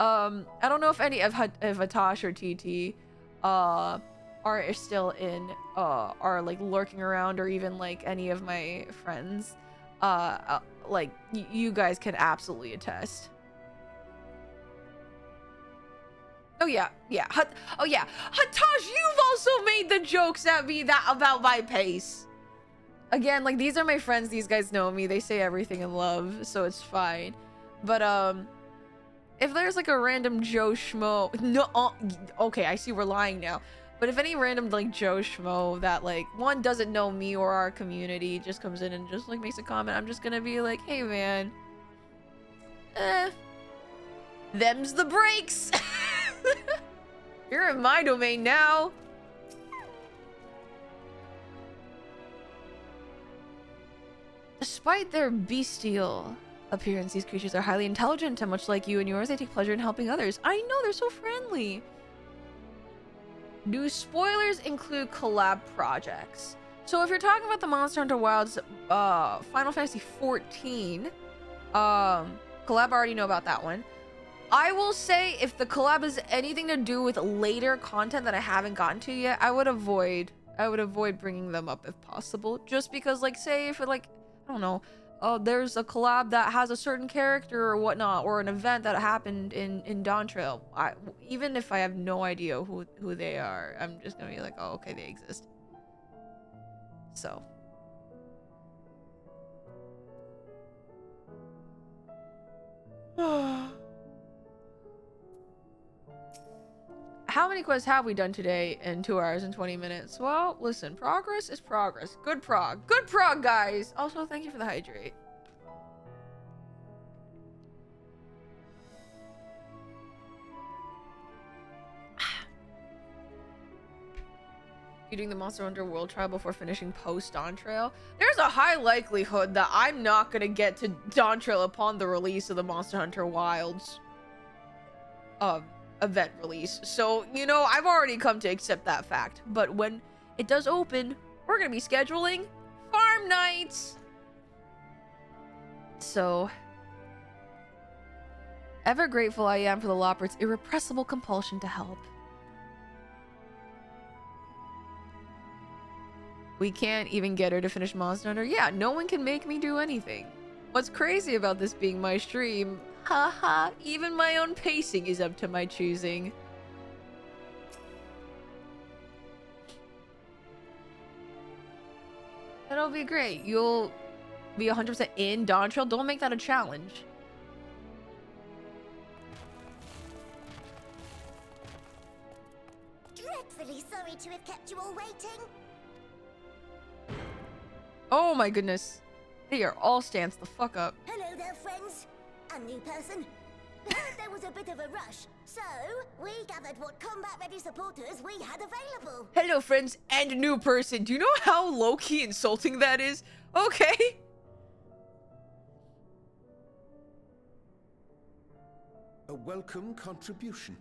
Speaker 1: I don't know if any of Hatash or TT are still in are like lurking around, or even like any of my friends. Like you guys can absolutely attest. Oh yeah. Oh yeah, Hatash, you've also made the jokes at me about my pace. Again, like, these are my friends. These guys know me. They say everything in love, so it's fine. But if there's like a random Joe Schmo, no, okay, I see we're lying now. But if any random like Joe Schmo that like one doesn't know me or our community just comes in and just like makes a comment, I'm just gonna be like, hey man, them's the breaks. You're in my domain now. Despite their bestial appearance, these creatures are highly intelligent, and much like you and yours, they take pleasure in helping others. I know, they're so friendly. Do spoilers include collab projects? So if you're talking about the Monster Hunter Wilds Final Fantasy 14 collab, I already know about that one. I will say, if the collab has anything to do with later content that I haven't gotten to yet, I would avoid bringing them up if possible. Just because, like, say if it, like, I don't know, there's a collab that has a certain character or whatnot, or an event that happened in Dawn Trail. Even if I have no idea who they are, I'm just gonna be like, oh, okay, they exist. So. How many quests have we done today in 2 hours and 20 minutes? Well, listen, progress is progress. Good prog. Good prog, guys! Also, thank you for the hydrate. You doing the Monster Hunter World Trial before finishing post Dawn Trail? There's a high likelihood that I'm not gonna get to Dawn Trail upon the release of the Monster Hunter Wilds event release. So, you know, I've already come to accept that fact. But when it does open, we're gonna be scheduling farm nights. So, ever grateful I am for the Lopert's irrepressible compulsion to help. We can't even get her to finish Monster Hunter. Yeah, no one can make me do anything. What's crazy about this being my stream, haha, even my own pacing is up to my choosing. That'll be great. You'll be 100% in Dawn Trail. Don't make that a challenge.
Speaker 10: awfully sorry to have kept you all waiting.
Speaker 1: Oh my goodness. They are all stanced the fuck up.
Speaker 10: Hello there, friends. A new person. We heard there was a bit of a rush, so we gathered what combat-ready supporters we had available.
Speaker 1: Hello, friends, and a new person. Do you know how low-key insulting that is? Okay.
Speaker 3: A welcome contribution.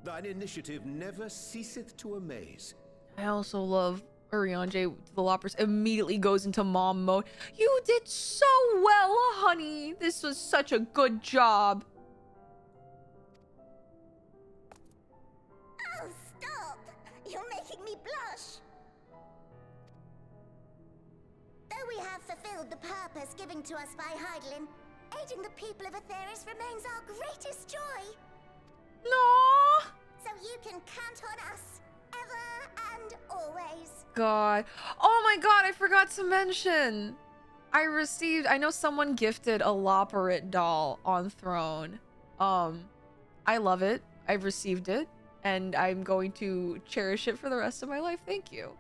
Speaker 3: Thine initiative never ceaseth to amaze.
Speaker 1: I also love Urianger, the Loppers, immediately goes into mom mode. You did so well, honey. This was such a good job.
Speaker 10: Oh, stop! You're making me blush. Though we have fulfilled the purpose given to us by Heidelin, aiding the people of Atheris remains our greatest joy.
Speaker 1: No.
Speaker 10: So you can count on us, ever and always.
Speaker 1: God. Oh my god, I forgot to mention. I know someone gifted a Loporit doll on Throne. I love it. I've received it, and I'm going to cherish it for the rest of my life. Thank you.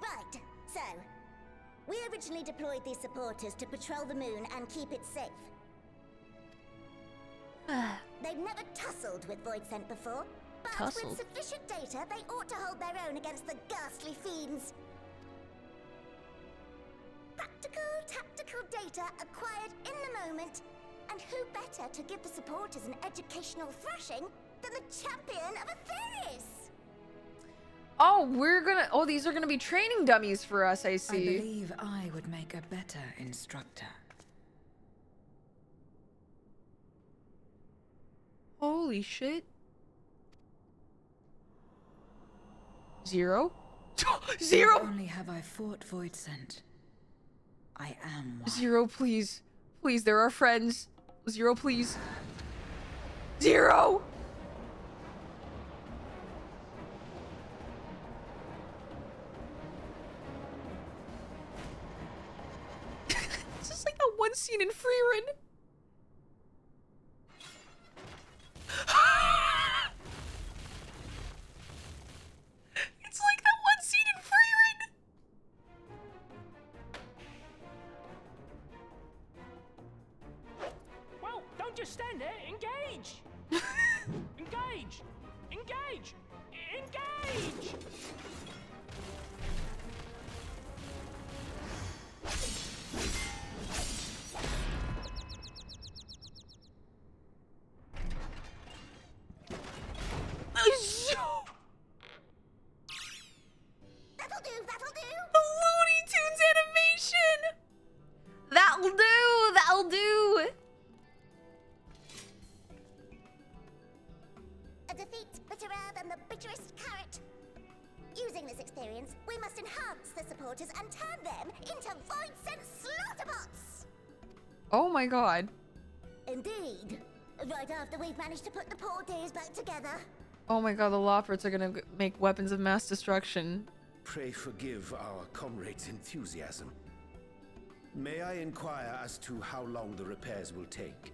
Speaker 10: Right, so we originally deployed these supporters to patrol the moon and keep it safe. They've never tussled with Void Scent before, but
Speaker 1: Tussled?
Speaker 10: with sufficient data, they ought to hold their own against the ghastly fiends. Practical, tactical data acquired in the moment, and who better to give the supporters an educational thrashing than the champion of Atheris?
Speaker 1: Oh, these are gonna be training dummies for us, I see.
Speaker 5: I believe I would make a better instructor.
Speaker 1: Holy shit. Zero? Zero!
Speaker 5: Not only have I fought Void Scent, I am one.
Speaker 1: Zero, please. Please, they're our friends. Zero, please. Zero! It's just like that one scene in Freerin. It's like that one scene in Freerin.
Speaker 6: Well, don't just stand there. Engage! Engage! Engage! Engage!
Speaker 10: That'll do, that'll do!
Speaker 1: The Looney Tunes animation! That'll do! That'll do!
Speaker 10: A defeat bitterer than the bitterest carrot. Using this experience, we must enhance the supporters and turn them into Void-Scent slaughterbots!
Speaker 1: Oh my god.
Speaker 10: Indeed. Right after we've managed to put the poor dears back together.
Speaker 1: Oh my god, the Loppers are gonna make weapons of mass destruction.
Speaker 3: Pray forgive our comrade's enthusiasm. May I inquire as to how long the repairs will take?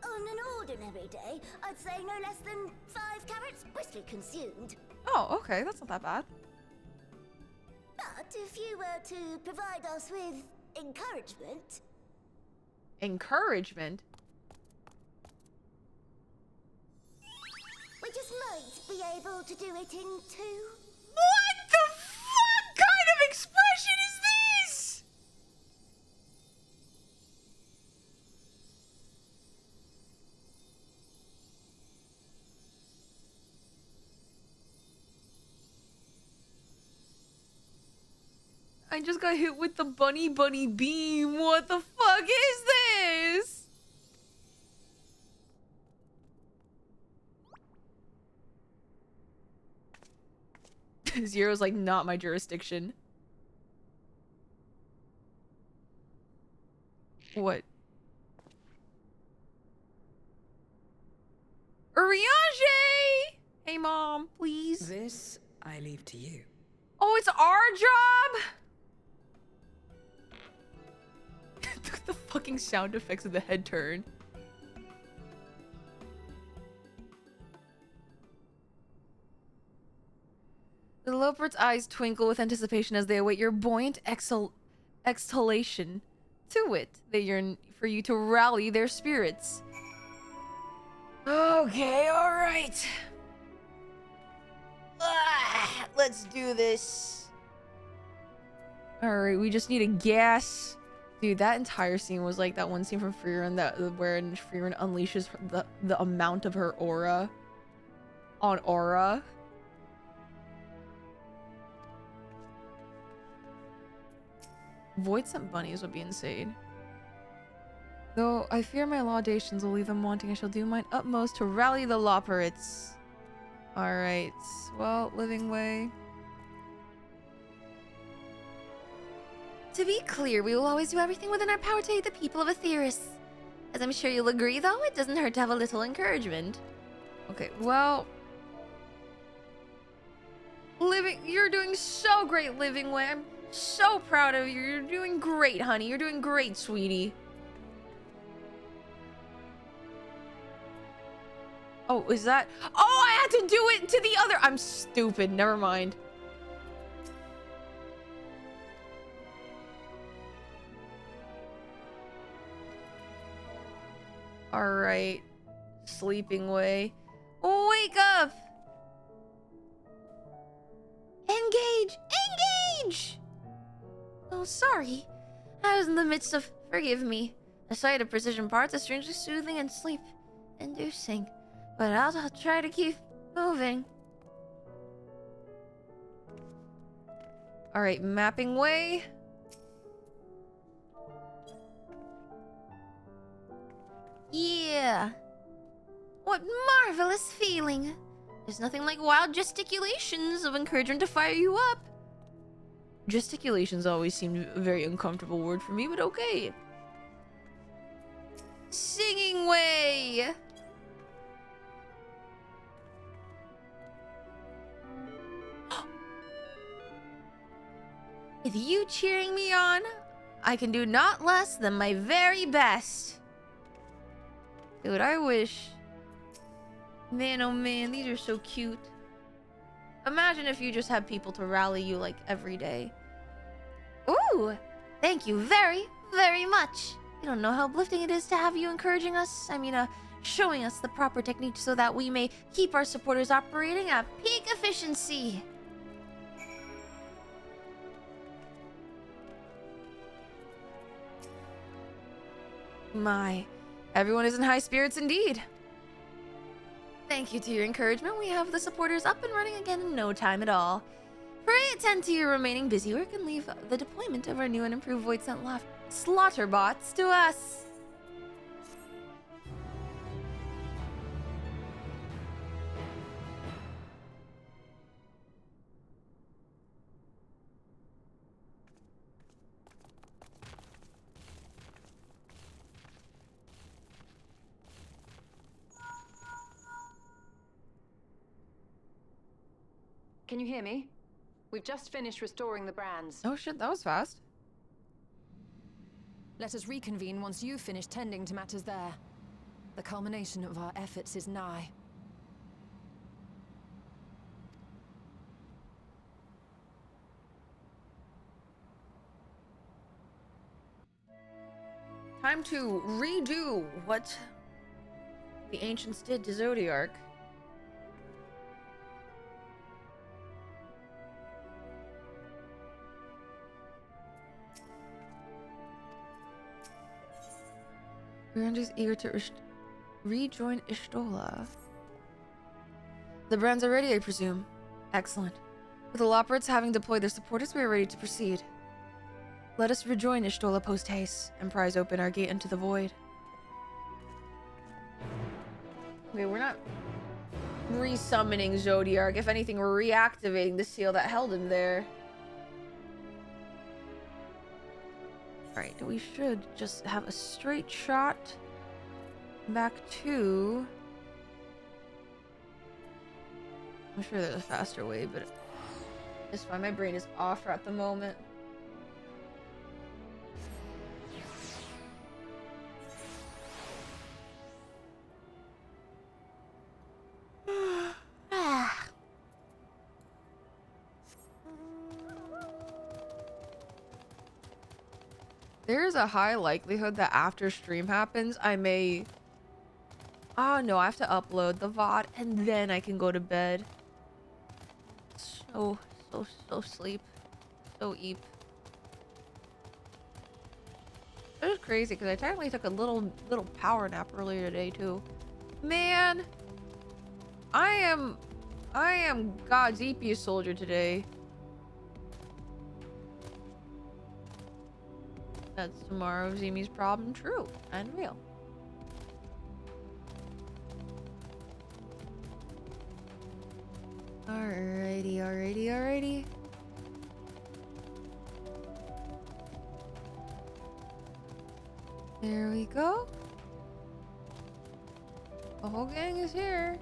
Speaker 10: On an ordinary day, I'd say no less than 5 carrots briskly consumed.
Speaker 1: Oh, okay, that's not that bad.
Speaker 10: But if you were to provide us with encouragement...
Speaker 1: Encouragement?
Speaker 10: we just might be able to do it in 2.
Speaker 1: What the fuck kind of expression is this? I just got hit with the bunny beam. What the fuck is this? Zero's like, not my jurisdiction. What? Urianger! Hey, Mom, please.
Speaker 5: This I leave to you.
Speaker 1: Oh, it's our job? fucking sound effects of the head turn. The leopard's eyes twinkle with anticipation as they await your buoyant exhalation. To it, they yearn for you to rally their spirits. Okay, alright. Let's do this. Alright, we just need a gas. Dude, that entire scene was like that one scene from Freerun where Freerun unleashes the amount of her aura on Aura. Void sent bunnies would be insane. Though I fear my laudations will leave them wanting, I shall do mine utmost to rally the Loperates. Alright, well, living way.
Speaker 9: To be clear, we will always do everything within our power to aid the people of Aetheris. As I'm sure you'll agree, though, it doesn't hurt to have a little encouragement.
Speaker 1: Okay, well... You're doing so great, Living Way. I'm so proud of you. You're doing great, honey. You're doing great, sweetie. Oh, is that... Oh, I had to do it to the other... I'm stupid. Never mind. Alright. Sleeping Way. Wake up!
Speaker 9: Engage! Engage! Oh, sorry. I was in the midst of... Forgive me. The sight of precision parts is strangely soothing and sleep-inducing. But I'll try to keep moving.
Speaker 1: Alright, mapping way.
Speaker 9: Yeah. What marvelous feeling. There's nothing like wild gesticulations of encouragement to fire you up.
Speaker 1: Gesticulations always seemed a very uncomfortable word for me, but okay.
Speaker 9: Singing way. With you cheering me on, I can do not less than my very best.
Speaker 1: Dude, I wish... Man, oh man, these are so cute. Imagine if you just had people to rally you, like, every day.
Speaker 9: Ooh, thank you very, very much. You don't know how uplifting it is to have you encouraging us. Showing us the proper technique so that we may keep our supporters operating at peak efficiency.
Speaker 1: My, everyone is in high spirits indeed.
Speaker 9: Thank you to your encouragement, we have the supporters up and running again in no time at all. Pray attend to your remaining busy work and leave the deployment of our new and improved Void Sent slaughter bots to us.
Speaker 7: Can you hear me? We've just finished restoring the brands.
Speaker 1: Oh shit, that was fast.
Speaker 7: Let us reconvene once you've finished tending to matters there. The culmination of our efforts is nigh.
Speaker 1: Time to redo what the ancients did to Zodiark. Miranda's eager to rejoin Ishtola. The brands are ready, I presume. Excellent. With the Loperates having deployed their supporters, we are ready to proceed. Let us rejoin Ishtola post-haste and prise open our gate into the void. Okay, we're not resummoning Zodiark. If anything, we're reactivating the seal that held him there. Alright, we should just have a straight shot back to... I'm sure there's a faster way, but it's fine. My brain is off at the moment. There's a high likelihood that after stream happens, I may... Oh, no, I have to upload the VOD and then I can go to bed. So sleep. So eep. It was crazy because I technically took a little power nap earlier today too. Man, I am God's eepiest soldier today. That's tomorrow Yuzimii's problem true and real. Alrighty. There we go. The whole gang is here.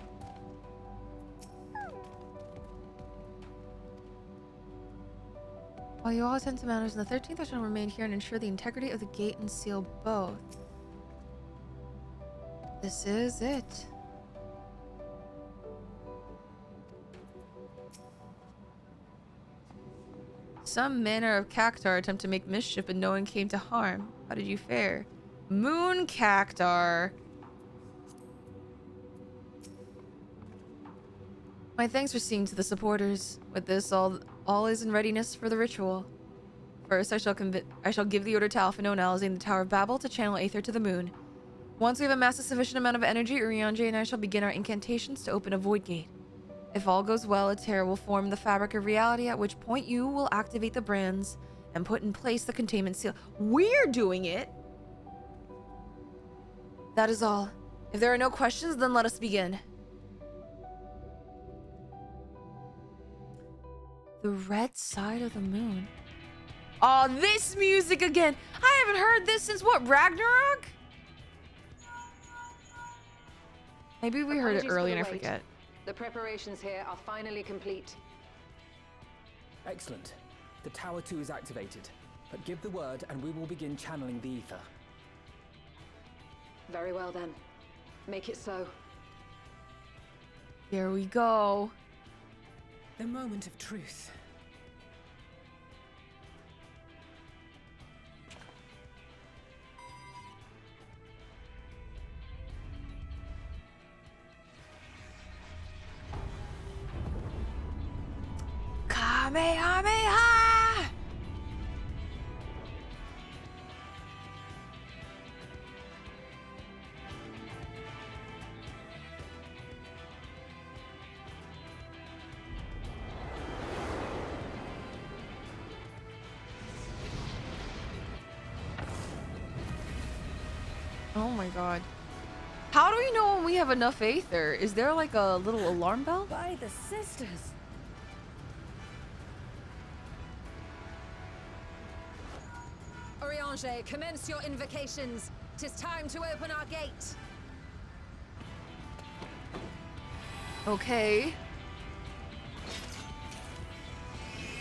Speaker 1: While you all attend to matters on the 13th, I shall remain here and ensure the integrity of the gate and seal both. This is it. Some manner of cactar attempt to make mischief, but no one came to harm. How did you fare? Moon cactar. My thanks for seeing to the supporters. With this, all is in readiness for the ritual. First, I shall give the order to Alpha analyzing the Tower of Babel to channel Aether to the moon. Once we have amassed a sufficient amount of energy, Urianger and I shall begin our incantations to open a void gate. If all goes well, a tear will form the fabric of reality, at which point you will activate the brands and put in place the containment seal. We're doing it! That is all. If there are no questions, then let us begin. The red side of the moon. Oh, this music again! I haven't heard this since what, Ragnarok? Maybe we heard it early and I forget.
Speaker 7: The preparations here are finally complete.
Speaker 6: Excellent. The Tower 2 is activated. But give the word and we will begin channeling the ether.
Speaker 7: Very well then. Make it so.
Speaker 1: Here we go.
Speaker 5: The moment of truth.
Speaker 1: Kamehameha! Oh my god. How do we know when we have enough Aether? Is there like a little alarm bell?
Speaker 8: By the sisters.
Speaker 7: Urianger, commence your invocations. 'Tis time to open our gate.
Speaker 1: Okay.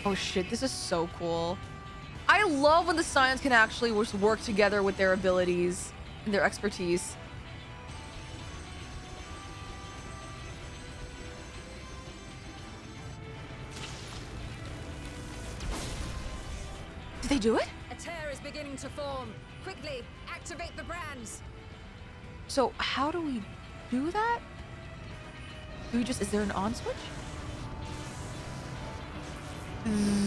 Speaker 1: Oh shit, this is so cool. I love when the Scions can actually work together with their abilities and their expertise. Did they do it?
Speaker 7: A tear is beginning to form. Quickly, activate the brands.
Speaker 1: So how do we do that? Do we just, is there an on switch?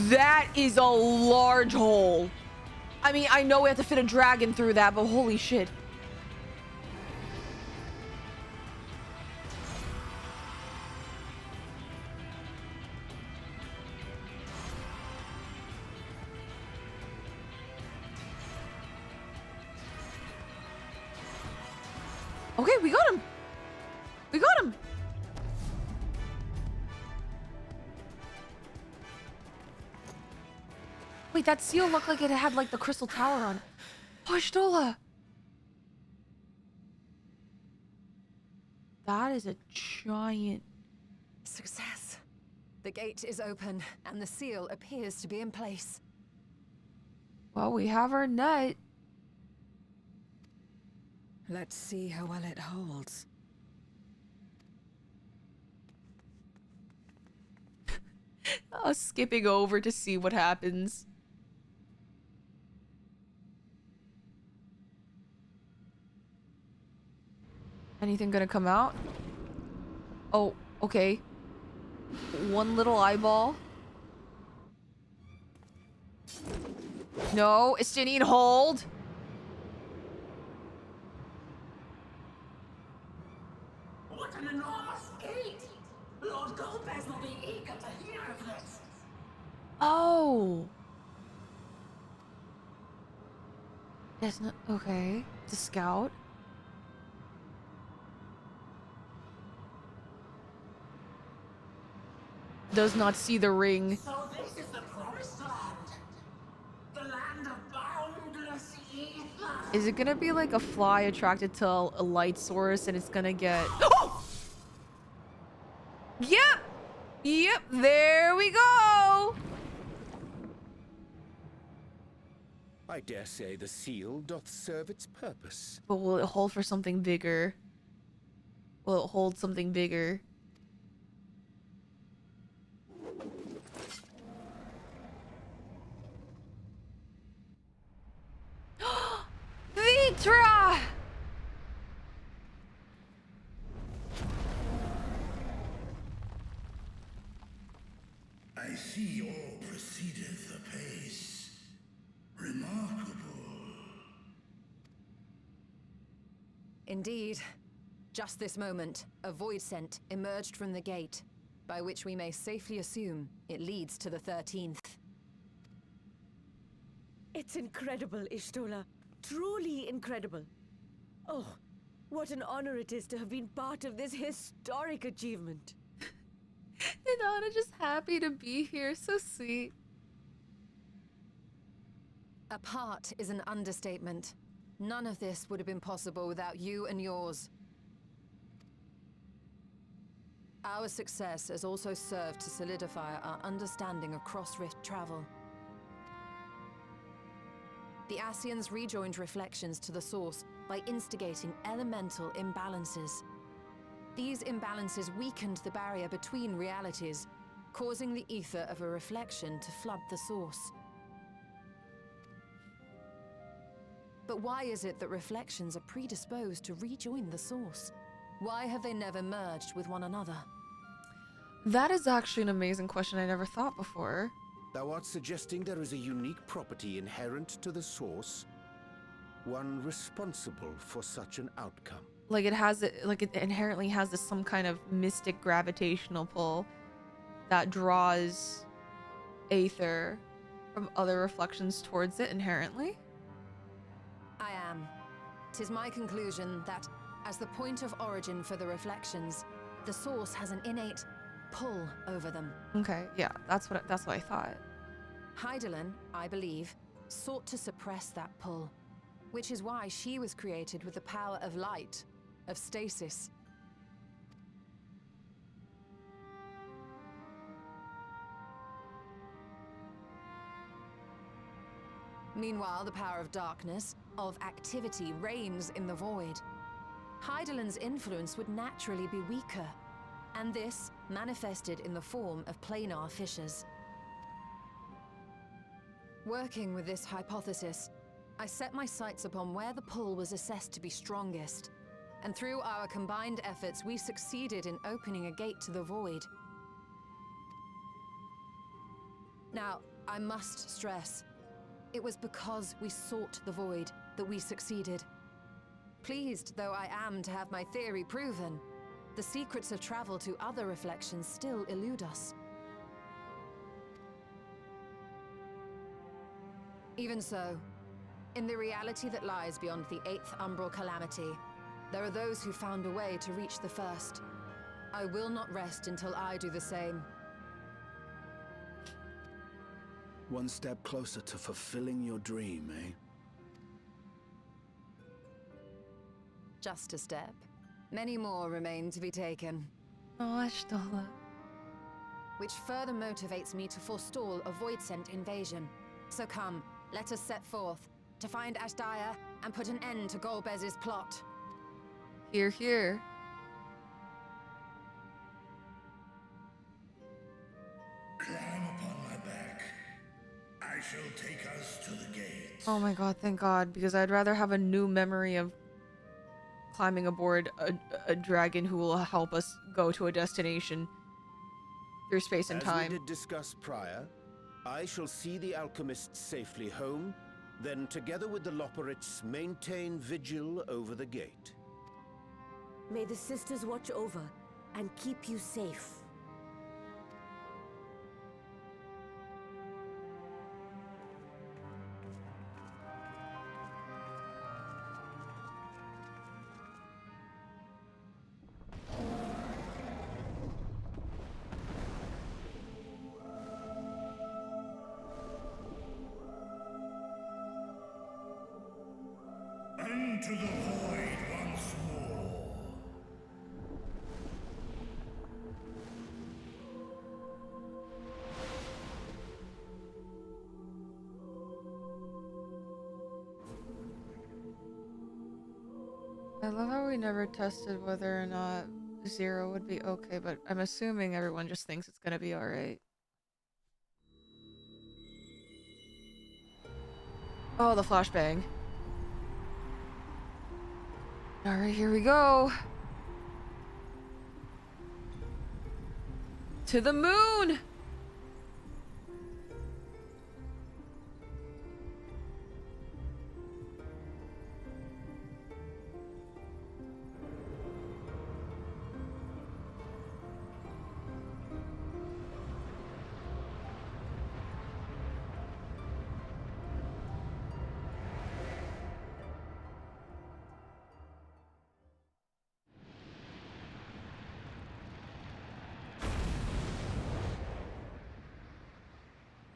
Speaker 1: That is a large hole. I mean, I know we have to fit a dragon through that, but holy shit. Okay, we got him. We got him. Wait, that seal looked like it had like the crystal tower on it. Oh, Stola. That is a giant.
Speaker 7: Success. The gate is open and the seal appears to be in place.
Speaker 1: Well, we have our nut.
Speaker 5: Let's see how well it holds.
Speaker 1: Skipping over to see what happens. Anything gonna come out? Oh, okay. One little eyeball. No, it's Janine, hold.
Speaker 11: What an enormous gate! Lord Gomez will be eager to hear of this.
Speaker 1: Oh. That's not okay. The scout. Does not see the ring.
Speaker 11: So this is the promised land. The land of boundless ether.
Speaker 1: Is it gonna be like a fly attracted to a light source and it's gonna get... Oh! Yep! Yep, there we go!
Speaker 3: I dare say the seal doth serve its purpose.
Speaker 1: But will it hold for something bigger? Will it hold something bigger? Vitra!
Speaker 12: I see all proceedeth apace. Remarkable.
Speaker 7: Indeed. Just this moment, a void scent emerged from the gate, by which we may safely assume it leads to the 13th.
Speaker 8: It's incredible, Ishtola. Truly incredible. Oh, what an honor it is to have been part of this historic achievement.
Speaker 1: And Anna just happy to be here. So sweet.
Speaker 7: A part is an understatement. None of this would have been possible without you and yours. Our success has also served to solidify our understanding of cross-rift travel. The Ascians rejoined reflections to the source by instigating elemental imbalances. These imbalances weakened the barrier between realities, causing the ether of a reflection to flood the source. But why is it that reflections are predisposed to rejoin the source? Why have they never merged with one another?
Speaker 1: That is actually an amazing question I never thought before.
Speaker 3: Thou art suggesting there is a unique property inherent to the source, one responsible for such an outcome.
Speaker 1: Like it inherently has this some kind of mystic gravitational pull that draws aether from other reflections towards it inherently.
Speaker 7: I am. 'Tis my conclusion that, as the point of origin for the reflections, the source has an innate pull over them.
Speaker 1: Okay, yeah, that's what I thought.
Speaker 7: Hydaelyn, I believe, sought to suppress that pull, which is why she was created with the power of light, of stasis. Meanwhile, the power of darkness, of activity, reigns in the void. Hydaelyn's influence would naturally be weaker, and this manifested in the form of planar fissures. Working with this hypothesis, I set my sights upon where the pull was assessed to be strongest, and through our combined efforts, we succeeded in opening a gate to the void. Now, I must stress, it was because we sought the void that we succeeded. Pleased though I am to have my theory proven, the secrets of travel to other reflections still elude us. Even so, in the reality that lies beyond the 8th umbral calamity, there are those who found a way to reach the first. I will not rest until I do the same.
Speaker 4: One step closer to fulfilling your dream, eh?
Speaker 7: Just a step. Many more remain to be taken.
Speaker 1: Oh, Ashtola.
Speaker 7: Which further motivates me to forestall a void-sent invasion. So come, let us set forth, to find Ashdaya and put an end to Golbez's plot.
Speaker 1: Here, here.
Speaker 12: Climb upon my back. I shall take us to the gate.
Speaker 1: Oh my god, thank god, because I'd rather have a new memory of climbing aboard a dragon who will help us go to a destination through space and time.
Speaker 3: As we did discuss prior, I shall see the alchemists safely home, then together with the Loporits maintain vigil over the gate.
Speaker 8: May the sisters watch over and keep you safe.
Speaker 12: Into the void once more.
Speaker 1: I love how we never tested whether or not Zero would be okay, but I'm assuming everyone just thinks it's gonna be alright. Oh, the flashbang. Alright, here we go. To the moon!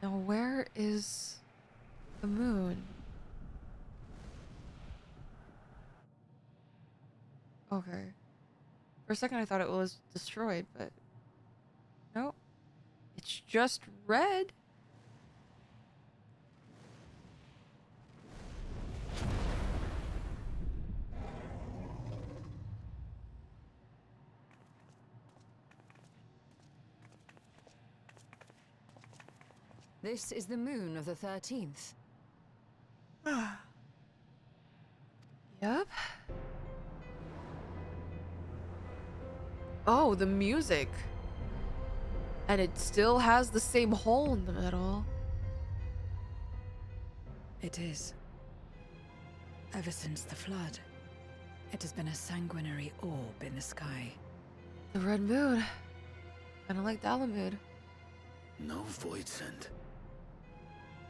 Speaker 1: Now, where is the moon? Okay. For a second I thought it was destroyed, but nope. It's just red.
Speaker 7: This is the moon of the 13th.
Speaker 1: Yep. Oh, the music. And it still has the same hole in the middle.
Speaker 5: It is. Ever since the flood, it has been a sanguinary orb in the sky.
Speaker 1: The red moon. Kinda like Dalamud.
Speaker 4: No void sent.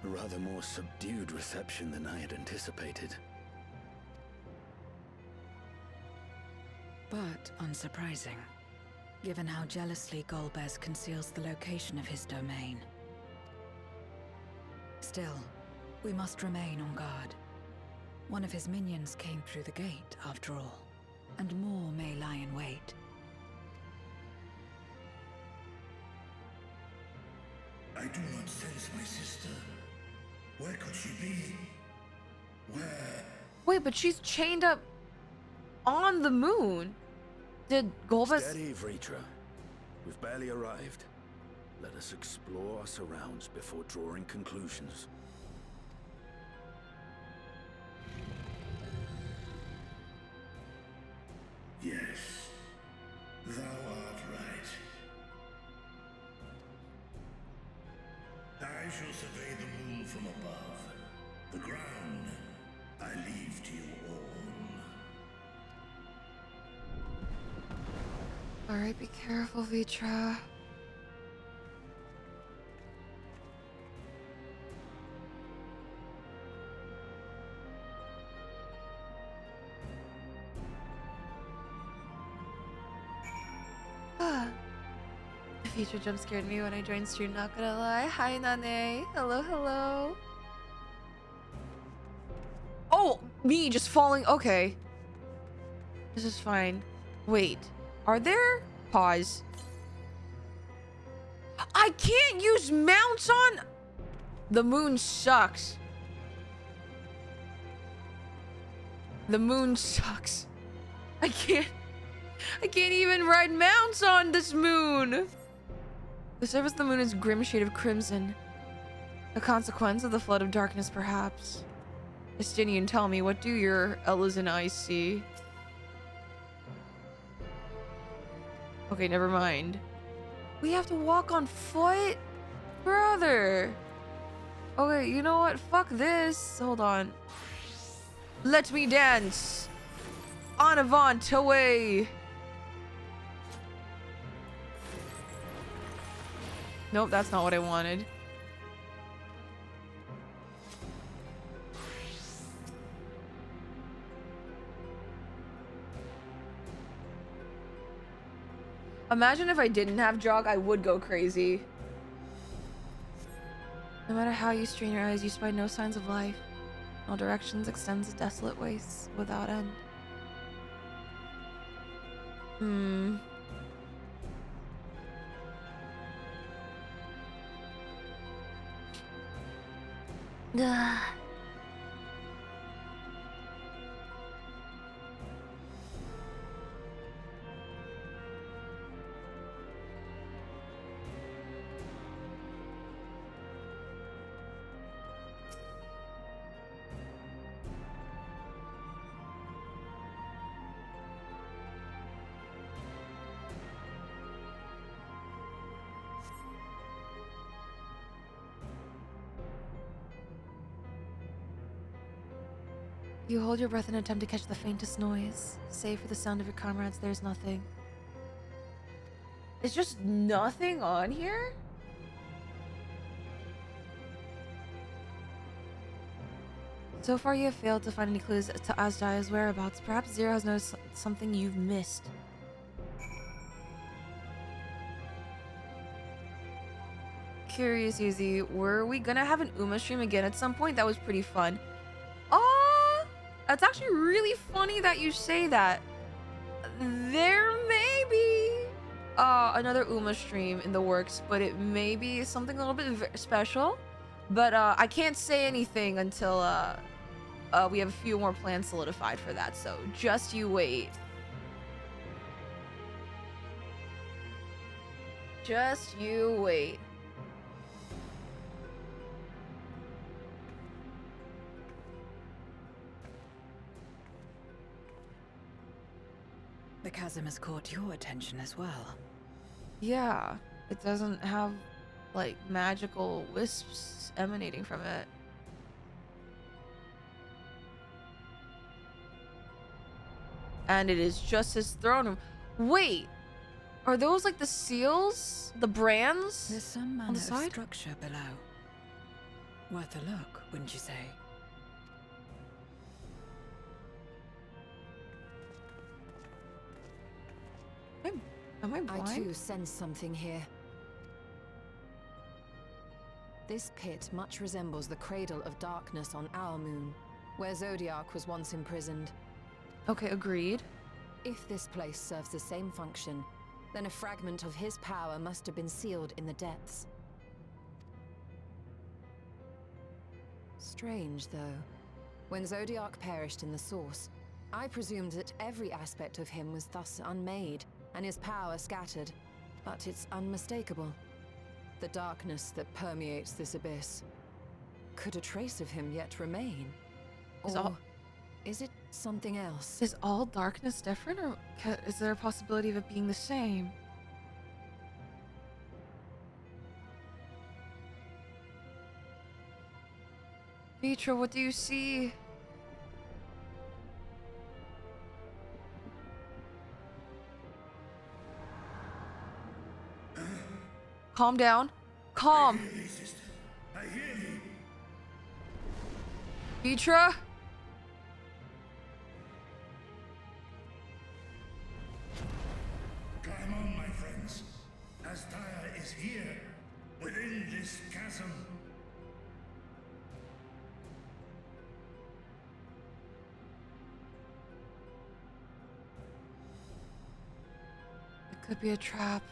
Speaker 4: A rather more subdued reception than I had anticipated.
Speaker 5: But unsurprising, given how jealously Golbez conceals the location of his domain. Still, we must remain on guard. One of his minions came through the gate, after all, and more may lie in wait.
Speaker 12: I do not sense my sister. Where could she be? Where?
Speaker 1: Wait, but she's chained up on the moon. Did Golbez...
Speaker 4: Steady, Vritra. We've barely arrived. Let us explore our surrounds before drawing conclusions.
Speaker 12: Yes, thou art right. I shall survey the moon from above. The ground I leave to you all.
Speaker 1: Alright, be careful, Vitra. The feature jump scared me when I joined stream, not gonna lie. Hi, Nane. Hello, hello. Oh, me just falling. Okay. This is fine. Wait, are there... Pause. I can't use mounts on... The moon sucks. The moon sucks. I can't even ride mounts on this moon. The surface of the moon is grim shade of crimson. A consequence of the flood of darkness, perhaps. Estinian, tell me, what do your Elysian eyes see? Okay, never mind. We have to walk on foot? Brother. Okay, you know what? Fuck this. Hold on. Let me dance. En avant away. Nope, that's not what I wanted. Imagine if I didn't have jog, I would go crazy. No matter how you strain your eyes, you spy no signs of life. In all directions extends a desolate waste without end.
Speaker 9: Ugh.
Speaker 1: You hold your breath and attempt to catch the faintest noise. Save for the sound of your comrades, there's nothing. There's just nothing on here? So far you have failed to find any clues to Azdaya's whereabouts. Perhaps Zero has noticed something you've missed. Curious, Yuzi, were we gonna have an Uma stream again at some point? That was pretty fun. Oh, that's actually really funny that you say that. There may be another Uma stream in the works, but it may be something a little bit special. But I can't say anything until we have a few more plans solidified for that. So just you wait. Just you wait.
Speaker 5: The chasm has caught your attention as well.
Speaker 1: Yeah, it doesn't have like magical wisps emanating from it. And it is just his throne room. Wait, are those like the seals? The brands?
Speaker 5: There's some
Speaker 1: on
Speaker 5: manner
Speaker 1: the
Speaker 5: of
Speaker 1: side?
Speaker 5: structure below. Worth a look, wouldn't you say?
Speaker 1: Am I blind?
Speaker 7: I too sense something here. This pit much resembles the cradle of darkness on our moon, where Zodiac was once imprisoned.
Speaker 1: Okay, agreed.
Speaker 7: If this place serves the same function, then a fragment of his power must have been sealed in the depths. Strange, though. When Zodiac perished in the source, I presumed that every aspect of him was thus unmade, and his power scattered. But it's unmistakable. The darkness that permeates this abyss. Could a trace of him yet remain? Or is it something else?
Speaker 1: Is all darkness different, or is there a possibility of it being the same? Vitra, what do you see? Calm down. Calm.
Speaker 12: I hear you.
Speaker 1: Vitra?
Speaker 12: Climb on, my friends. Aztaya is here, within this chasm.
Speaker 1: It could be a trap.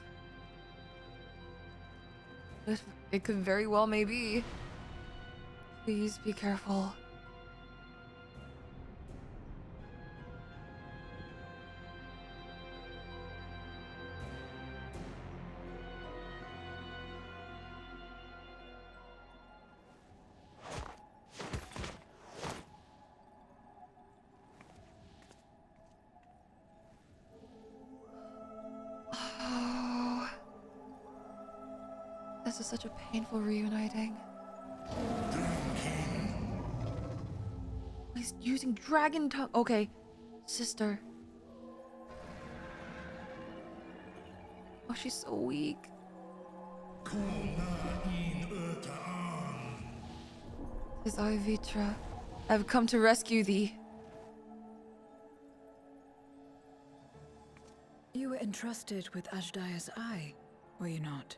Speaker 1: It could very well maybe. Please be careful. this is such a painful reuniting. He's using dragon tongue. Okay, sister. Oh, she's so weak. Tis I, Vitra. I have come to rescue thee.
Speaker 5: You were entrusted with Ajdaya's eye, were you not?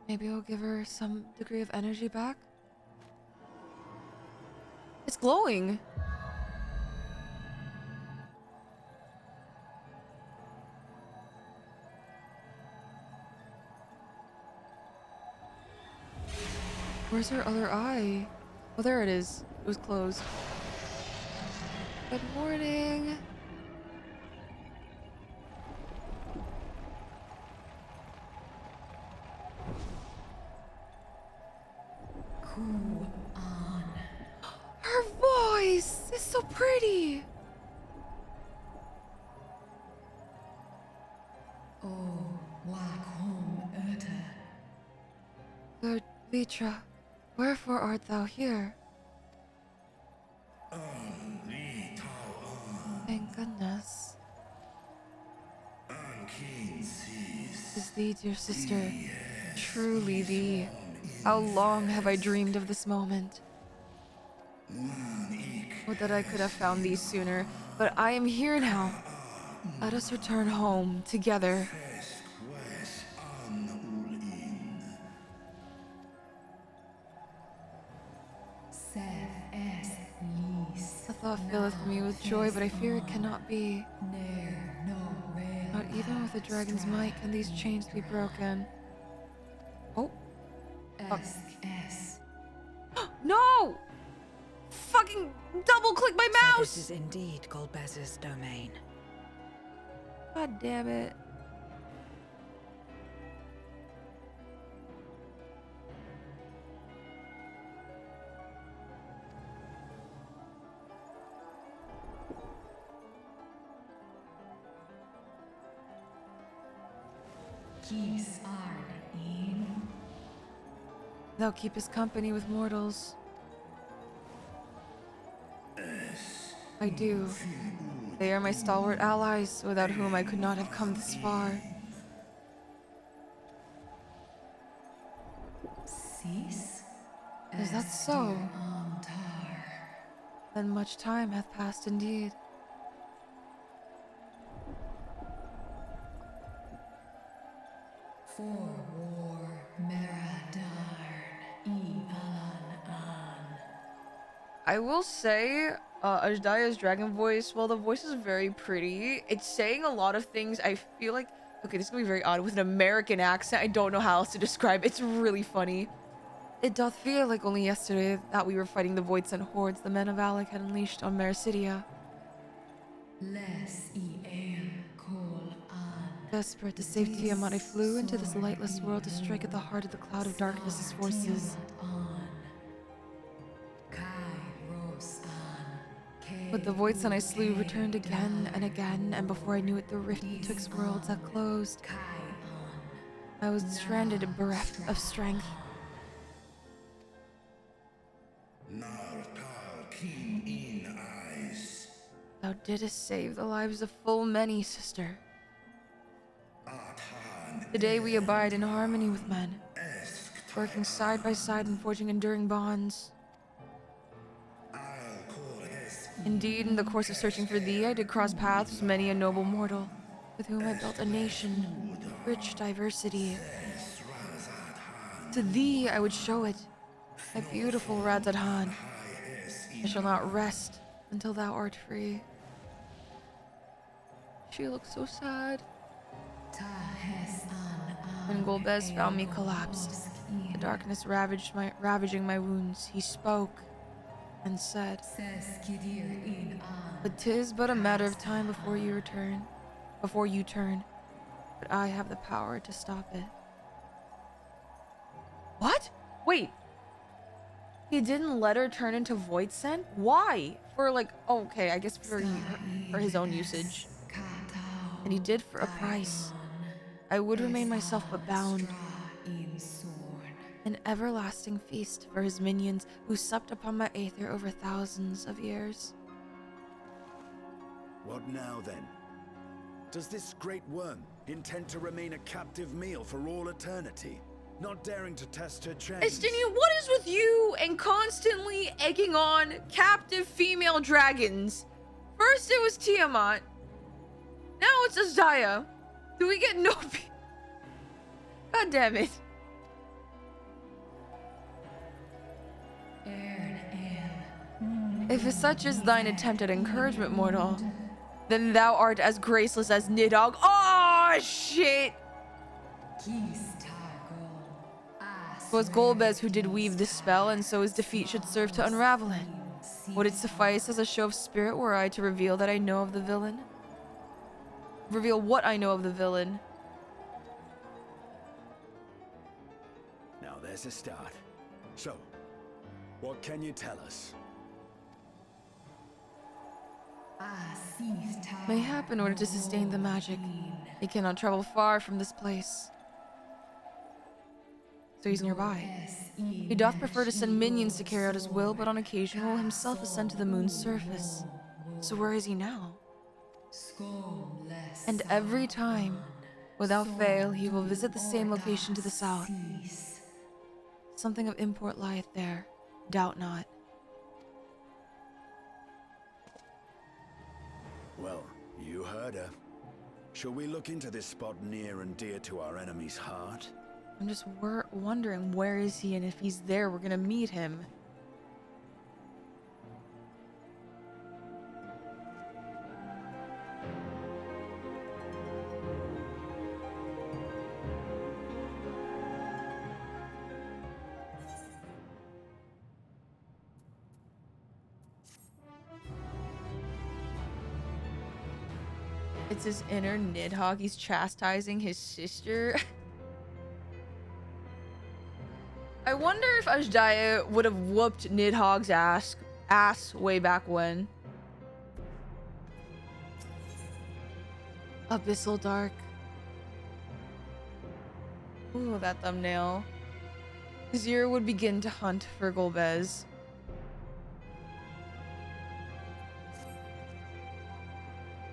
Speaker 1: Maybe I'll give her some degree of energy back. It's glowing. Where's her other eye? Oh, there it is. It was closed. Good morning. Her voice is so pretty. Good Vitra, wherefore art thou here? Thank goodness. Is thee, dear sister, truly thee? How long have I dreamed of this moment? Would that I could have found thee sooner, but I am here now. Let us return home together. The thought filleth me with joy, but I fear it cannot be. Not even with a dragon's might can these chains be broken. Oh. Fuck. No! Fucking double click my mouse!
Speaker 5: So this is indeed Golbez's domain.
Speaker 1: God damn it. Thou keepest company with mortals. I do. They are my stalwart allies, without whom I could not have come this far. Is that so? Then much time hath passed indeed. I will say, Ajdaya's dragon voice, while the voice is very pretty, it's saying a lot of things. I feel like, okay, this is gonna be very odd with an American accent. I don't know how else to describe it. It's really funny. It doth feel like only yesterday that we were fighting the Voids and hordes the men of Alec had unleashed on Mericidia. Desperate to save Tiamat, I flew into this lightless world to strike at the heart of the cloud of darkness's forces. But the Voidson I slew returned again and again, and before I knew it, the rift betwixt worlds had closed. I was stranded and bereft of strength. Thou didst save the lives of full many, sister. Today we abide in harmony with men, working side by side and forging enduring bonds. Indeed, in the course of searching for thee, I did cross paths with many a noble mortal, with whom I built a nation, rich diversity. To thee I would show it, my beautiful Radzadhan. I shall not rest until thou art free. She looks so sad. When Golbez found me collapsed, the darkness ravaging my wounds, he spoke and said, "But 'tis but a matter of time before you turn. But I have the power to stop it." What? Wait. He didn't let her turn into Voidsent? Why? For like, oh, okay, I guess for his own usage. And he did for a price. I would remain myself but bound. An everlasting feast for his minions who supped upon my aether over thousands of years.
Speaker 12: What now then? Does this great worm intend to remain a captive meal for all eternity, not daring to test her chains?
Speaker 1: Estinian, what is with you and constantly egging on captive female dragons? First it was Tiamat, now it's Azaya. Do we get no? God damn it! If such is thine attempt at encouragement, mortal, then thou art as graceless as Nidhogg. Oh shit! Was Golbez who did weave this spell, and so his defeat should serve to unravel it. Would it suffice as a show of spirit were I to reveal that I know of the villain? Reveal what I know of the villain.
Speaker 12: Now there's a start. So, what can you tell us?
Speaker 1: Mayhap, in order to sustain the magic, he cannot travel far from this place. So he's nearby. He doth prefer to send minions to carry out his will, but on occasion will himself ascend to the moon's surface. So where is he now? And every time, without fail, he will visit the same location to the south. Something of import lieth there, doubt not.
Speaker 12: Well, you heard her. Shall we look into this spot near and dear to our enemy's heart?
Speaker 1: I'm just wondering, where is he, and if he's there, we're gonna meet him. It's his inner Nidhogg. He's chastising his sister. I wonder if Azhdaya would have whooped Nidhogg's ass way back when. Abyssal Dark. Ooh, that thumbnail. Zero would begin to hunt for Golbez.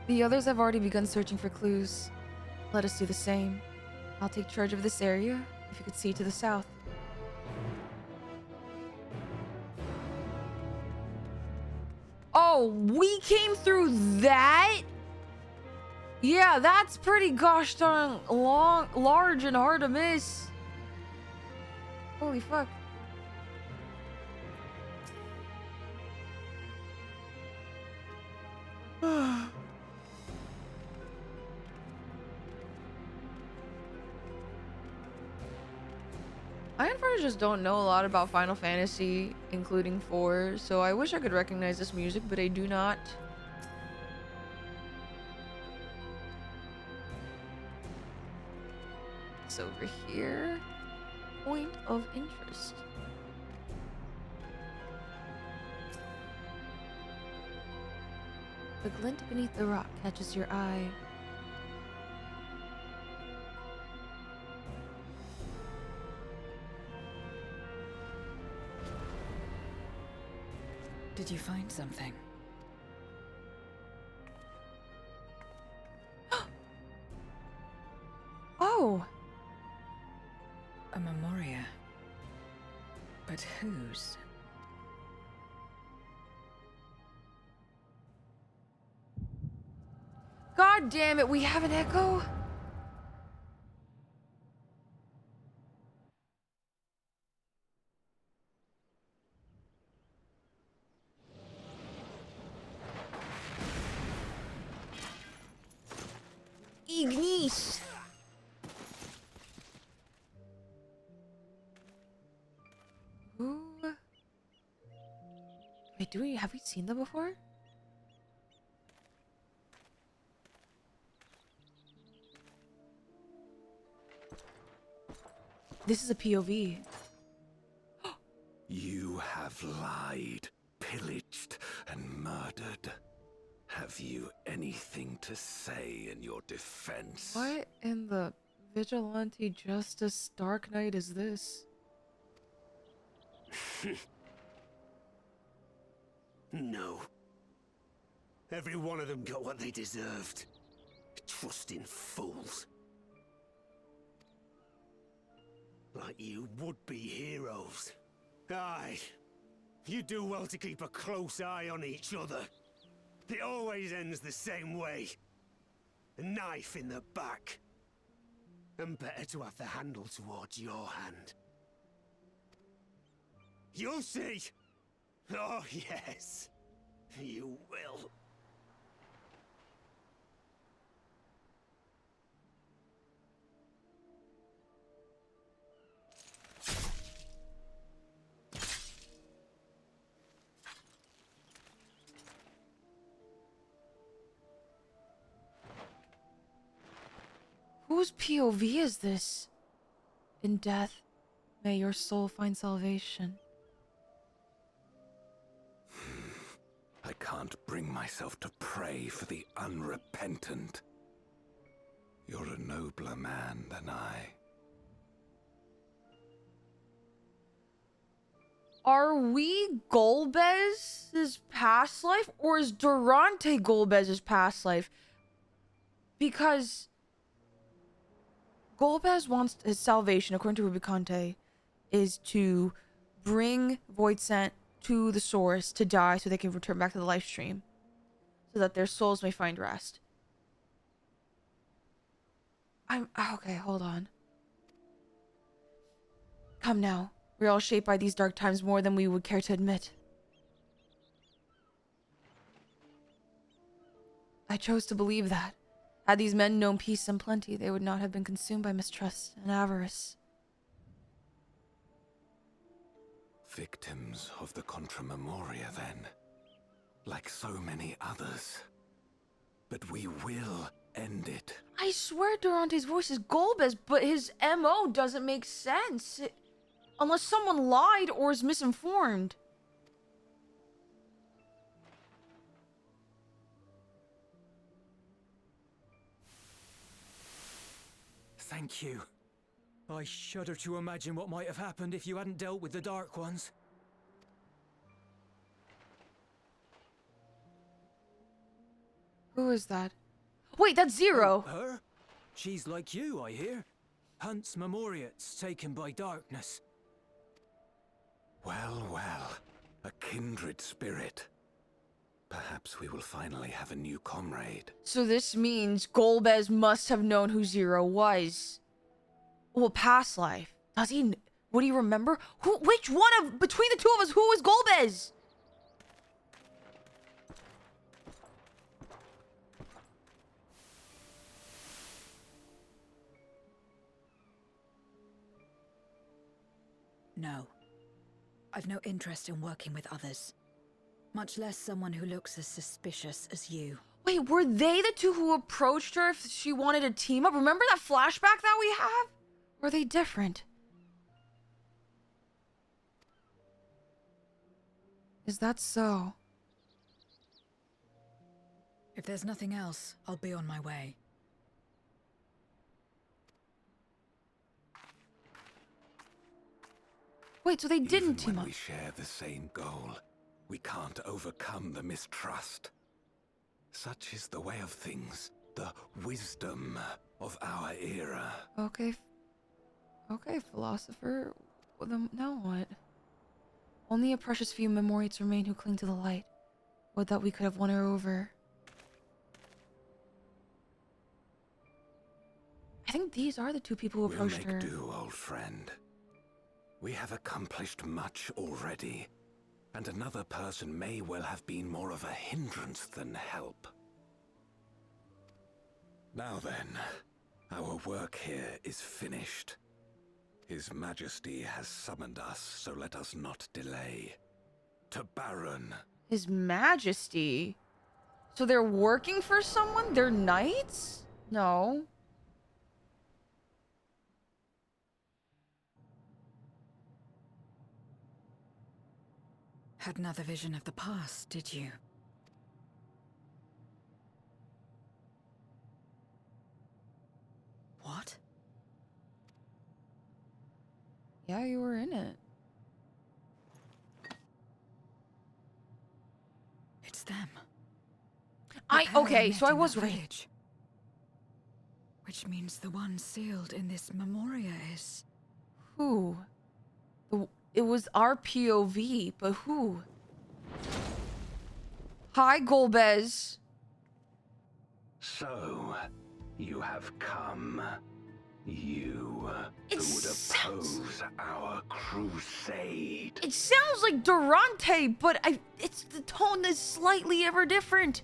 Speaker 1: The others have already begun searching for clues. Let us do the same. I'll take charge of this area, if you could see to the south. Oh, we came through that? Yeah, that's pretty gosh darn large and hard to miss. Holy fuck. I unfortunately just don't know a lot about Final Fantasy, including 4, so I wish I could recognize this music, but I do not. It's over here. Point of interest. The glint beneath the rock catches your eye.
Speaker 5: Did you find something?
Speaker 1: Oh!
Speaker 5: A memoria. But whose?
Speaker 1: God damn it, we have an echo? Ignis! Ooh. Wait, have we seen them before? This is a POV.
Speaker 12: You have lied, pillaged, and murdered. Have you anything to say in your defense?
Speaker 1: What in the vigilante justice Dark Knight is this?
Speaker 13: No. Every one of them got what they deserved. Trusting fools. Like you would-be heroes. Aye. You do well to keep a close eye on each other. It always ends the same way. A knife in the back. And better to have the handle towards your hand. You'll see! Oh, yes. You will.
Speaker 1: Whose POV is this? In death, may your soul find salvation.
Speaker 14: I can't bring myself to pray for the unrepentant. You're a nobler man than I.
Speaker 1: Are we Golbez's past life, or is Durante Golbez's past life? Because Golbez wants his salvation, according to Rubicante, is to bring Voidsent to the source to die so they can return back to the life stream, so that their souls may find rest. Okay, hold on. Come now. We're all shaped by these dark times more than we would care to admit. I chose to believe that. Had these men known peace and plenty, they would not have been consumed by mistrust and avarice.
Speaker 14: Victims of the Contra Memoria, then. Like so many others. But we will end it.
Speaker 1: I swear Durante's voice is Golbez, but his MO doesn't make sense. Unless someone lied or is misinformed.
Speaker 6: Thank you. I shudder to imagine what might have happened if you hadn't dealt with the Dark Ones.
Speaker 1: Who is that? Wait, that's Zero!
Speaker 6: Oh, her? She's like you, I hear. Hunts Memoriats taken by darkness.
Speaker 14: Well, well. A kindred spirit. Perhaps we will finally have a new comrade.
Speaker 1: So this means Golbez must have known who Zero was. Well, past life. Does he? Would he remember? Which one of, between the two of us, who was Golbez?
Speaker 5: No. I've no interest in working with others. Much less someone who looks as suspicious as you.
Speaker 1: Wait, were they the two who approached her if she wanted to team up? Remember that flashback that we have? Or are they different? Is that so?
Speaker 5: If there's nothing else, I'll be on my way.
Speaker 1: Wait, so they didn't
Speaker 14: Even
Speaker 1: team
Speaker 14: when
Speaker 1: up?
Speaker 14: we share the same goal, we can't overcome the mistrust. Such is the way of things, the wisdom of our era.
Speaker 1: Okay, philosopher. Well, then, now what? Only a precious few Memoriats remain who cling to the light. Would that we could have won her over. I think these are the two people who approached her.
Speaker 14: We'll make do, old friend. We have accomplished much already, and another person may well have been more of a hindrance than help. Now then, our work here is finished. His Majesty has summoned us, so let us not delay. To Baron.
Speaker 1: His Majesty? So they're working for someone? They're knights? No.
Speaker 5: Had another vision of the past, did you? What?
Speaker 1: Yeah, you were in it.
Speaker 5: It's them.
Speaker 1: Okay, so I
Speaker 5: met in
Speaker 1: was
Speaker 5: that
Speaker 1: right.
Speaker 5: village. Which means the one sealed in this memoria is...
Speaker 1: Who? It was our POV, but who? Hi, Golbez.
Speaker 14: So, you have come. You who would oppose our crusade.
Speaker 1: It sounds like Durante, but it's the tone is slightly ever different.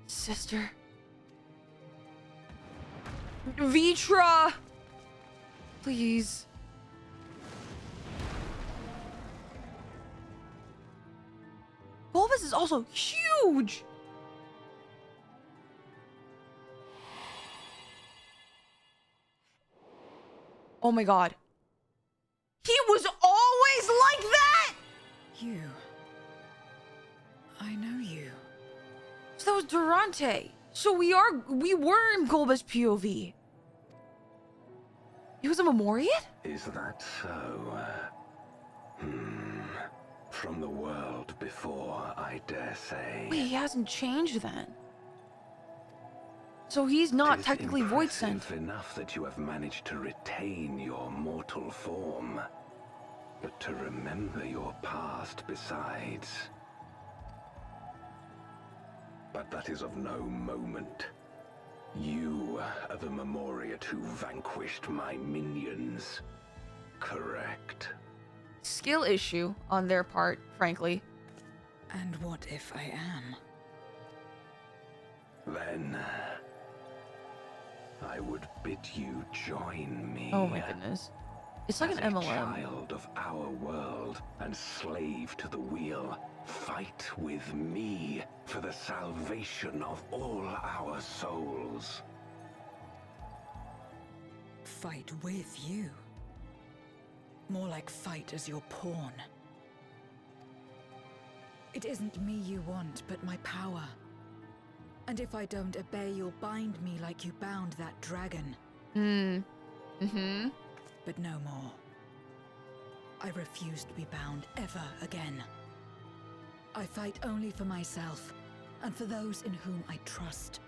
Speaker 1: Sister. Vitra! Please. Golbez is also huge! Oh my god. He was always like that!
Speaker 5: You. I know you.
Speaker 1: So that was Durante. So we were in Golbez POV. He was a Memoriat?
Speaker 14: Is that so? From the world before, I dare say.
Speaker 1: Wait, he hasn't changed then. So he's not technically void sent.
Speaker 14: Enough that you have managed to retain your mortal form, but to remember your past besides. But that is of no moment. You are the Memoriat who vanquished my minions, correct?
Speaker 1: Skill issue on their part, frankly.
Speaker 5: And what if I am?
Speaker 14: Then I would bid you join me.
Speaker 1: Oh my goodness. It's like
Speaker 14: as
Speaker 1: an
Speaker 14: a
Speaker 1: MLM.
Speaker 14: child of our world and slave to the wheel. Fight with me for the salvation of all our souls.
Speaker 5: Fight with you? More like fight as your pawn. It isn't me you want, but my power. And if I don't obey, you'll bind me like you bound that dragon. But no more. I refuse to be bound ever again. I fight only for myself, and for those in whom I trust.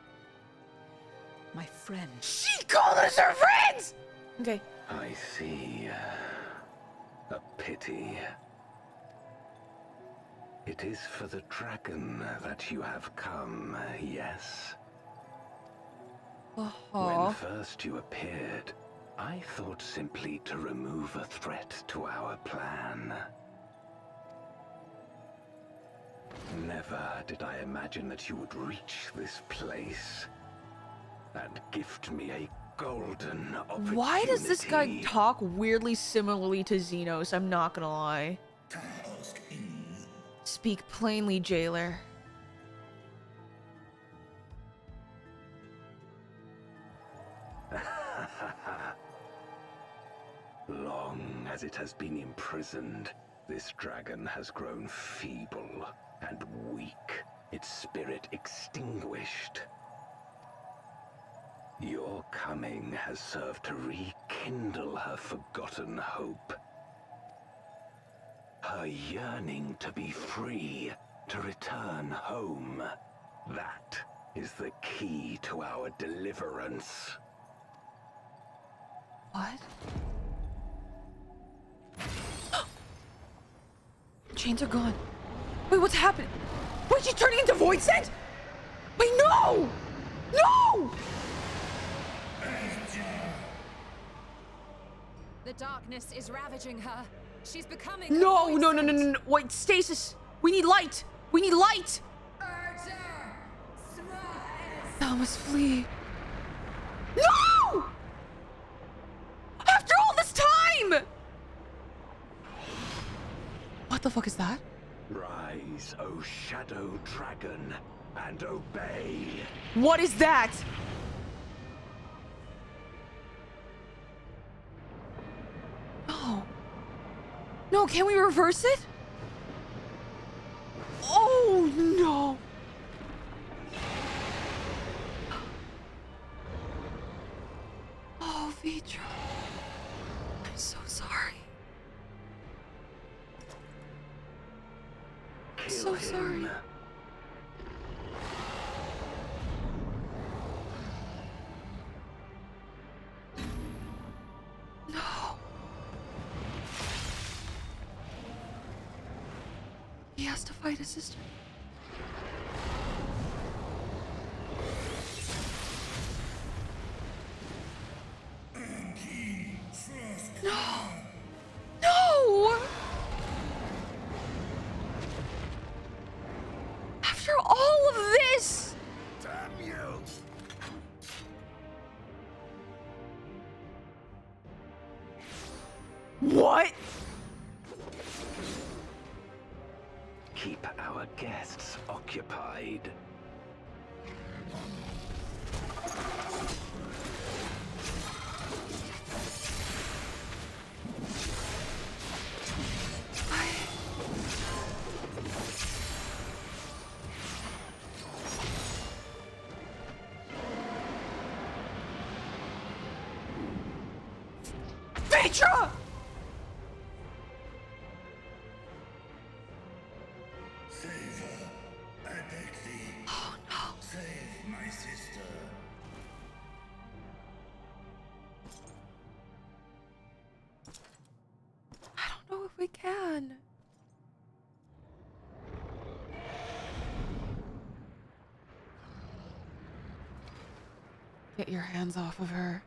Speaker 5: My friends.
Speaker 1: She called us her friends! Okay.
Speaker 14: I see. A pity. It is for the dragon that you have come, yes? When first you appeared, I thought simply to remove a threat to our plan. Never did I imagine that you would reach this place and gift me a golden opportunity.
Speaker 1: Why does this guy talk weirdly similarly to Xenos? I'm not gonna lie. Speak plainly, jailer.
Speaker 14: Long as it has been imprisoned, this dragon has grown feeble and weak, its spirit extinguished. Your coming has served to rekindle her forgotten hope. Her yearning to be free, to return home. That is the key to our deliverance.
Speaker 1: What? Chains are gone. Wait, what's happening? Wait, she's turning into void scent? Wait, no! No!
Speaker 7: The darkness is ravaging her. She's becoming
Speaker 1: No, no, no, no, no, no. Wait, stasis. We need light. We need light. Thou must flee. No! After all this time! What the fuck is that?
Speaker 14: Rise, O shadow dragon, and obey.
Speaker 1: What is that? No. No, can we reverse it? Oh, no. Vitra. I'm so sorry. I'm so sorry. No. He has to fight his sister. No! No! After all of this!
Speaker 12: Damn you!
Speaker 1: What?
Speaker 14: Keep our guests occupied.
Speaker 1: Vitra!
Speaker 12: Save her. I beg thee.
Speaker 1: Oh no.
Speaker 12: Save my sister.
Speaker 1: I don't know if we can. Get your hands off of her.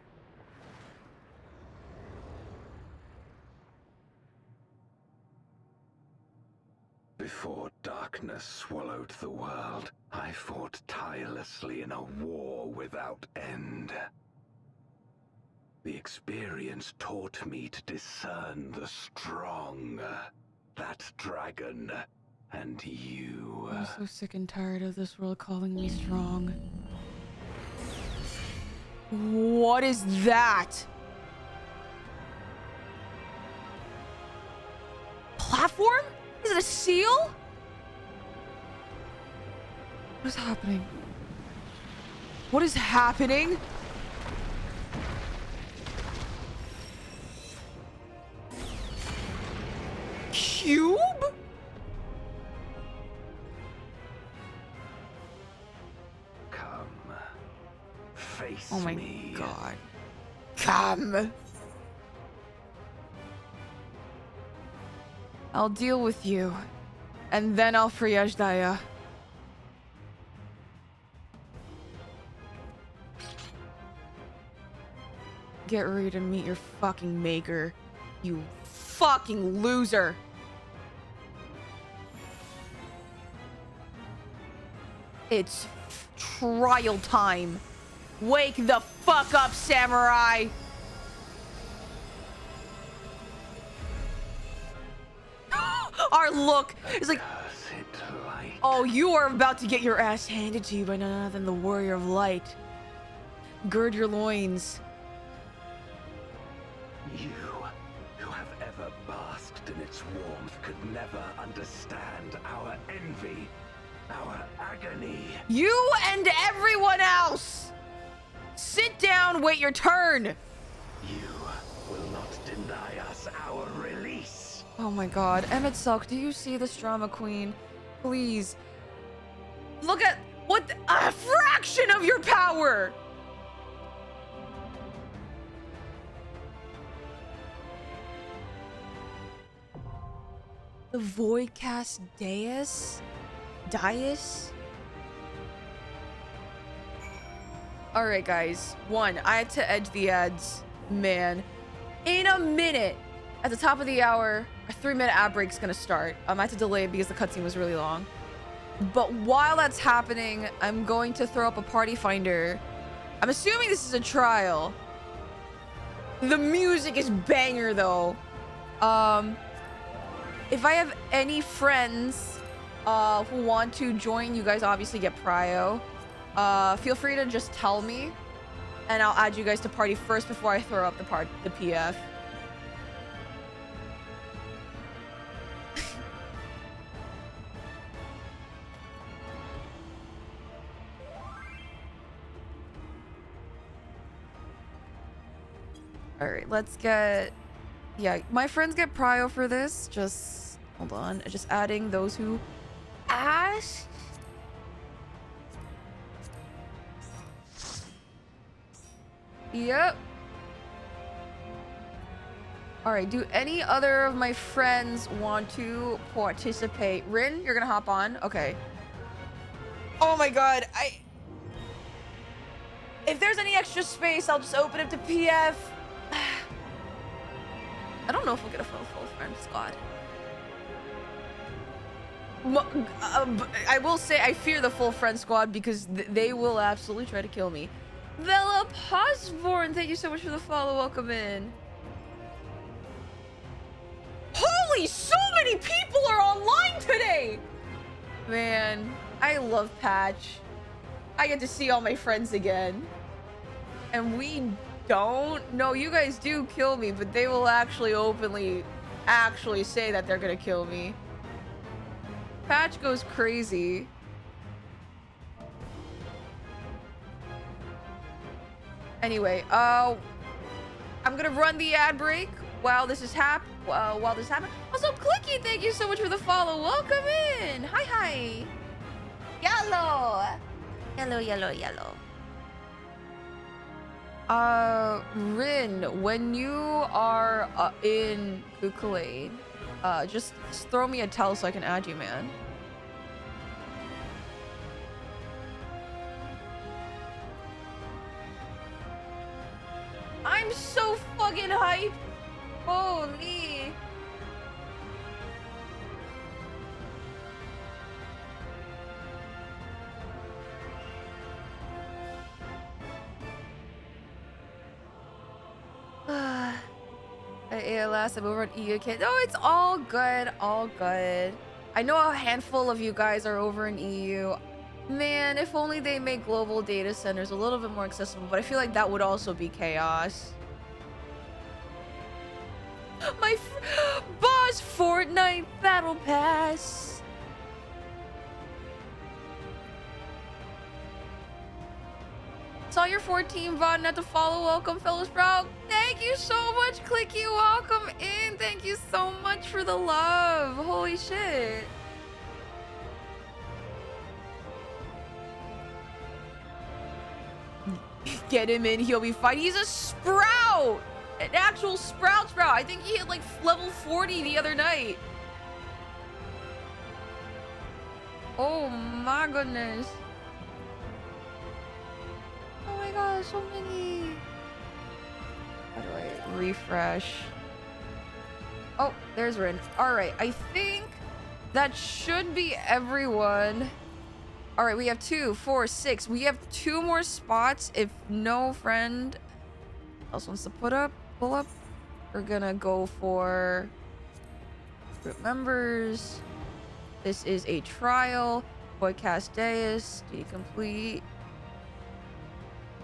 Speaker 14: Before darkness swallowed the world, I fought tirelessly in a war without end. The experience taught me to discern the strong, that dragon, and you.
Speaker 1: I'm so sick and tired of this world calling me strong. What is that? Platform? Is it a seal? What is happening? What is happening? Cube?
Speaker 14: Come, face
Speaker 1: Oh my
Speaker 14: me.
Speaker 1: god. Come. I'll deal with you. And then I'll free Ajdaya. Get ready to meet your fucking maker. You fucking loser. It's trial time. Wake the fuck up, samurai! Our look is like, oh, you are about to get your ass handed to you by none other than the warrior of light. Gird your loins.
Speaker 14: You, who have ever basked in its warmth, could never understand our envy, our agony.
Speaker 1: You and everyone else! Sit down, wait your turn!
Speaker 14: You will not deny us our release.
Speaker 1: Oh my god. Emmett Selk, do you see this drama queen? Please. Look at what a fraction of your power! The Voidcast Deus? Dias? Alright guys, one, I had to edge the ads. Man. In a minute, at the top of the hour, a 3-minute ad break's gonna start. I had to delay it because the cutscene was really long. But while that's happening, I'm going to throw up a party finder. I'm assuming this is a trial. The music is banger though. If I have any friends who want to join, you guys obviously get prio. Feel free to just tell me, and I'll add you guys to party first before I throw up the PF. All right, let's get... Yeah, my friends get prio for this. Just... Hold on. Just adding those who asked. Yep. Alright, do any other of my friends want to participate? Rin, you're gonna hop on? Okay. Oh my god, if there's any extra space, I'll just open it to PF. I don't know if we'll get a full friend squad. I will say I fear the full friend squad because they will absolutely try to kill me. Vela Posborn, thank you so much for the follow. Welcome in. Holy, so many people are online today! Man, I love Patch. I get to see all my friends again. And we don't? No, you guys do kill me, but they will actually openly say that they're gonna kill me. Patch goes crazy. Anyway, I'm gonna run the ad break while this is happening. Also, Clicky, thank you so much for the follow. Welcome in. Hi. Yellow. Rin, when you are in Kukulane, just throw me a tell so I can add you, man. I'm so fucking hyped. Holy. ALS, I'm over on EU. Oh, it's all good. All good. I know a handful of you guys are over in EU. Man, if only they make global data centers a little bit more accessible, but I feel like that would also be chaos. My boss Fortnite Battle Pass. Saw your 14 VOD at the follow. Welcome, fellow Sprout. Thank you so much, Clicky. Welcome in. Thank you so much for the love. Holy shit. Get him in, he'll be fine. He's a Sprout! An actual Sprout. I think he hit like level 40 the other night. Oh my goodness. Oh my god, so many. How do I refresh? Oh, there's Rin. Alright, I think that should be everyone. Alright, we have 2, 4, 6. We have 2 more spots. If no friend else wants to pull up, we're gonna go for group members. This is a trial. Boycast Deus. Do you complete?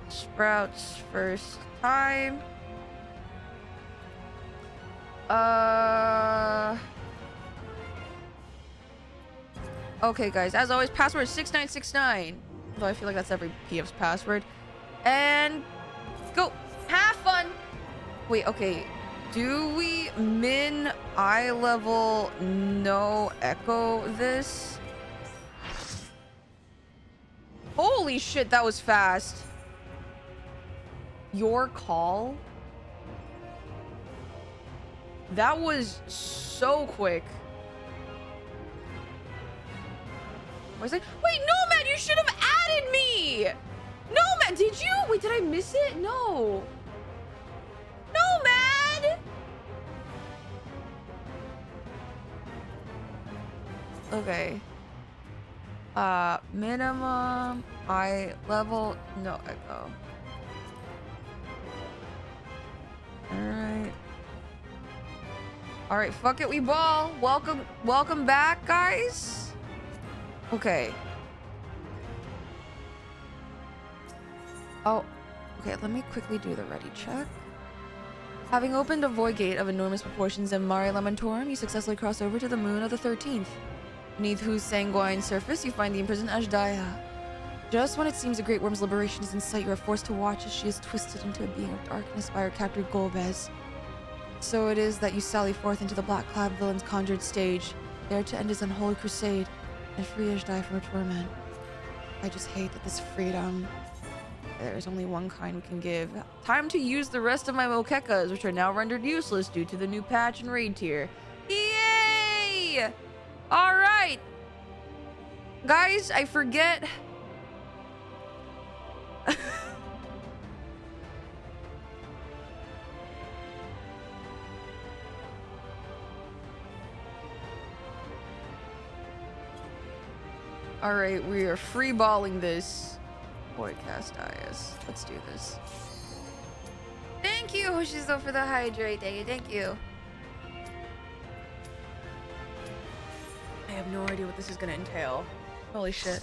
Speaker 1: Sprouts first time. Okay, guys. As always, password 6969. Though I feel like that's every PF's password. And go. Have fun. Wait, okay. Do we min eye level no echo this? Holy shit, that was fast. Your call? That was so quick. I was like, wait, Nomad, you should have added me! Nomad, did you? Wait, did I miss it? No. Nomad! Okay. Minimum eye level, no echo. Alright. Alright, fuck it, we ball. Welcome back, guys. Okay. Oh, okay, let me quickly do the ready check. Having opened a void gate of enormous proportions in Mare Lamentorum, you successfully cross over to the moon of the 13th. Beneath whose sanguine surface, you find the imprisoned Ashdaya. Just when it seems a great worm's liberation is in sight, you are forced to watch as she is twisted into a being of darkness by her captor Golbez. So it is that you sally forth into the black-clad villain's conjured stage, there to end his unholy crusade and free Ijdi from her torment. I just hate that this freedom, there's only one kind we can give. Time to use the rest of my Mokekas, which are now rendered useless due to the new patch and raid tier. Yay! Alright! Guys, I forget... Alright, we are freeballing this. Boy, cast IS. Let's do this. Thank you, Hoshizo, for the hydrate. Thank you. I have no idea what this is gonna entail. Holy shit.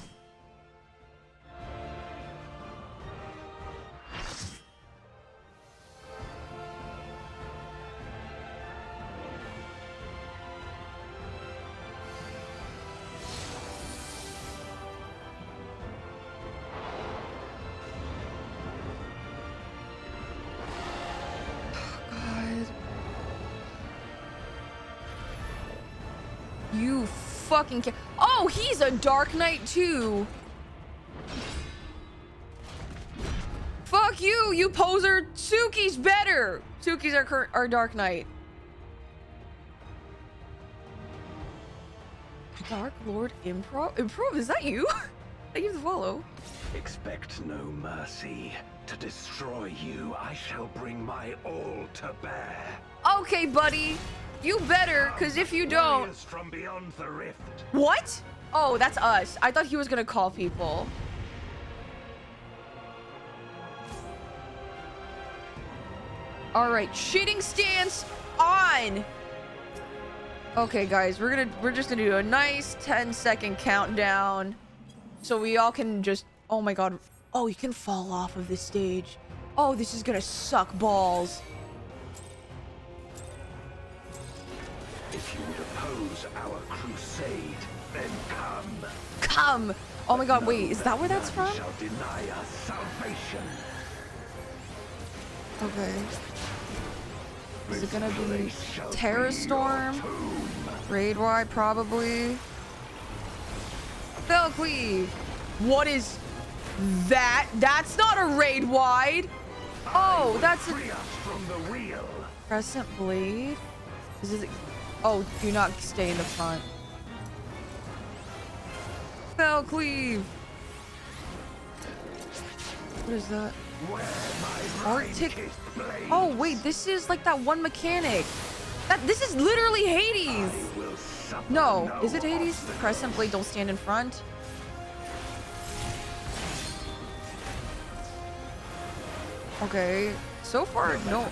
Speaker 1: You fucking care. Oh, he's a Dark Knight too. Fuck you, you poser. Suki's better. Suki's our Dark Knight. Dark Lord Improv? Improv, is that you? Thank you for the follow.
Speaker 14: Expect no mercy. To destroy you, I shall bring my all to bear.
Speaker 1: Okay, buddy. You better, because if you don't...
Speaker 14: Warriors from beyond the rift.
Speaker 1: What? Oh, that's us. I thought he was gonna call people. Alright, shitting stance on! Okay, guys, we're just gonna do a nice 10-second countdown. So we all can just... Oh my god. Oh, you can fall off of this stage. Oh, this is gonna suck balls.
Speaker 14: If you would oppose our crusade, then come.
Speaker 1: Come! Oh my god, wait, is that where that's from?
Speaker 14: Shall deny us salvation.
Speaker 1: Okay. Is it gonna be Terror Storm? Raid Y, probably. ffxiv. What is that? That's not a raid wide. Oh, that's a Crescent Blade. Is it? Oh, do not stay in the front. ffxiv. What is that? Arctic. Oh wait, this is like that one mechanic. This is literally Hades. No, is it Hades? Crescent Blade, don't stand in front. Okay, so far no.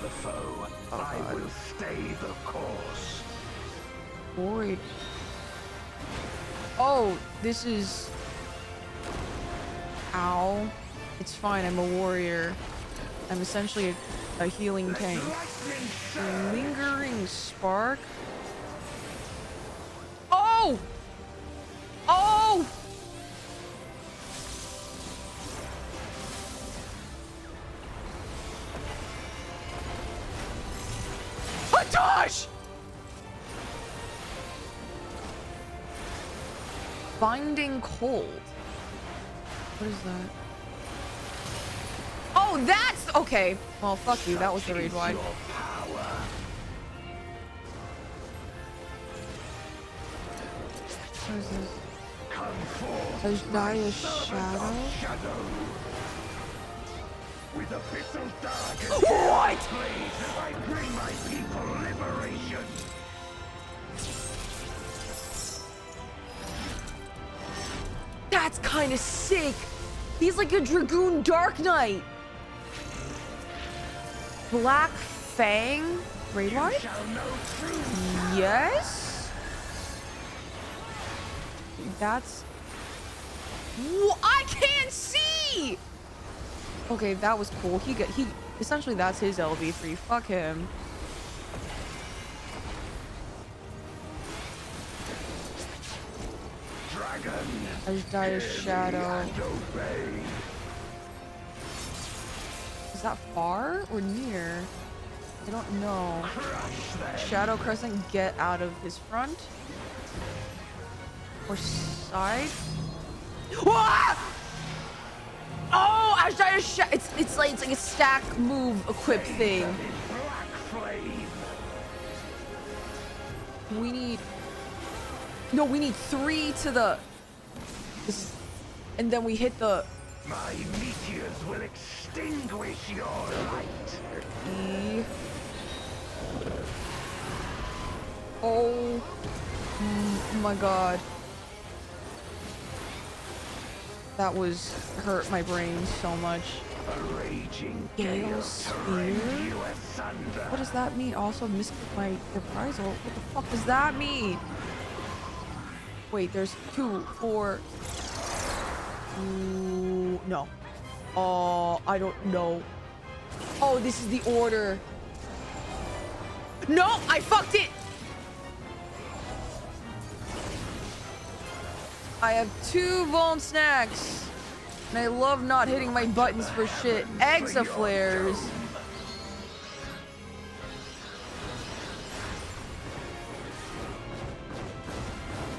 Speaker 14: I will stay the course.
Speaker 1: Void. Oh, this is. Ow. It's fine, I'm a warrior. I'm essentially a healing tank. Lingering Spark. Oh! Oh! Hatosh! Binding Cold. What is that? Oh, that's okay. Well, fuck you. That was the raid wide. What is this? Azdiah's Shadow?
Speaker 14: With abyssal dark.
Speaker 1: What?
Speaker 14: I bring my people liberation.
Speaker 1: That's kind of sick. He's like a Dragoon Dark Knight. Black Fang? Raid wide? Yes? That's... I can't see! Okay, that was cool. He essentially that's his LV3. Fuck him. Ashdia's shadow. Is that far or near? I don't know. Shadow Crescent, get out of his front. Or side. What? Oh, Ashdia's it's like a stack move equip thing. We need... No, we need 3 to the... And then we hit the...
Speaker 11: My meteors will extinguish your light.
Speaker 1: E. Oh my god. That was hurt my brain so much.
Speaker 11: A raging
Speaker 1: Gale Sphere? What does that mean? Also missed my reprisal. What the fuck does that mean? Wait, there's 2, 4. Ooh, no. Oh, I don't know. Oh, this is the order. No, I fucked it. I have 2 Vuln snacks. And I love not hitting my buttons for shit. Exaflares.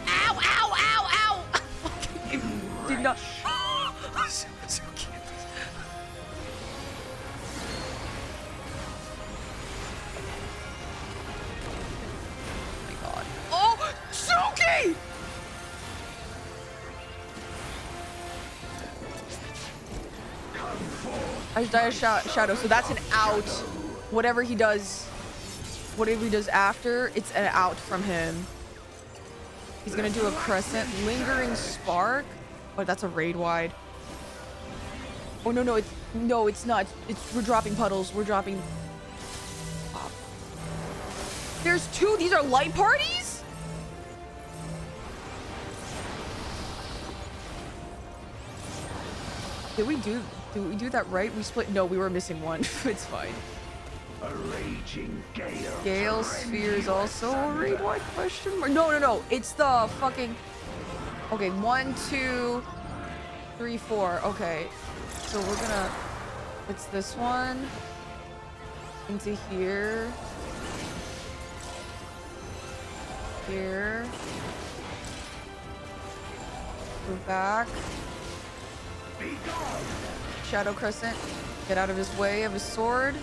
Speaker 1: Ow, ow, ow, ow. It did not. So cute. Oh my god. Oh, Suki! Ashdia's shadow, so that's an out. Whatever he does after, it's an out from him. He's gonna do a crescent, lingering spark. Oh, that's a raid wide. Oh no, it's not. We're dropping puddles. We're dropping. Oh. There's 2. These are light parties. Did we do that right? We split. No, we were missing 1. It's fine.
Speaker 11: A raging
Speaker 1: Gale Sphere is also a raid wide question mark. No. It's the fucking. Okay, 1, 2, 3, 4. Okay, so we're gonna. It's this one. Into here. Here. Go back. Shadow Crescent. Get out of his way of his sword.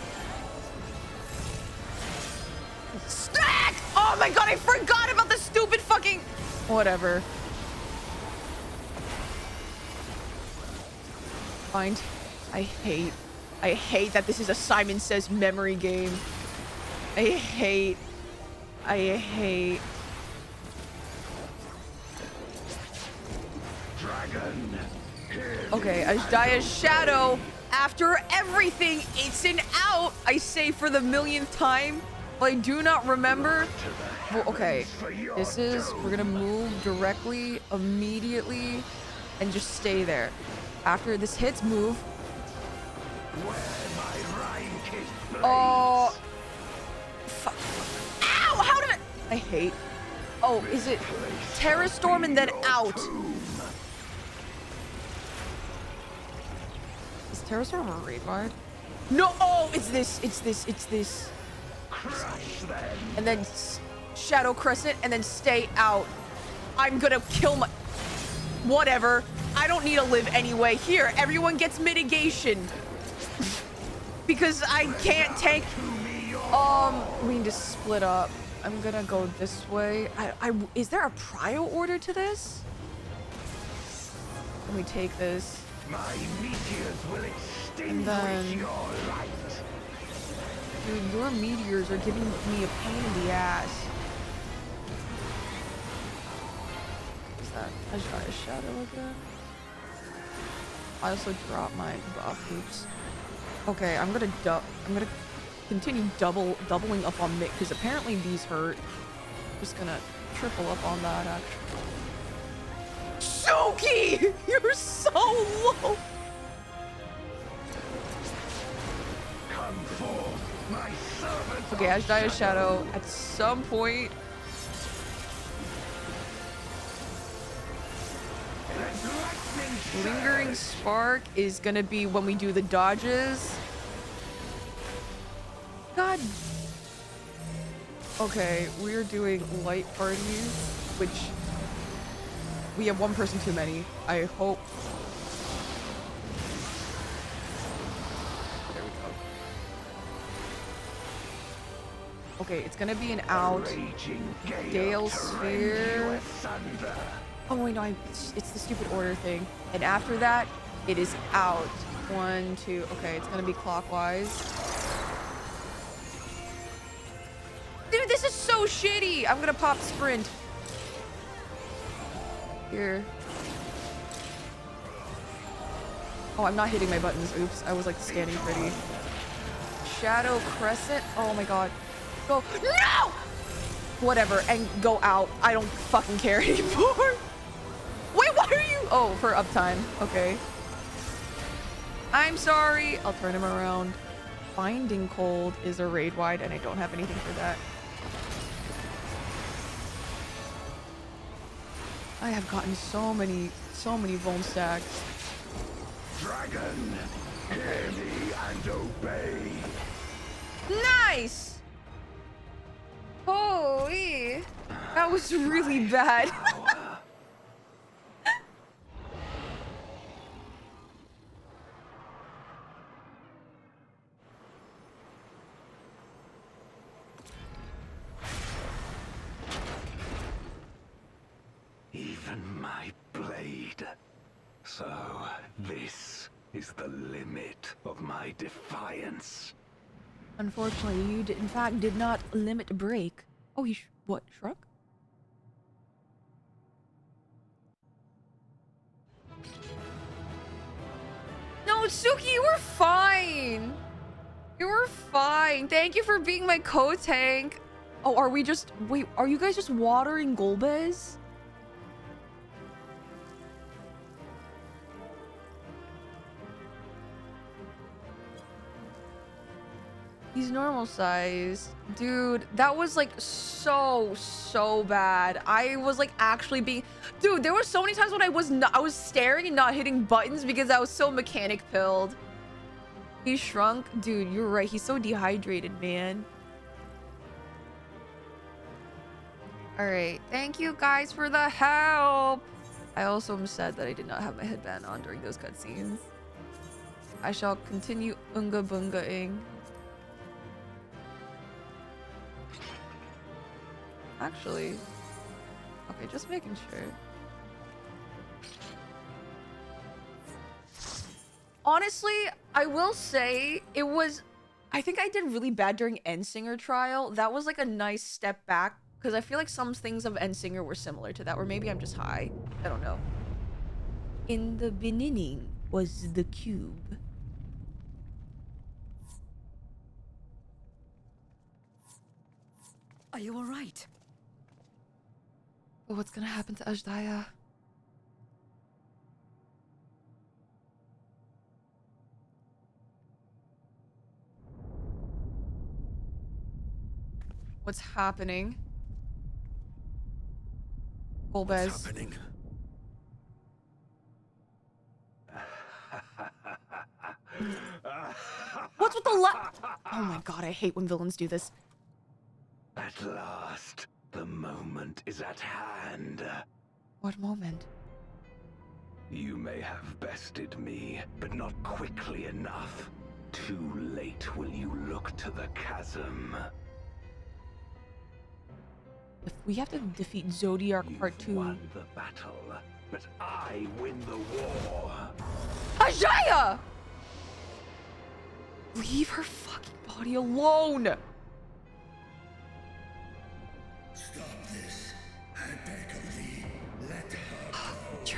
Speaker 1: Stack! Oh my god, I forgot about the stupid fucking... Whatever. Find. I hate that this is a Simon Says memory game. I hate.
Speaker 11: Dragon.
Speaker 1: Okay, Ashdia's shadow. After everything, it's an out. I say for the millionth time. But I do not remember. Well, okay, this is, we're gonna move directly, immediately, and just stay there. After this hits, move. Oh, fuck. Ow, how did I hate. Oh, is it Terra Storm and then out? Is Terra Storm a raid wide? No, oh, it's this. And then Shadow Crescent and then stay out. I'm gonna kill my... Whatever. I don't need to live anyway. Here, everyone gets mitigation. Because I can't tank... we need to split up. I'm gonna go this way. Is there a prio order to this? Let me take this.
Speaker 11: My meteors will
Speaker 1: And then...
Speaker 11: your light.
Speaker 1: Dude, your meteors are giving me a pain in the ass. Is that a shadow again? I also dropped my buff. Oops. Okay, I'm gonna continue doubling up on Mick because apparently these hurt. Just gonna triple up on that actually. Shoki! You're so low!
Speaker 11: Come forth, my servant.
Speaker 1: Okay, Ashdia's shadow at some point. Lingering Spark is gonna be when we do the dodges. God. Okay, we're doing light parties, which we have one person too many. I hope. There we go. Okay, it's gonna be an out. Gale Sphere. Oh wait, no, it's the stupid order thing. And after that, it is out. 1, 2. Okay, it's gonna be clockwise. Dude, this is so shitty. I'm gonna pop sprint. Here. Oh, I'm not hitting my buttons. Oops, I was like scanning pretty. Shadow Crescent. Oh my god. Go. No! Whatever, and go out. I don't fucking care anymore. Wait, why are you? Oh, for uptime. Okay. I'm sorry. I'll turn him around. Binding Cold is a raid wide, and I don't have anything for that. I have gotten so many Vuln stacks.
Speaker 14: Dragon, hear me and obey.
Speaker 1: Nice! Holy, that was really bad.
Speaker 14: Even my blade. So, this is the limit of my defiance.
Speaker 1: Unfortunately, you in fact did not limit break. Oh, he what? Shrug? No, Suki, you were fine. You were fine. Thank you for being my co-tank. Oh, are we just... Wait, are you guys just watering Golbez? He's normal size. Dude, that was like so bad. I was like actually being... Dude, there were so many times when I was staring and not hitting buttons because I was so mechanic pilled. He shrunk. Dude, you're right. He's so dehydrated, man. Alright. Thank you guys for the help. I also am sad that I did not have my headband on during those cutscenes. I shall continue unga bungaing. Actually, okay, just making sure. Honestly, I will say it was... I think I did really bad during Endsinger trial. That was like a nice step back because I feel like some things of Endsinger were similar to that, or maybe I'm just high. I don't know. In the beginning was the cube.
Speaker 5: Are you all right?
Speaker 1: What's gonna happen to Ajdaya? What's happening? Golbez.
Speaker 14: What's happening?
Speaker 1: What's with the Oh my god, I hate when villains do this.
Speaker 14: At last, the moment is at hand.
Speaker 1: What moment?
Speaker 14: You may have bested me, but not quickly enough. Too late will you look to the chasm.
Speaker 1: If we have to defeat Zodiark Part 2...
Speaker 14: You've won the battle, but I win the war.
Speaker 1: Ajaya! Leave her fucking body alone!
Speaker 12: Stop this. I beg of thee, let her
Speaker 1: go.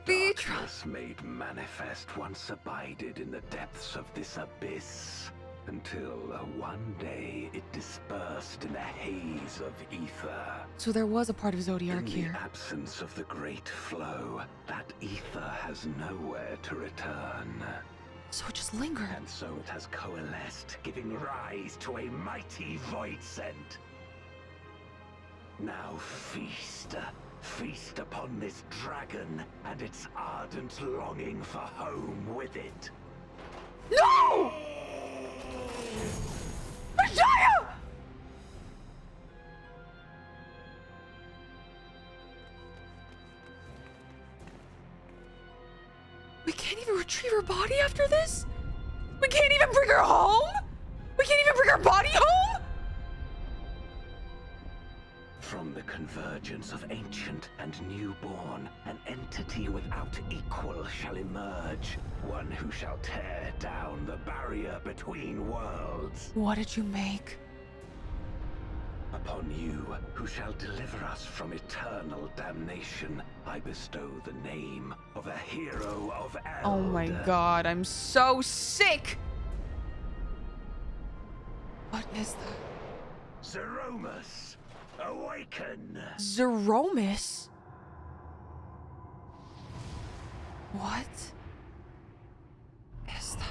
Speaker 14: Darkness made manifest once abided in the depths of this abyss, until one day it dispersed in a haze of ether.
Speaker 1: So there was a part of Zodiark here.
Speaker 14: In the absence of the great flow, that ether has nowhere to return.
Speaker 1: So it just lingered.
Speaker 14: And so it has coalesced, giving rise to a mighty void scent. Now feast, Feast upon this dragon and its ardent longing for home with it.
Speaker 1: No! Messiah! We can't even retrieve her body after this? We can't even bring her home? We can't even bring her body home?
Speaker 14: From the convergence of ancient and newborn, an entity without equal shall emerge. One who shall tear down the barrier between worlds.
Speaker 1: What did you make?
Speaker 14: Upon you, who shall deliver us from eternal damnation, I bestow the name of a hero of Eld.
Speaker 1: Oh my god, I'm so sick! What is that?
Speaker 14: Zeromus, awaken!
Speaker 1: Zeromus? What is that?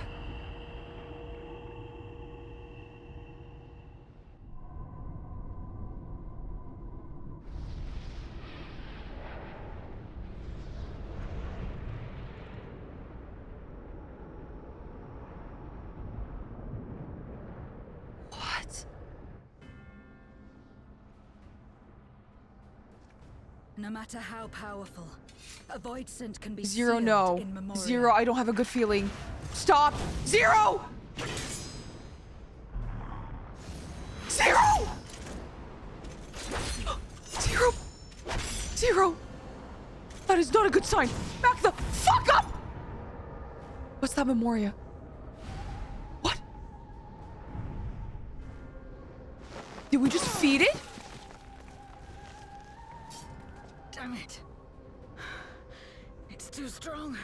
Speaker 1: What?
Speaker 5: No matter how powerful, a void scent can be
Speaker 1: Zero,
Speaker 5: sealed
Speaker 1: no.
Speaker 5: in memoria.
Speaker 1: Zero, I don't have a good feeling. Stop! Zero! Zero! Zero! Zero! That is not a good sign. Back the fuck up! What's that memoria? What? Did we just feed it?
Speaker 5: Damn it. It's too strong.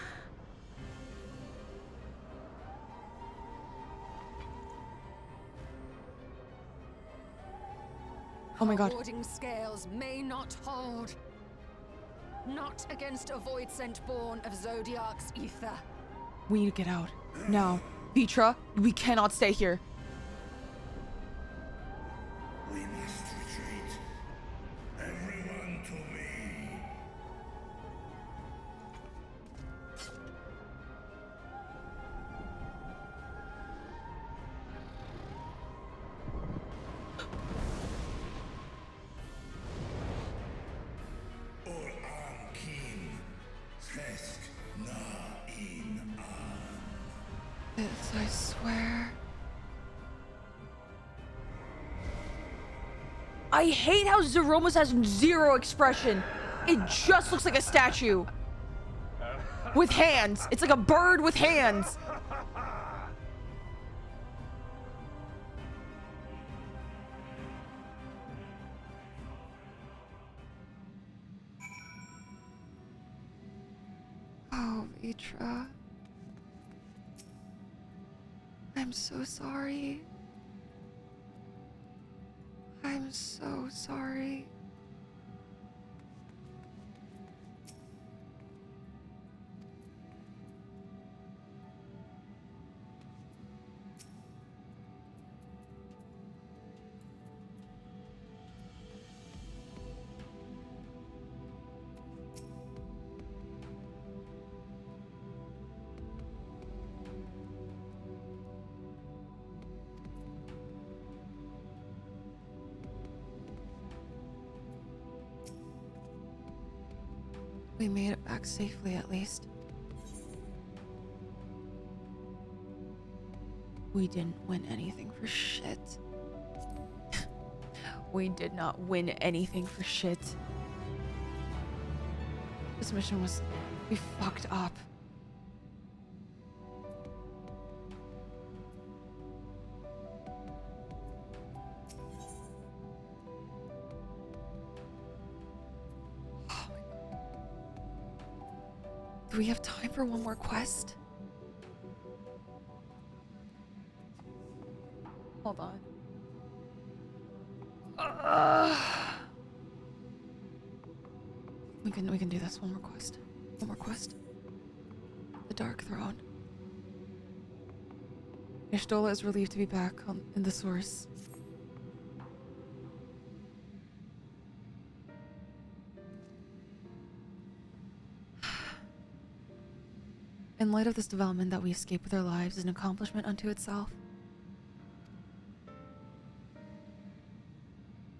Speaker 1: Oh my god.
Speaker 7: Warding scales may not hold. Not against a void scent born of Zodiac's ether.
Speaker 1: We need to get out. Now. Vitra, we cannot stay here.
Speaker 12: We must retreat. Everyone to me.
Speaker 1: This, I swear. I hate how Zeromus has zero expression. It just looks like a statue. With hands. It's like a bird with hands. Oh, Vitra. I'm so sorry. I'm so sorry. We made it back safely, at least. We didn't win anything for shit. We did not win anything for shit. This mission was... we fucked up. Do we have time for one more quest? Hold on. We can do this. One more quest. One more quest. The Dark Throne. Ishtola is relieved to be back in the source. In light of this development, that we escape with our lives is an accomplishment unto itself.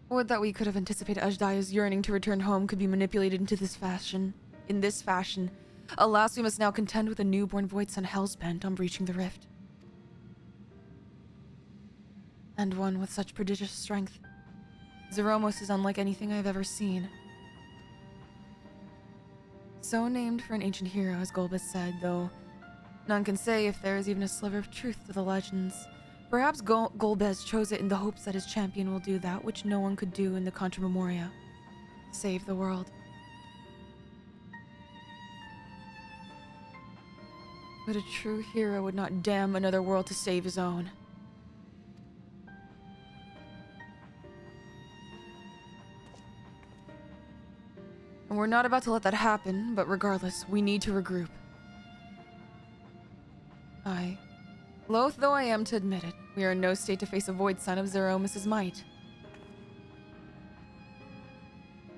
Speaker 1: Would that we could have anticipated Ajdaya's yearning to return home could be manipulated into this fashion. In this fashion. Alas, we must now contend with a newborn void son hell's-bent on breaching the rift. And one with such prodigious strength. Zeromus is unlike anything I've ever seen. So named for an ancient hero, as Golbez said, though none can say if there is even a sliver of truth to the legends. Perhaps Golbez chose it in the hopes that his champion will do that which no one could do in the Contra Memoria. Save the world. But a true hero would not damn another world to save his own. And we're not about to let that happen, but regardless, we need to regroup. Loath though I am to admit it, we are in no state to face a void son of Zeromus' might.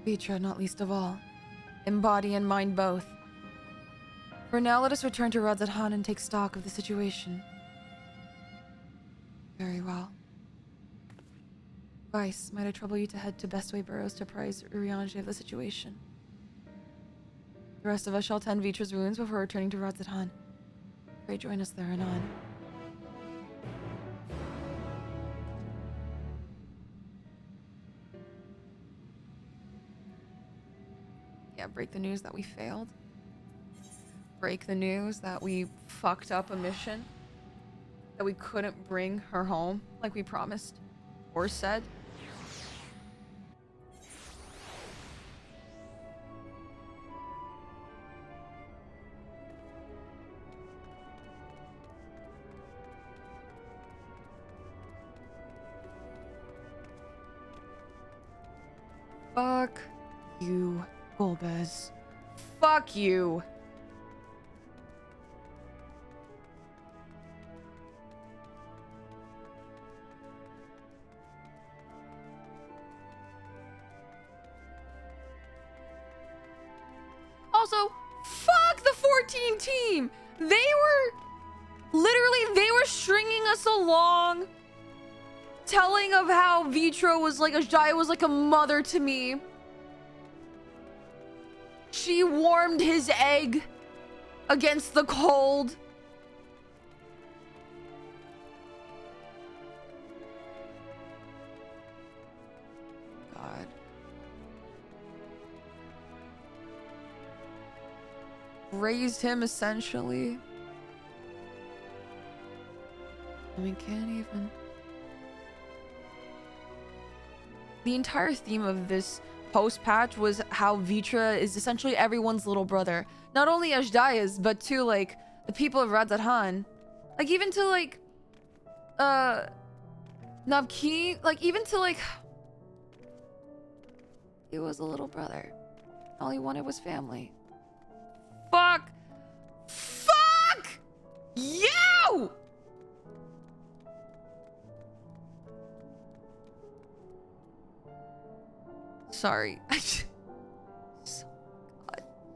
Speaker 1: Vitra, not least of all. In body and mind both. For now, let us return to Radzadhan and take stock of the situation. Very well. Vice, might I trouble you to head to Bestway Burrows to apprise Urianger of the situation? The rest of us shall tend Vitra's wounds before returning to Radzadhan. Pray join us there anon. Yeah, break the news that we failed. Break the news that we fucked up a mission. That we couldn't bring her home like we promised or said. Fuck you, Golbez. Fuck you. Also, fuck the 14 team. They were stringing us along, telling of how Vitra was like, Ajaya was like a mother to me. She warmed his egg against the cold. God. Raised him essentially. I mean, can't even. The entire theme of this post-patch was how Vitra is essentially everyone's little brother. Not only Ajdaya's, but to, like, the people of Radzadhan. Like, even to, like, Navkeen, like, even to, like, he was a little brother. All he wanted was family. Fuck! Fuck! You! Sorry. God,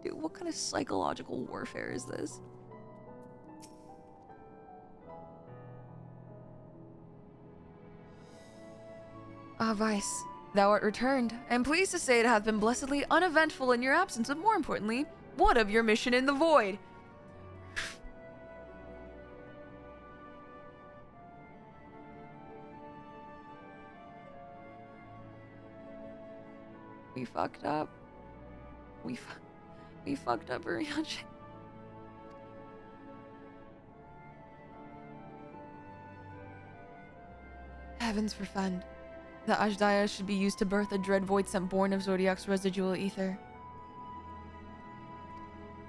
Speaker 1: dude, what kind of psychological warfare is this? Vice, thou art returned. I am pleased to say it hath been blessedly uneventful in your absence, but more importantly, what of your mission in the void? We fucked up. We fucked up, Urianger. Heavens forfend. The Ajdaya should be used to birth a dread void sent born of Zodiac's residual ether.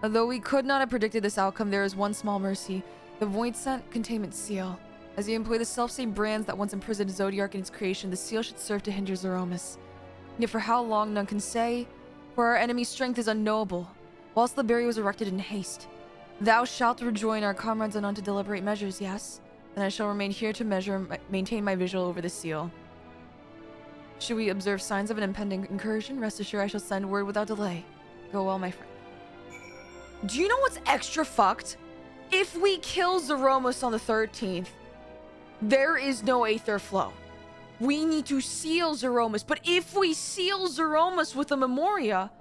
Speaker 1: Although we could not have predicted this outcome, there is one small mercy. The void sent containment seal. As you employ the self-same brands that once imprisoned Zodiac in its creation, the seal should serve to hinder Zeromus. Yet for how long, none can say, for our enemy's strength is unknowable, whilst the barrier was erected in haste. Thou shalt rejoin our comrades anon to deliberate measures, yes? Then I shall remain here to maintain my vigil over the seal. Should we observe signs of an impending incursion, rest assured I shall send word without delay. Go well, my friend. Do you know what's extra fucked? If we kill Zeromus on the 13th, there is no Aether flow. We need to seal Zeromus. But if we seal Zeromus with a Memoria,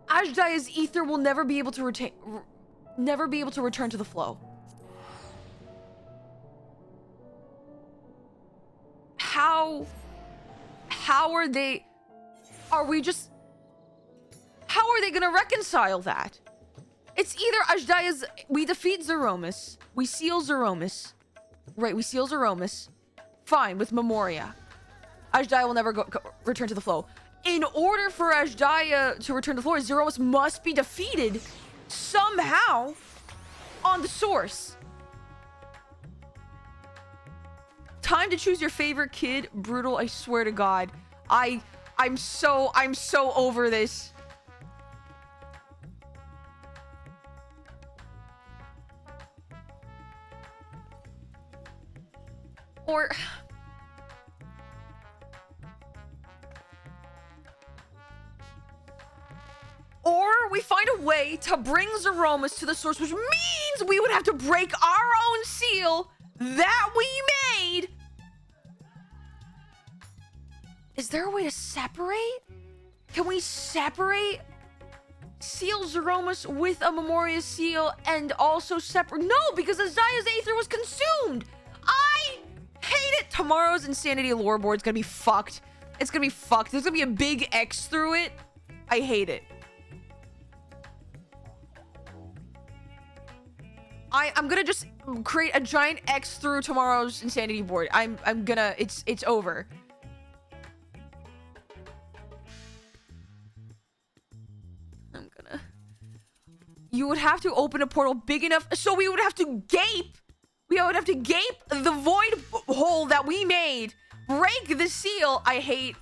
Speaker 1: Ajdaya's Aether will never be able to return to the flow. How are they... How are they gonna reconcile that? It's either Ajdaya's... We defeat Zeromus. We seal Zeromus. Right, we seal Zeromus. Fine, with Memoria. Ajdaya will never return to the flow. In order for Ajdaya to return to the floor, Zeromus must be defeated somehow on the source. Time to choose your favorite kid. Brutal, I swear to God. I'm so over this. Or we find a way to bring Zeromus to the source, which means we would have to break our own seal that we made. Is there a way to separate? Can we separate seal Zeromus with a Memoria seal and also separate? No, because Azaya's Aether was consumed. I hate it. Tomorrow's Insanity lore board's gonna be fucked. It's gonna be fucked. There's gonna be a big X through it. I hate it. I'm gonna just create a giant X through tomorrow's Insanity board. I'm gonna... It's over. You would have to open a portal big enough, so we would have to gape. We would have to gape the void hole that we made. Break the seal. I hate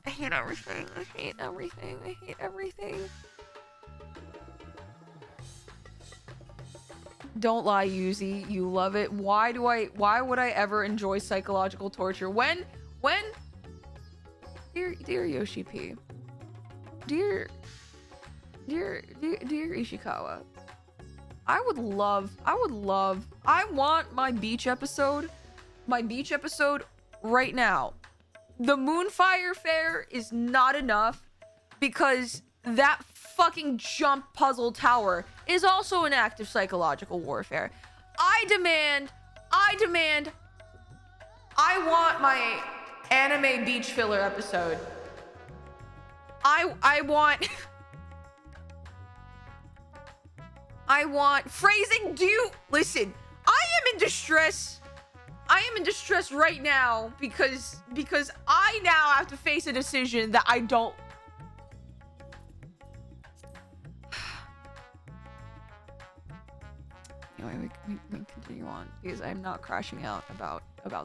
Speaker 1: everything. I hate everything. I hate everything. Don't lie, Yuzi. You love it. Why would I ever enjoy psychological torture? When? Dear Yoshi P. Dear Ishikawa, I want my beach episode right now. The Moonfire Fair is not enough because that fucking jump puzzle tower is also an act of psychological warfare. I want my anime beach filler episode. I want phrasing. Listen, I am in distress right now because I now have to face a decision that I don't. Anyway, we continue on because I'm not crashing out about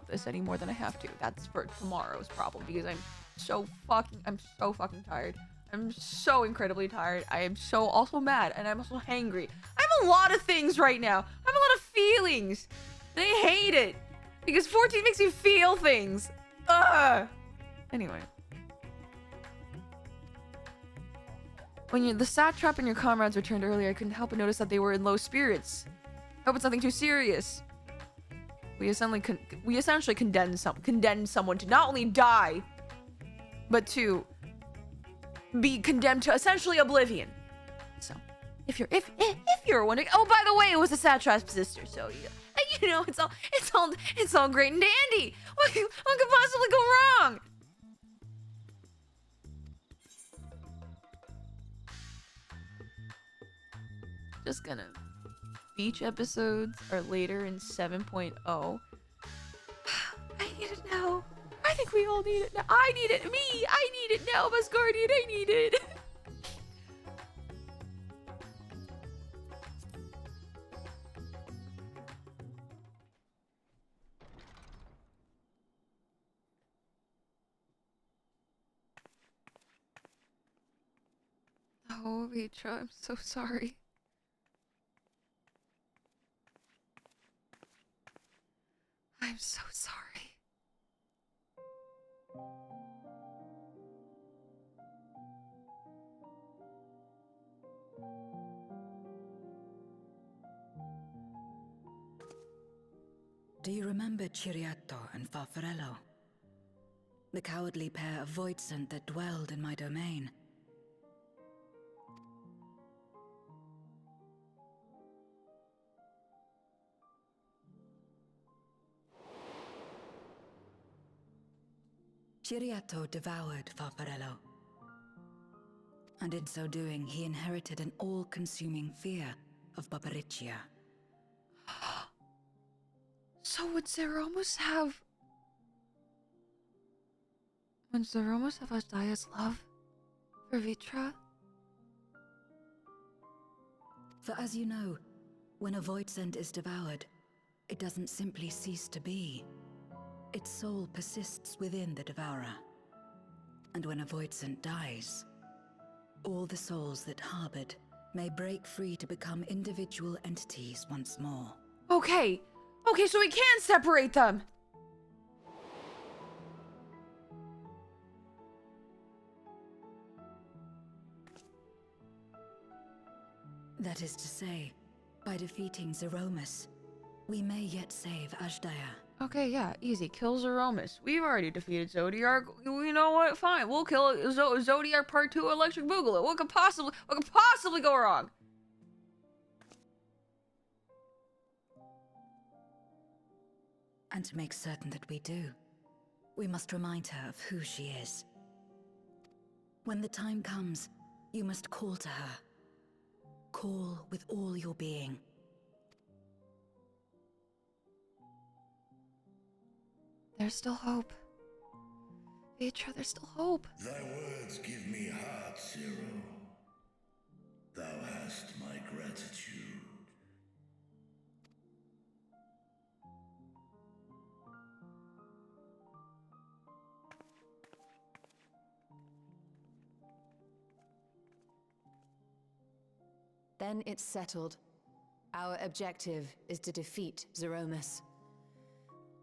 Speaker 1: this any more than I have to. That's for tomorrow's problem because I'm so fucking tired. I'm so incredibly tired. I am so also mad and I'm also hangry. I have a lot of things right now. I have a lot of feelings. And I hate it. Because 14 makes you feel things. Ugh. Anyway. When the satrap and your comrades returned earlier, I couldn't help but notice that they were in low spirits. Hope it's nothing too serious. We essentially condemned someone to not only die, but to be condemned to essentially oblivion. So, if you're wondering, oh, by the way, it was the satrap's sister. So you know, it's all great and dandy. What could possibly go wrong? Just gonna. Beach episodes are later in 7.0. I need it now. I think we all need it now. I need it. I need it now, Musguardian. I need it. Oh, Vitra, I'm so sorry. I'm so sorry.
Speaker 5: Do you remember Ciriato and Farfarello? The cowardly pair of voidsent that dwelled in my domain? Ciriato devoured Farfarello. And in so doing, he inherited an all-consuming fear of Barbariccia.
Speaker 1: So would Zeromus have... Would Zeromus have Ashdaya's love for Vitra?
Speaker 5: For as you know, when a voidsent is devoured, it doesn't simply cease to be. Its soul persists within the devourer. And when a voidsent dies, all the souls that harbored may break free to become individual entities once more.
Speaker 1: Okay. Okay, so we can separate them.
Speaker 5: That is to say, by defeating Zeromus, we may yet save Ashdaya.
Speaker 1: Okay, yeah, easy. Kill Zeromus. We've already defeated Zodiark. You know what? Fine, we'll kill Zodiark Part 2 Electric Boogaloo. What could possibly go wrong?
Speaker 5: And to make certain that we do, we must remind her of who she is. When the time comes, you must call to her. Call with all your being.
Speaker 1: There's still hope. Vitra, there's still hope.
Speaker 15: Thy words give me heart, Zero. Thou hast my gratitude.
Speaker 7: Then it's settled. Our objective is to defeat Zeromus.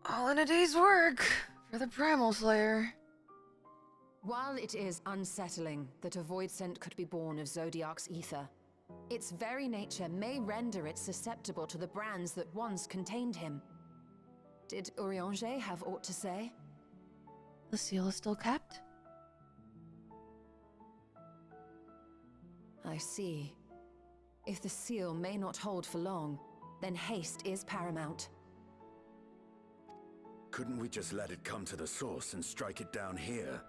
Speaker 1: All in a day's work for the Primal Slayer.
Speaker 7: While it is unsettling that a voidsent could be born of Zodiark's ether, its very nature may render it susceptible to the brands that once contained him. Did Urianger have aught to say?
Speaker 1: The seal is still kept?
Speaker 7: I see. If the seal may not hold for long, then haste is paramount.
Speaker 12: Couldn't we just let it come to the source and strike it down here?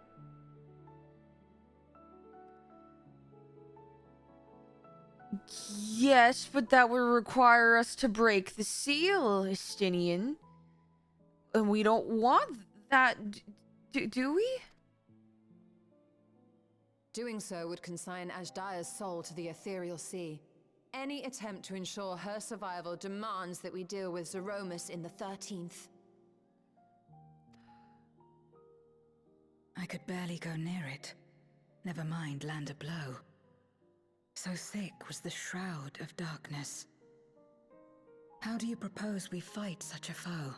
Speaker 1: Yes, but that would require us to break the seal, Estinian. And we don't want that, do we?
Speaker 7: Doing so would consign Ashdaya's soul to the ethereal sea. Any attempt to ensure her survival demands that we deal with Zeromus in the 13th.
Speaker 5: I could barely go near it. Never mind land a blow. So thick was the shroud of darkness. How do you propose we fight such a foe?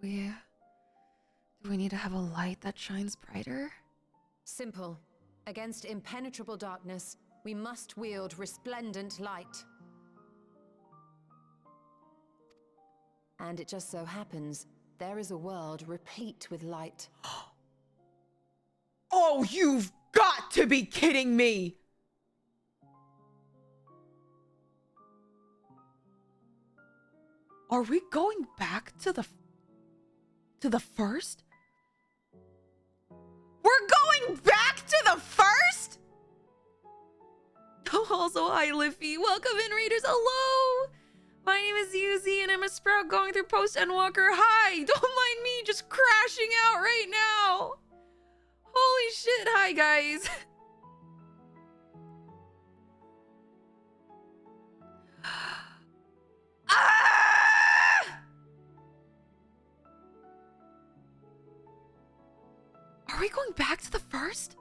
Speaker 1: Do we need to have a light that shines brighter?
Speaker 7: Simple. Against impenetrable darkness, we must wield resplendent light. And it just so happens, there is a world replete with light.
Speaker 1: Oh, you've got to be kidding me! Are we going back to the first? We're going back to the first? Oh, also, hi, Liffy. Welcome in, readers. Hello! My name is Yuzi, and I'm a sprout going through post-Endwalker. Hi! Don't mind me just crashing out right now! Holy shit, hi, guys. Ah! Are we going back to the first?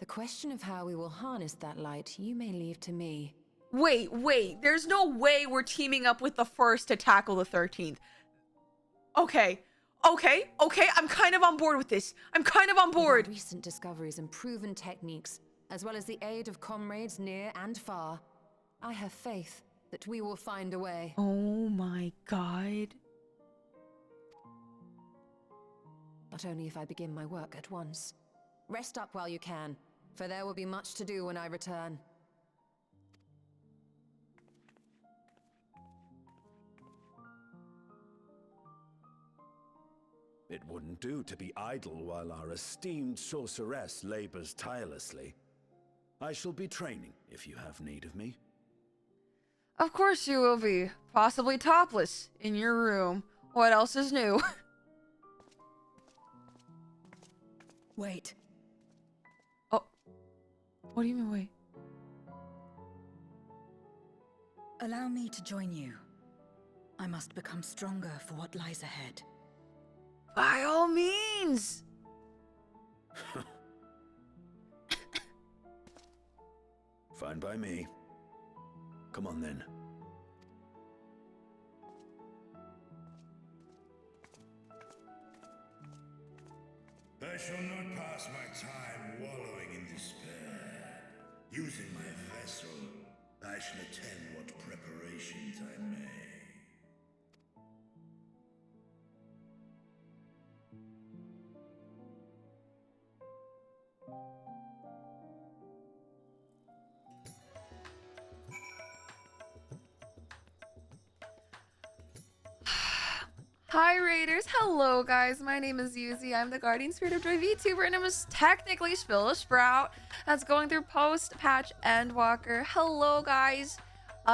Speaker 7: The question of how we will harness that light, you may leave to me.
Speaker 1: Wait, there's no way we're teaming up with the first to tackle the 13th. Okay, I'm kind of on board with this. I'm kind of on board.
Speaker 7: With our recent discoveries and proven techniques, as well as the aid of comrades near and far, I have faith that we will find a way.
Speaker 1: Oh my god.
Speaker 7: But only if I begin my work at once. Rest up while you can, for there will be much to do when I return.
Speaker 12: It wouldn't do to be idle while our esteemed sorceress labors tirelessly. I shall be training if you have need of me.
Speaker 1: Of course you will be. Possibly topless in your room. What else is new?
Speaker 5: Wait.
Speaker 1: Oh. What do you mean, wait?
Speaker 5: Allow me to join you. I must become stronger for what lies ahead.
Speaker 1: By all means!
Speaker 12: Fine by me. Come on then.
Speaker 15: I shall not pass my time wallowing in despair. Using my vessel, I shall attend what preparations I may.
Speaker 1: Hi Raiders, hello guys, my name is Yuzi, I'm the Guardian Spirit of Joy VTuber, and I must technically spill a sprout that's going through post-patch Endwalker. Hello guys,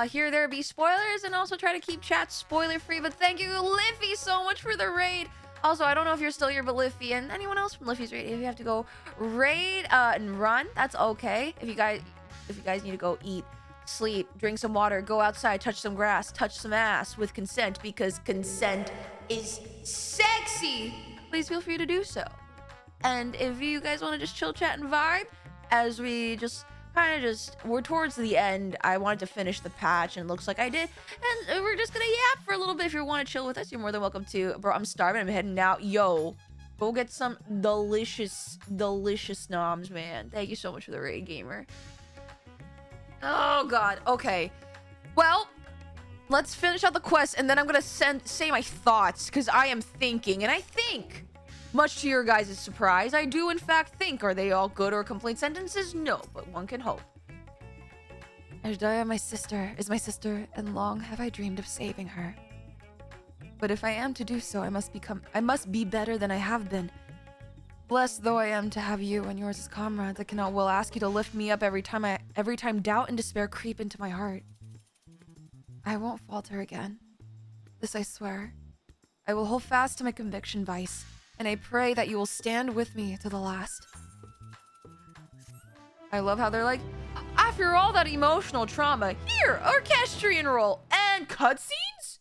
Speaker 1: here there be spoilers, and also try to keep chat spoiler free, but thank you Liffy so much for the raid. Also, I don't know if you're still here, but Liffy and anyone else from Liffy's raid, if you have to go raid and run, that's okay. If you guys need to go eat, sleep, drink some water, go outside, touch some grass, touch some ass with consent, because consent is sexy, please feel free to do so. And if you guys want to just chill, chat, and vibe as we just we're towards the end, I wanted to finish the patch, and it looks like I did, and we're just gonna yap for a little bit. If you want to chill with us, you're more than welcome to. Bro, I'm starving, I'm heading out. Yo, go get some delicious noms, man. Thank you so much for the raid, gamer. Oh god, okay, well, let's finish out the quest, and then I'm gonna say my thoughts, because I am thinking, and I think, much to your guys' surprise, I do in fact think. Are they all good or complete sentences? No, but one can hope. Ajdaya, is my sister, and long have I dreamed of saving her. But if I am to do so, I must be better than I have been. Blessed though I am to have you and yours as comrades, I cannot well ask you to lift me up every time doubt and despair creep into my heart. I won't falter again. This I swear. I will hold fast to my conviction, Vice, and I pray that you will stand with me to the last. I love how they're like, after all that emotional trauma, here, orchestrion roll and cutscenes?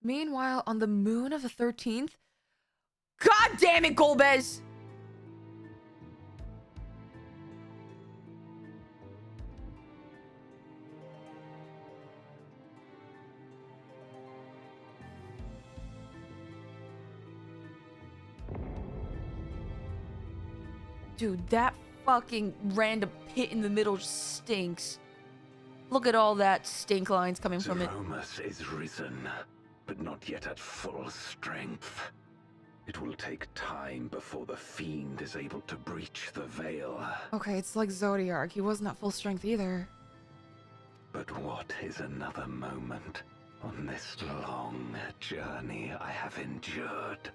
Speaker 1: Meanwhile, on the moon of the 13th, God damn it, Golbez! Dude, that fucking random pit in the middle just stinks. Look at all that stink lines coming from it.
Speaker 14: Zeromus is risen, but not yet at full strength. It will take time before the fiend is able to breach the veil.
Speaker 1: Okay, it's like Zodiark. He wasn't at full strength either.
Speaker 14: But what is another moment on this long journey I have endured?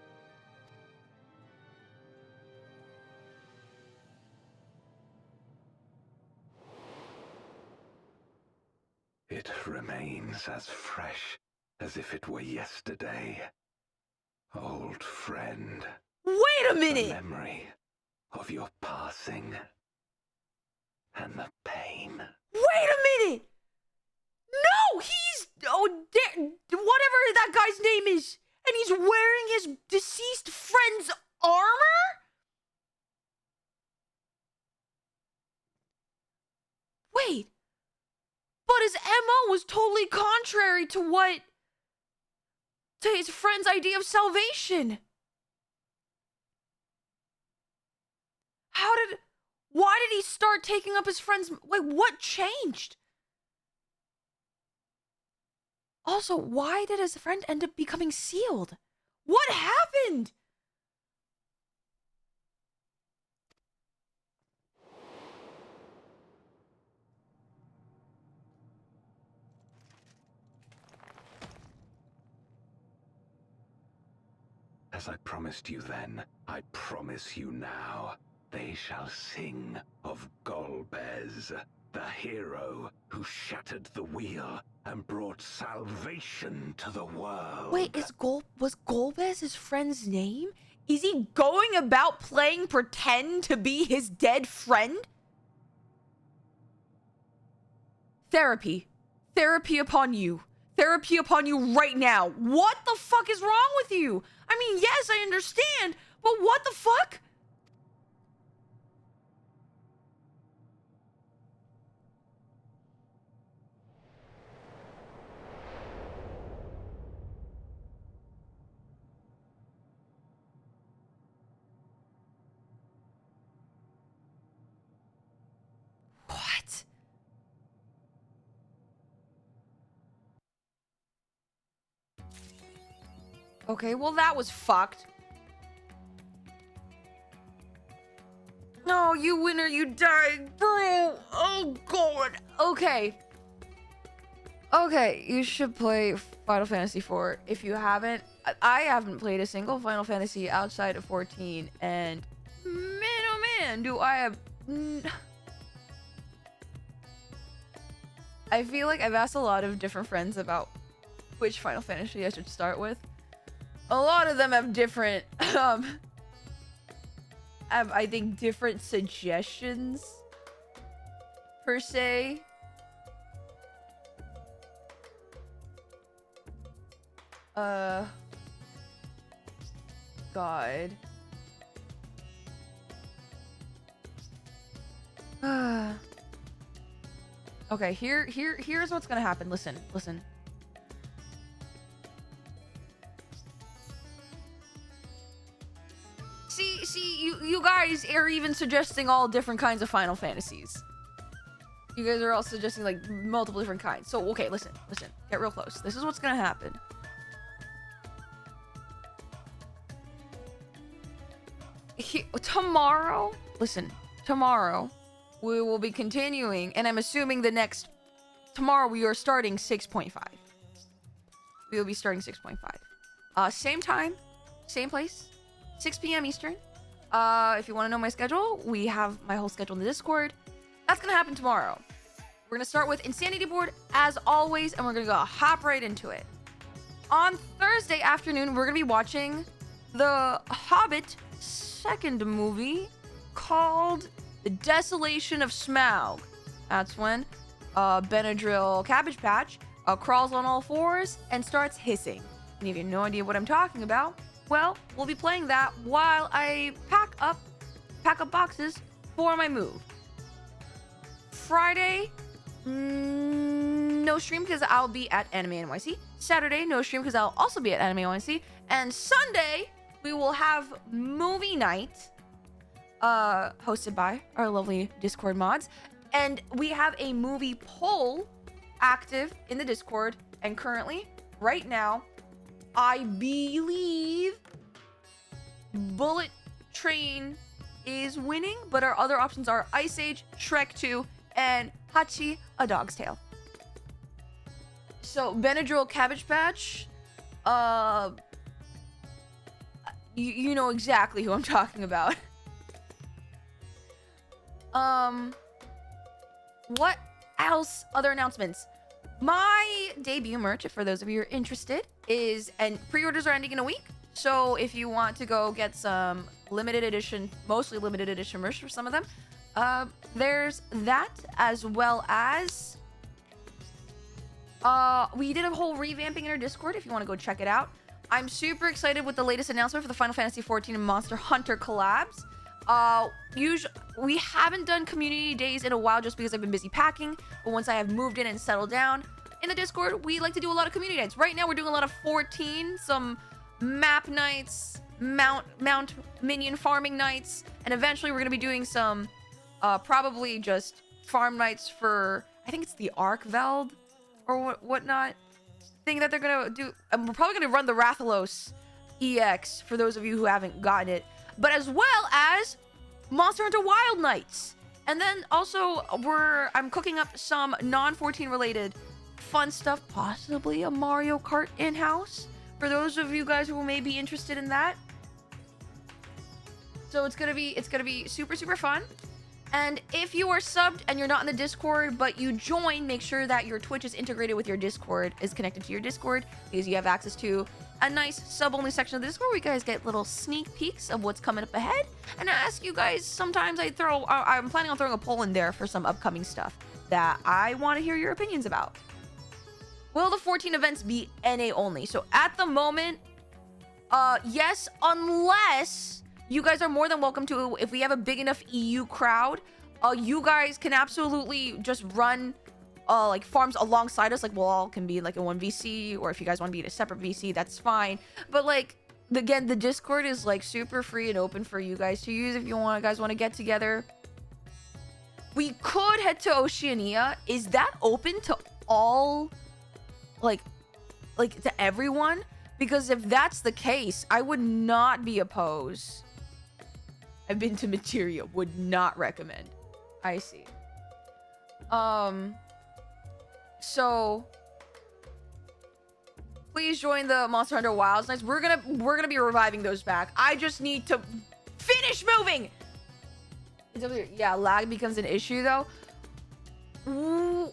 Speaker 14: It remains as fresh as if it were yesterday. Old friend.
Speaker 1: Wait a minute!
Speaker 14: The memory of your passing. And the pain.
Speaker 1: Wait a minute! No! He's... whatever that guy's name is. And he's wearing his deceased friend's armor? Wait. But his MO was totally contrary to his friend's idea of salvation. Why did he start taking up his friend's... Wait, what changed? Also, why did his friend end up becoming sealed? What happened?
Speaker 14: As I promised you then, I promise you now. They shall sing of Golbez, the hero who shattered the wheel and brought salvation to the world.
Speaker 1: Wait, was Golbez his friend's name? Is he going about playing pretend to be his dead friend? Therapy. Therapy upon you. Therapy upon you right now. What the fuck is wrong with you? I mean, yes, I understand, but what the fuck? What? Okay, well that was fucked. No, you win or you die, bro. Oh god. Okay. Okay, you should play Final Fantasy IV. If you haven't, I haven't played a single Final Fantasy outside of 14, and man, oh man, do I have... I feel like I've asked a lot of different friends about which Final Fantasy I should start with. A lot of them have different, I think, different suggestions, per se. God. Okay, here's what's gonna happen. Listen. See, you guys are even suggesting all different kinds of Final Fantasies. You guys are all suggesting, like, multiple different kinds. So, okay, listen. Get real close. This is what's gonna happen. Tomorrow, we will be continuing, and I'm assuming tomorrow we are starting 6.5. We will be starting 6.5. Same time, same place, 6 p.m. Eastern. If you want to know my schedule, we have my whole schedule in the Discord. That's gonna happen tomorrow. We're gonna start with Insanity Board, as always, and we're gonna hop right into it. On Thursday afternoon, we're gonna be watching the Hobbit second movie called The Desolation of Smaug. That's when Benadryl Cabbage Patch crawls on all fours and starts hissing. And if you have no idea what I'm talking about, well, we'll be playing that while I pack up boxes for my move. Friday, no stream because I'll be at Anime NYC. Saturday, no stream because I'll also be at Anime NYC. And Sunday, we will have movie night, hosted by our lovely Discord mods. And we have a movie poll active in the Discord. And currently, right now, I believe Bullet Train is winning, but our other options are Ice Age, Shrek 2, and Hachi, A Dog's Tale. So, Benadryl Cabbage Patch, you know exactly who I'm talking about. What else? Other announcements. My debut merch, for those of you who are interested, and pre-orders are ending in a week. So if you want to go get some limited edition, mostly limited edition merch for some of them, there's that, as well as we did a whole revamping in our Discord if you want to go check it out. I'm super excited with the latest announcement for the Final Fantasy XIV and Monster Hunter collabs. We haven't done community days in a while just because I've been busy packing, but once I have moved in and settled down in the Discord, we like to do a lot of community nights. Right now we're doing a lot of 14, some map nights, mount minion farming nights, and eventually we're gonna be doing some probably just farm nights for, I think it's the Arkveld or whatnot thing that they're gonna do. And we're probably gonna run the Rathalos EX for those of you who haven't gotten it, but as well as Monster Hunter Wild Nights. And then also I'm cooking up some non-14 related fun stuff, possibly a Mario Kart in-house for those of you guys who may be interested in that. So it's gonna be super fun. And if you are subbed and you're not in the Discord but you join, make sure that your Twitch is integrated with your Discord, is connected to your Discord, because you have access to a nice sub-only section of the Discord where you guys get little sneak peeks of what's coming up ahead. And I ask you guys, sometimes I'm planning on throwing a poll in there for some upcoming stuff that I want to hear your opinions about. Will the 14 events be NA only? So at the moment, yes, unless you guys are more than welcome to, if we have a big enough EU crowd, you guys can absolutely just run like farms alongside us. Like we'll all can be like a 1VC, or if you guys want to be in a separate VC, that's fine. But like, again, the Discord is like super free and open for you guys to use if you guys want to get together. We could head to Oceania. Is that open to all, like to everyone? Because if that's the case, I would not be opposed. I've been to Materia, would not recommend. I see. So please join the Monster Hunter Wilds Nights. We're gonna be reviving those back. I just need to finish moving. Yeah, lag becomes an issue though. Ooh,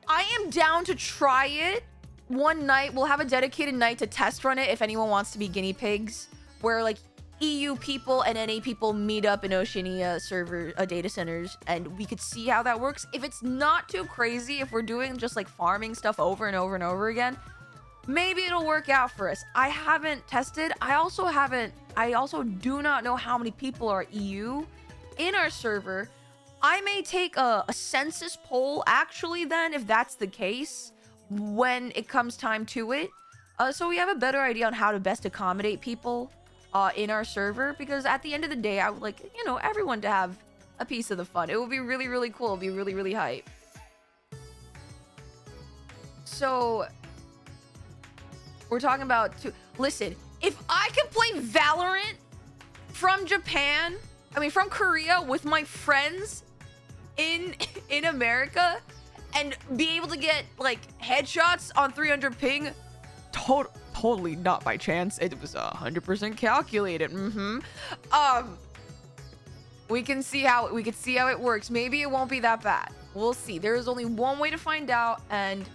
Speaker 1: I am down to try it. One night, we'll have a dedicated night to test run it if anyone wants to be guinea pigs, where like EU people and NA people meet up in Oceania server data centers, and we could see how that works. If it's not too crazy, if we're doing just like farming stuff over and over and over again, maybe it'll work out for us. I haven't tested. I also do not know how many people are EU in our server. I may take a census poll actually then, if that's the case, when it comes time to it, so we have a better idea on how to best accommodate people in our server. Because at the end of the day, I would like, you know, everyone to have a piece of the fun. It would be really cool. It'd be really hype. So we're talking about listen, if I can play Valorant from Japan, from Korea with my friends in America, and be able to get like headshots on 300 ping, totally not by chance. It was 100% calculated. We can see how it works. Maybe it won't be that bad. We'll see. There is only one way to find out, and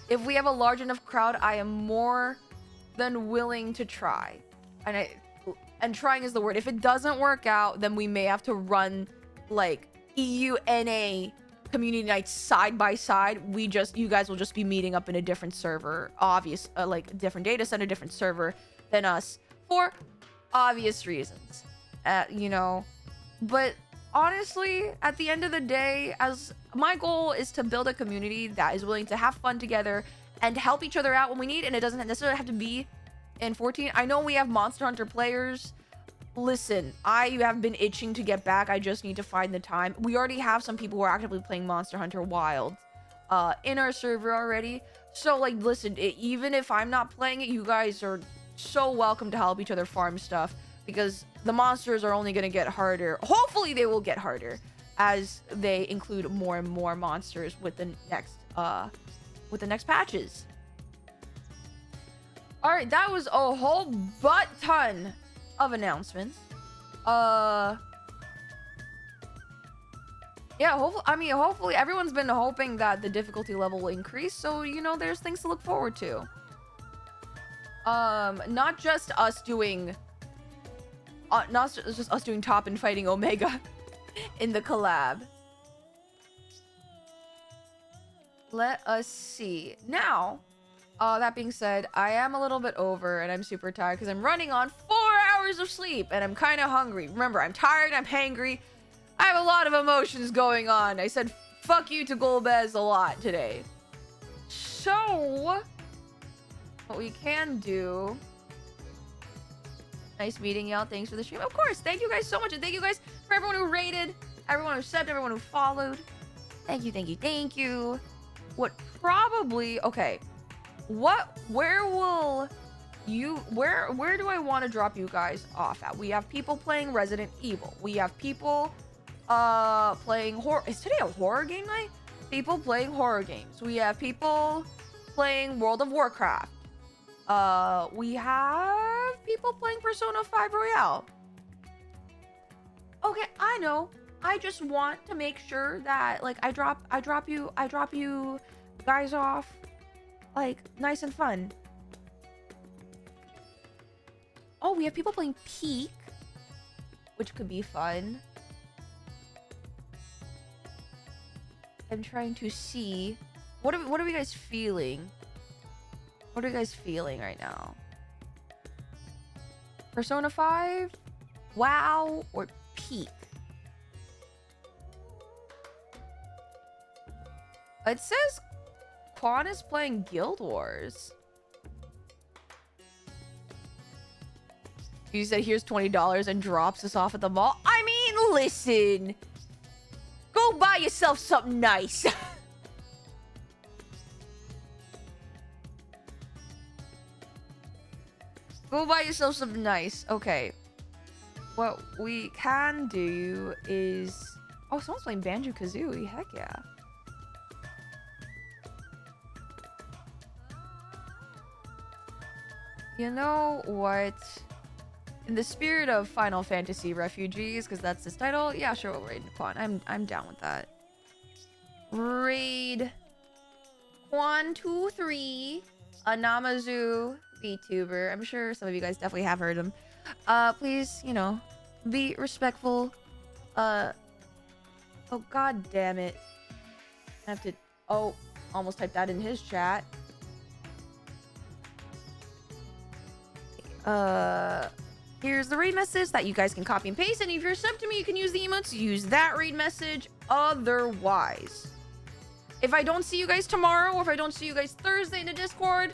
Speaker 1: if we have a large enough crowd, I am more than willing to try. And trying is the word. If it doesn't work out, then we may have to run like EU NA community nights side by side. You guys will just be meeting up in a different server, like different data center, different server than us for obvious reasons, you know. But honestly, at the end of the day, as my goal is to build a community that is willing to have fun together and help each other out when we need, and it doesn't necessarily have to be in 14. I know we have Monster Hunter players. Listen, I have been itching to get back. I just need to find the time. We already have some people who are actively playing Monster Hunter Wild in our server already. So, like, listen, even if I'm not playing it, you guys are so welcome to help each other farm stuff, because the monsters are only going to get harder. Hopefully, they will get harder as they include more and more monsters with the next patches. All right, that was a whole ton of announcements. Yeah, hopefully everyone's been hoping that the difficulty level will increase, so you know there's things to look forward to. Not just us doing top and fighting Omega in the collab. Let us see. Now, that being said, I am a little bit over and I'm super tired because I'm running on 4 hours of sleep and I'm kind of hungry. Remember, I'm tired, I'm hangry. I have a lot of emotions going on. I said fuck you to Golbez a lot today. So, what we can do, Nice meeting y'all. Thanks for the stream. Of course. Thank you guys so much. And thank you guys for everyone who rated, everyone who subbed, everyone who followed. Thank you, thank you, thank you. What probably... Okay. Where will you... Where do I want to drop you guys off at? We have people playing Resident Evil. We have people playing horror... Is today a horror game night? People playing horror games. We have people playing World of Warcraft. We have people playing Persona 5 Royale. Okay, I know. I just want to make sure that like I drop you guys off like nice and fun. Oh, we have people playing Peak, which could be fun. I'm trying to see what are we guys feeling? What are you guys feeling right now? Persona 5, WoW, or Peak? It says Quan is playing Guild Wars. You said here's $20 and drops us off at the mall. I mean, listen. Go buy yourself something nice. Go buy yourself something nice. Okay. What we can do is... Oh, someone's playing Banjo-Kazooie. Heck yeah. You know what? In the spirit of Final Fantasy Refugees, because that's this title, yeah, sure, we'll raid Quan. I'm down with that. Raid Quan 2-3 Anamazu VTuber. I'm sure some of you guys definitely have heard him. Please, you know, be respectful. Oh god damn it. I have to almost typed that in his chat. Here's the raid message that you guys can copy and paste, and if you're sub to me, you can use the emotes, use that raid message. Otherwise, if I don't see you guys tomorrow, or if I don't see you guys Thursday in the Discord,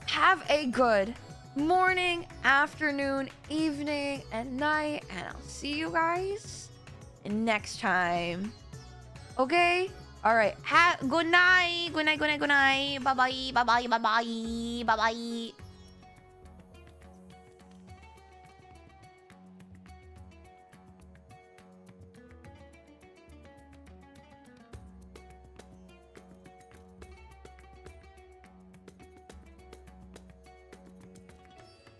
Speaker 1: have a good morning, afternoon, evening, and night, and I'll see you guys next time. Okay? Alright. Good night. Good night, good night, good night. Bye-bye, bye-bye, bye-bye, bye-bye.